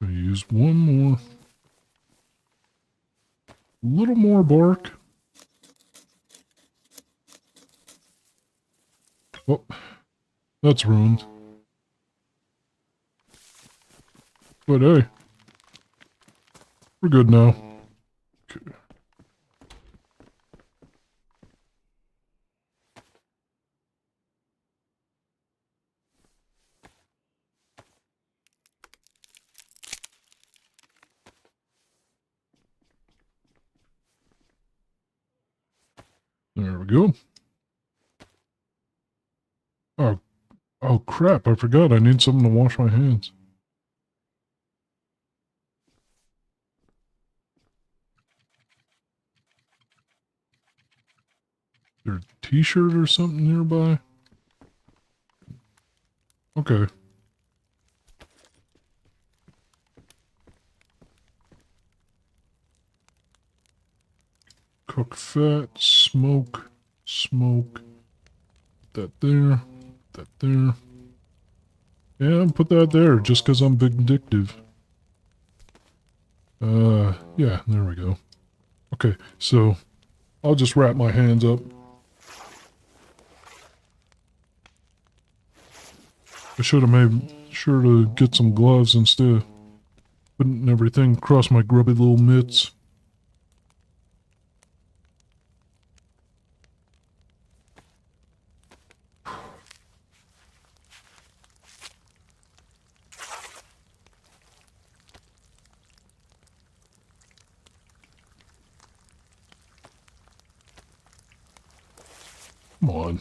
B: I use one more. A little more bark. Oh, that's ruined. But hey, we're good now. Okay. There we go. Oh crap, I forgot I need something to wash my hands. Is there a t-shirt or something nearby? Okay. Cook fat, smoke. That there. That there. Yeah, put that there just because I'm vindictive. Yeah, there we go. Okay, so I'll just wrap my hands up. I should have made sure to get some gloves instead. Putting everything across my grubby little mitts. Come on.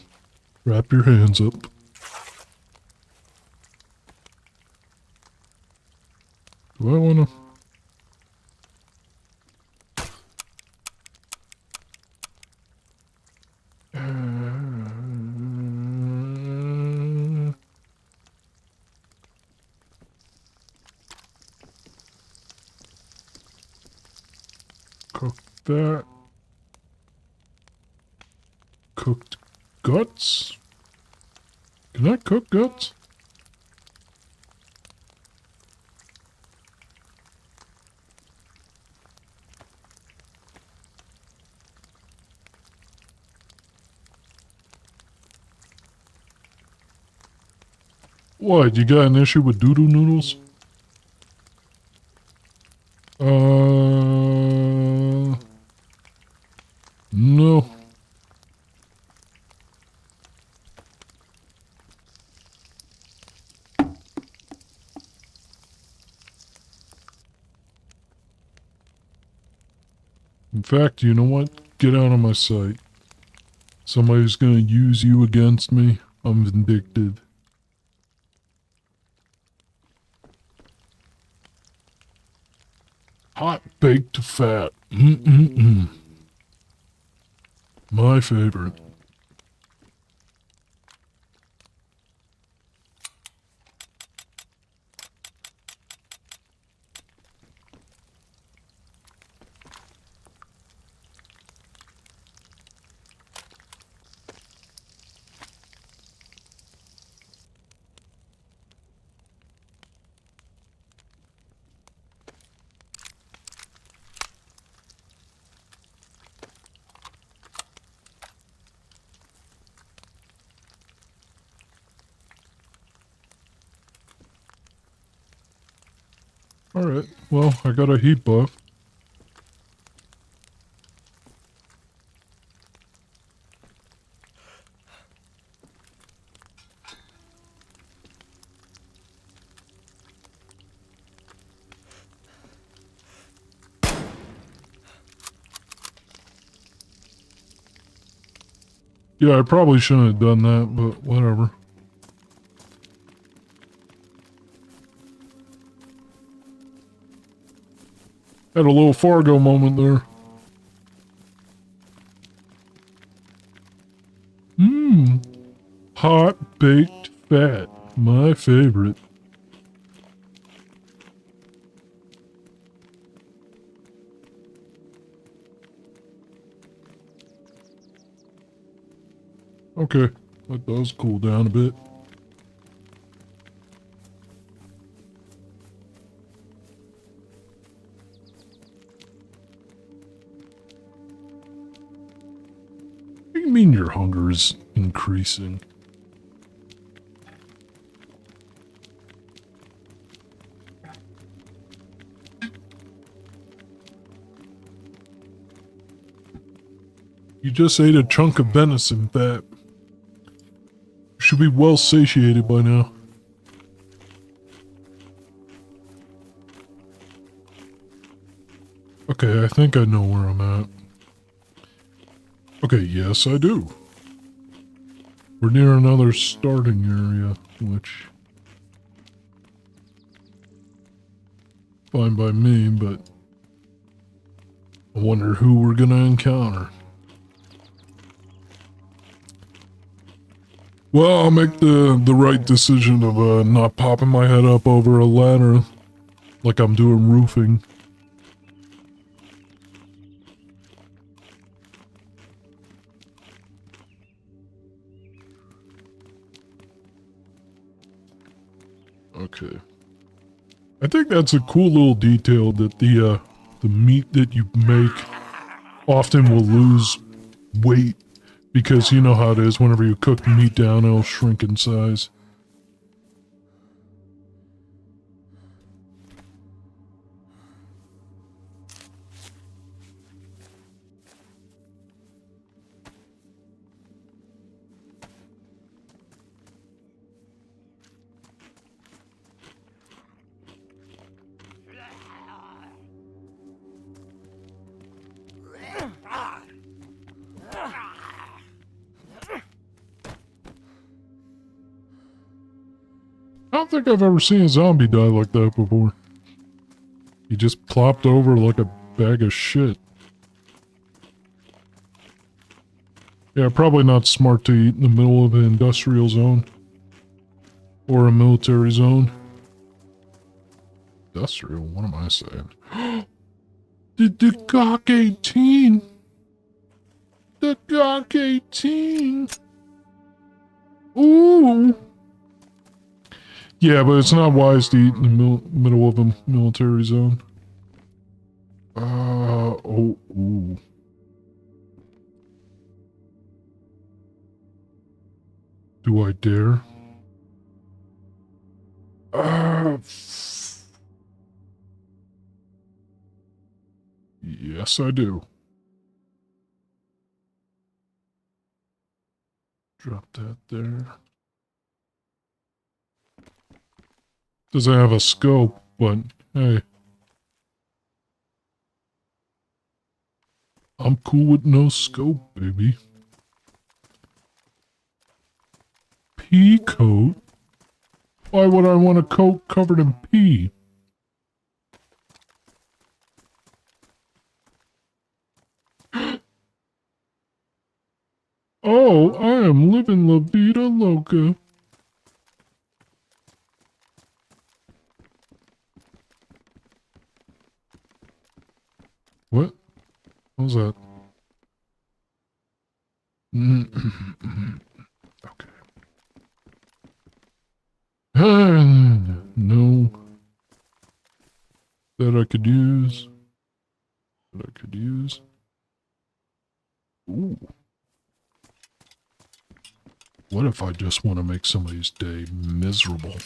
B: Wrap your hands up. Do I want to... Cook that. Cooked guts? Can I cook guts? What, you got an issue with doodoo noodles? No. In fact, you know what? Get out of my sight. Somebody's gonna use you against me. I'm vindictive. Hot baked fat. My favorite. Alright, well, I got a heat buff. Yeah, I probably shouldn't have done that, but whatever. Had a little Fargo moment there. Hot baked fat. My favorite. Okay, that does cool down a bit. What do you mean your hunger is increasing? You just ate a chunk of venison fat. You should be well satiated by now. Okay, I think I know where I'm at. Okay, yes, I do. We're near another starting area, which... fine by me, but... I wonder who we're gonna encounter. Well, I'll make the right decision of not popping my head up over a ladder like I'm doing roofing. Okay. I think that's a cool little detail that the meat that you make often will lose weight because you know how it is, whenever you cook meat down, it'll shrink in size. I don't think I've ever seen a zombie die like that before. He just plopped over like a bag of shit. Yeah, probably not smart to eat in the middle of an industrial zone. Or a military zone. Industrial? What am I saying? The 𝐾𝐃-18! The 𝐾𝐃-18! Ooh! Yeah, but it's not wise to eat in the middle of a military zone. Ooh. Do I dare? Yes, I do. Drop that there. Doesn't have a scope, but hey. I'm cool with no scope, baby. Pea coat? Why would I want a coat covered in pea? Oh, I am living La Vida Loca. What? What was that? Okay. No. That I could use. Ooh. What if I just want to make somebody's day miserable?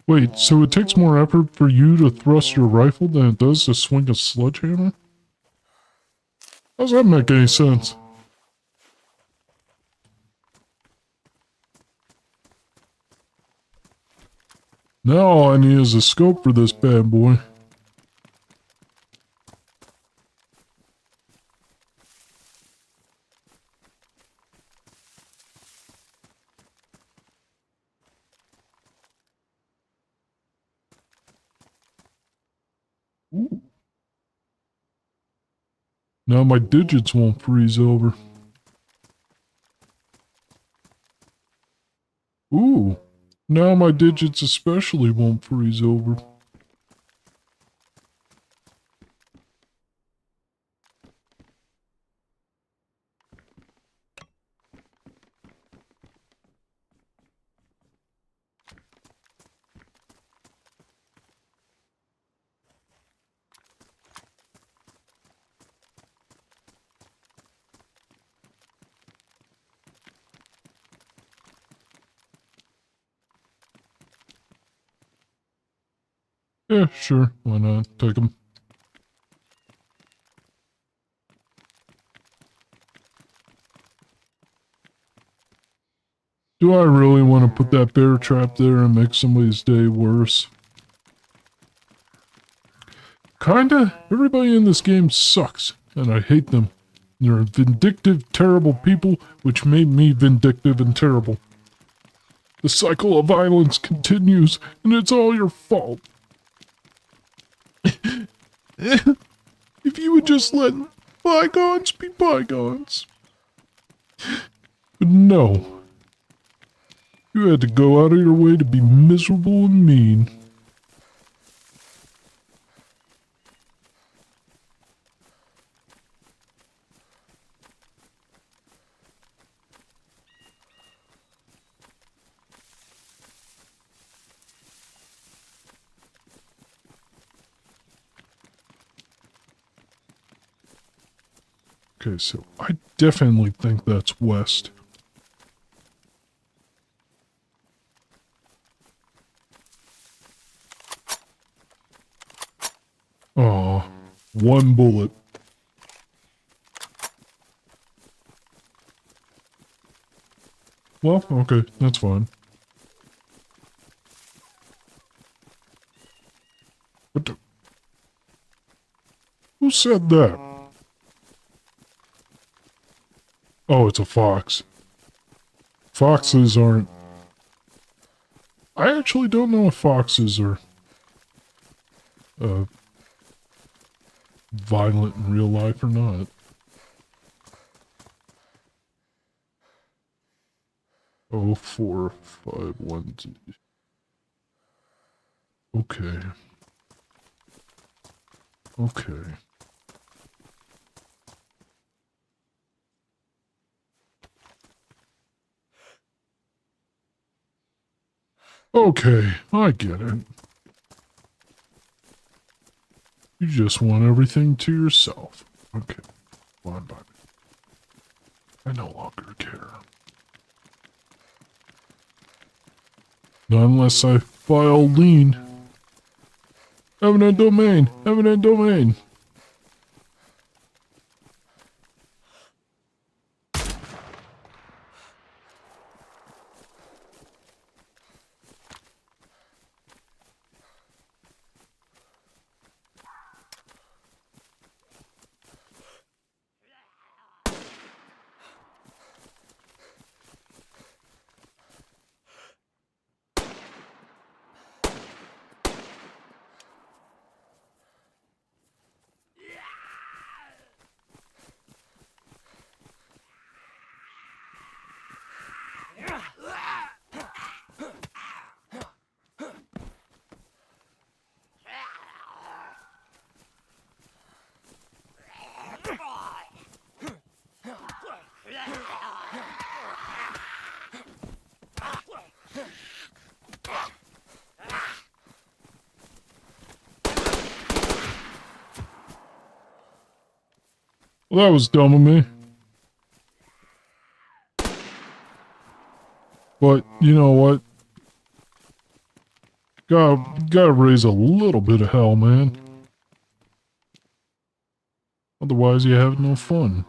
B: Wait, so it takes more effort for you to thrust your rifle than it does to swing a sledgehammer? How does that make any sense? Now all I need is a scope for this bad boy. Ooh. Now my digits won't freeze over. Ooh. Now my digits especially won't freeze over. Yeah, sure. Why not? Take them. Do I really want to put that bear trap there and make somebody's day worse? Kinda. Everybody in this game sucks, and I hate them. They're vindictive, terrible people, which made me vindictive and terrible. The cycle of violence continues, and it's all your fault. If you would just let bygones be bygones. But no. You had to go out of your way to be miserable and mean. Okay, so I definitely think that's west. Aw, one bullet. Well, okay, that's fine. What the? Who said that? Oh, it's a fox. Foxes aren't... I actually don't know if foxes are... violent in real life or not. Oh, 4, 5, 1, 2. Okay. Okay. Okay, I get it. You just want everything to yourself. Okay, fine by me. I no longer care. Not unless I file lien. Eminent domain! Eminent domain! Well, that was dumb of me. But, you know what? Gotta raise a little bit of hell, man. Otherwise, you have no fun.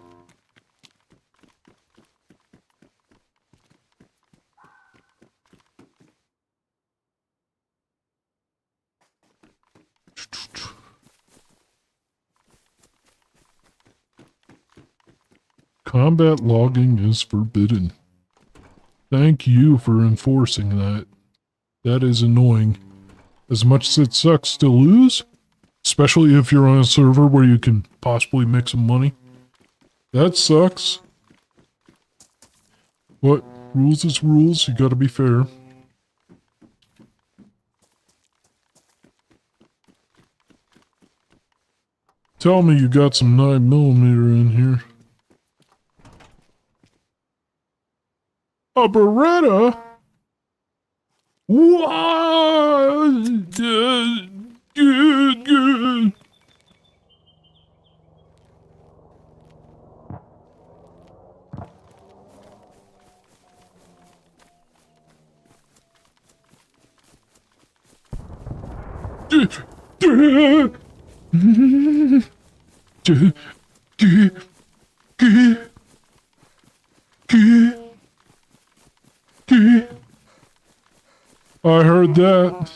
B: Combat logging is forbidden. Thank you for enforcing that. That is annoying. As much as it sucks to lose, especially if you're on a server where you can possibly make some money. That sucks. But rules is rules, you gotta be fair. Tell me you got some 9mm in here. A Beretta? What? Good. I heard that.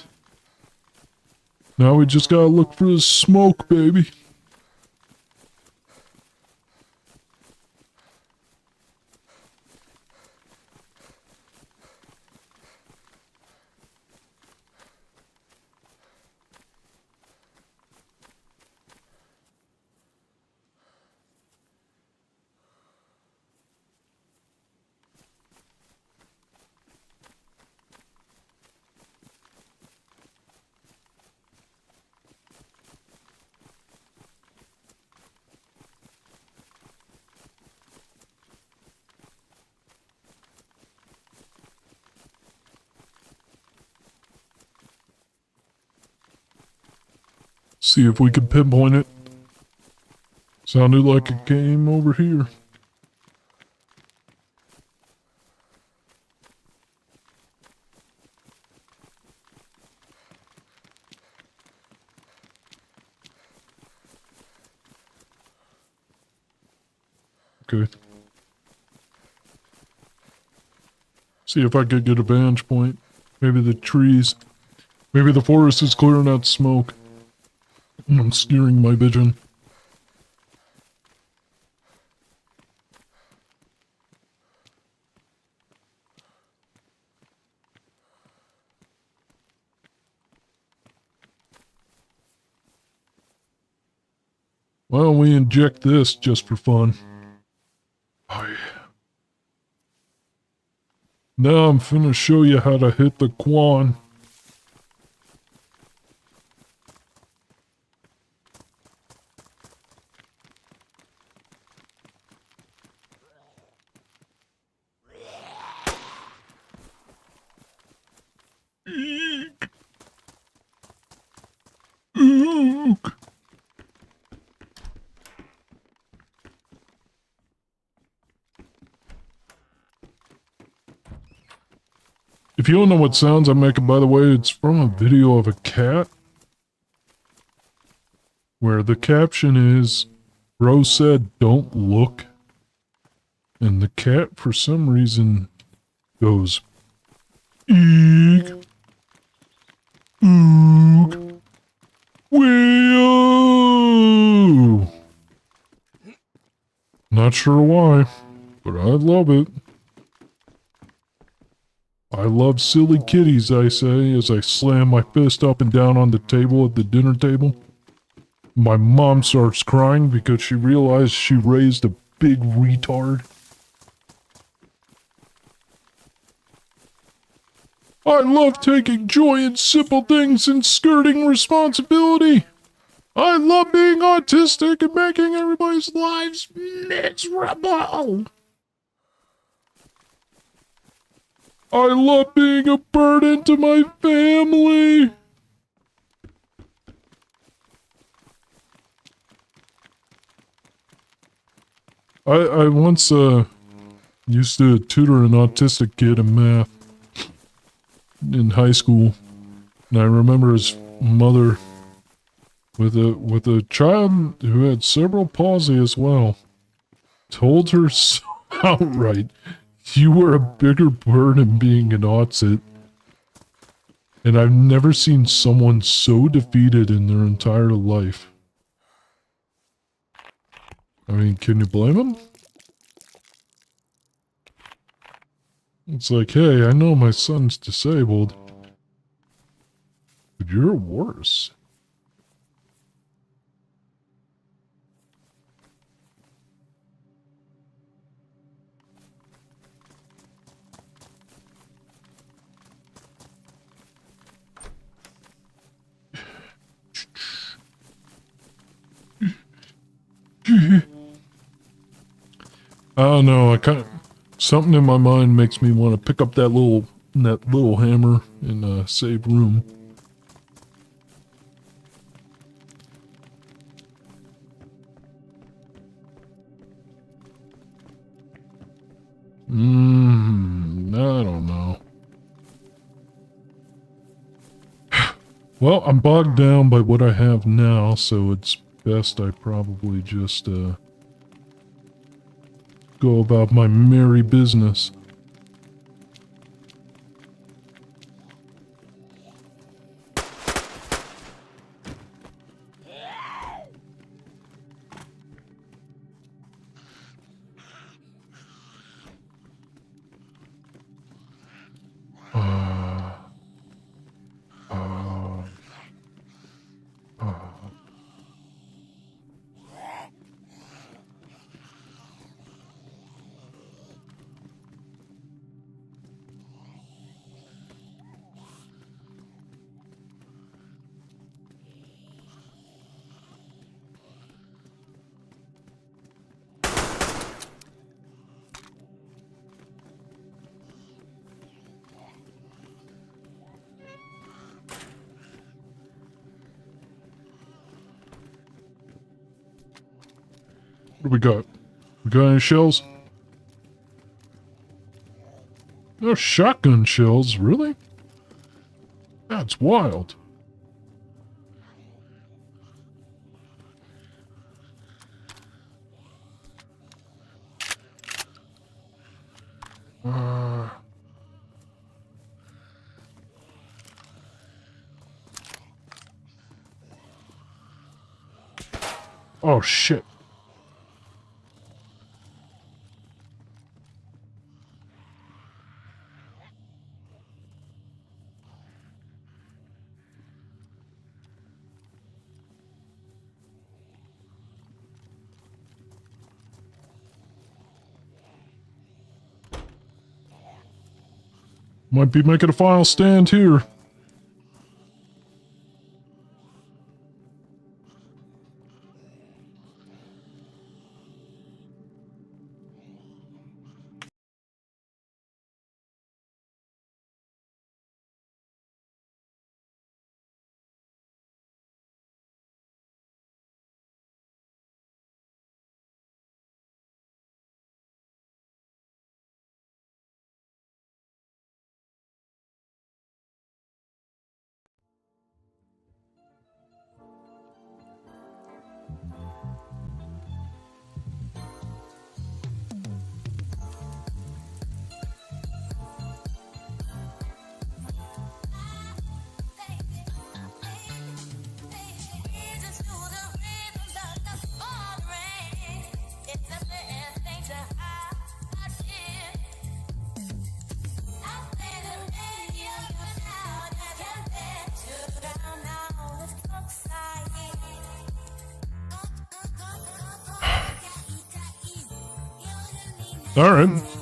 B: Now we just gotta look for the smoke, baby. See if we can pinpoint it. Sounded like it came over here. Okay. See if I could get a vantage point. Maybe the trees. Maybe the forest is clearing out smoke. I'm skeering my vision. Why don't we inject this just for fun? Oh, yeah. Now I'm finna show you how to hit the quan. If you don't know what sounds I'm making, by the way, it's from a video of a cat. Where the caption is, "Bro said don't look." And the cat, for some reason, goes, "Eek. Ook. Wee-oh." Not sure why, but I love it. I love silly kitties, I say, as I slam my fist up and down on the table at the dinner table. My mom starts crying because she realized she raised a big retard. I love taking joy in simple things and skirting responsibility. I love being autistic and making everybody's lives miserable. I love being a burden to my family. I once used to tutor an autistic kid in math in high school, and I remember his mother with a child who had cerebral palsy as well told her outright, "You were a bigger burden being an autistic." And I've never seen someone so defeated in their entire life. I mean, can you blame him? It's like, hey, I know my son's disabled, but you're worse. I don't know, something in my mind makes me want to pick up that little hammer and save room. I don't know. Well, I'm bogged down by what I have now, so it's best I probably just, go about my merry business. What do we got? We got any shells? No shotgun shells, really? That's wild. Oh shit. Might be making a final stand here. All right.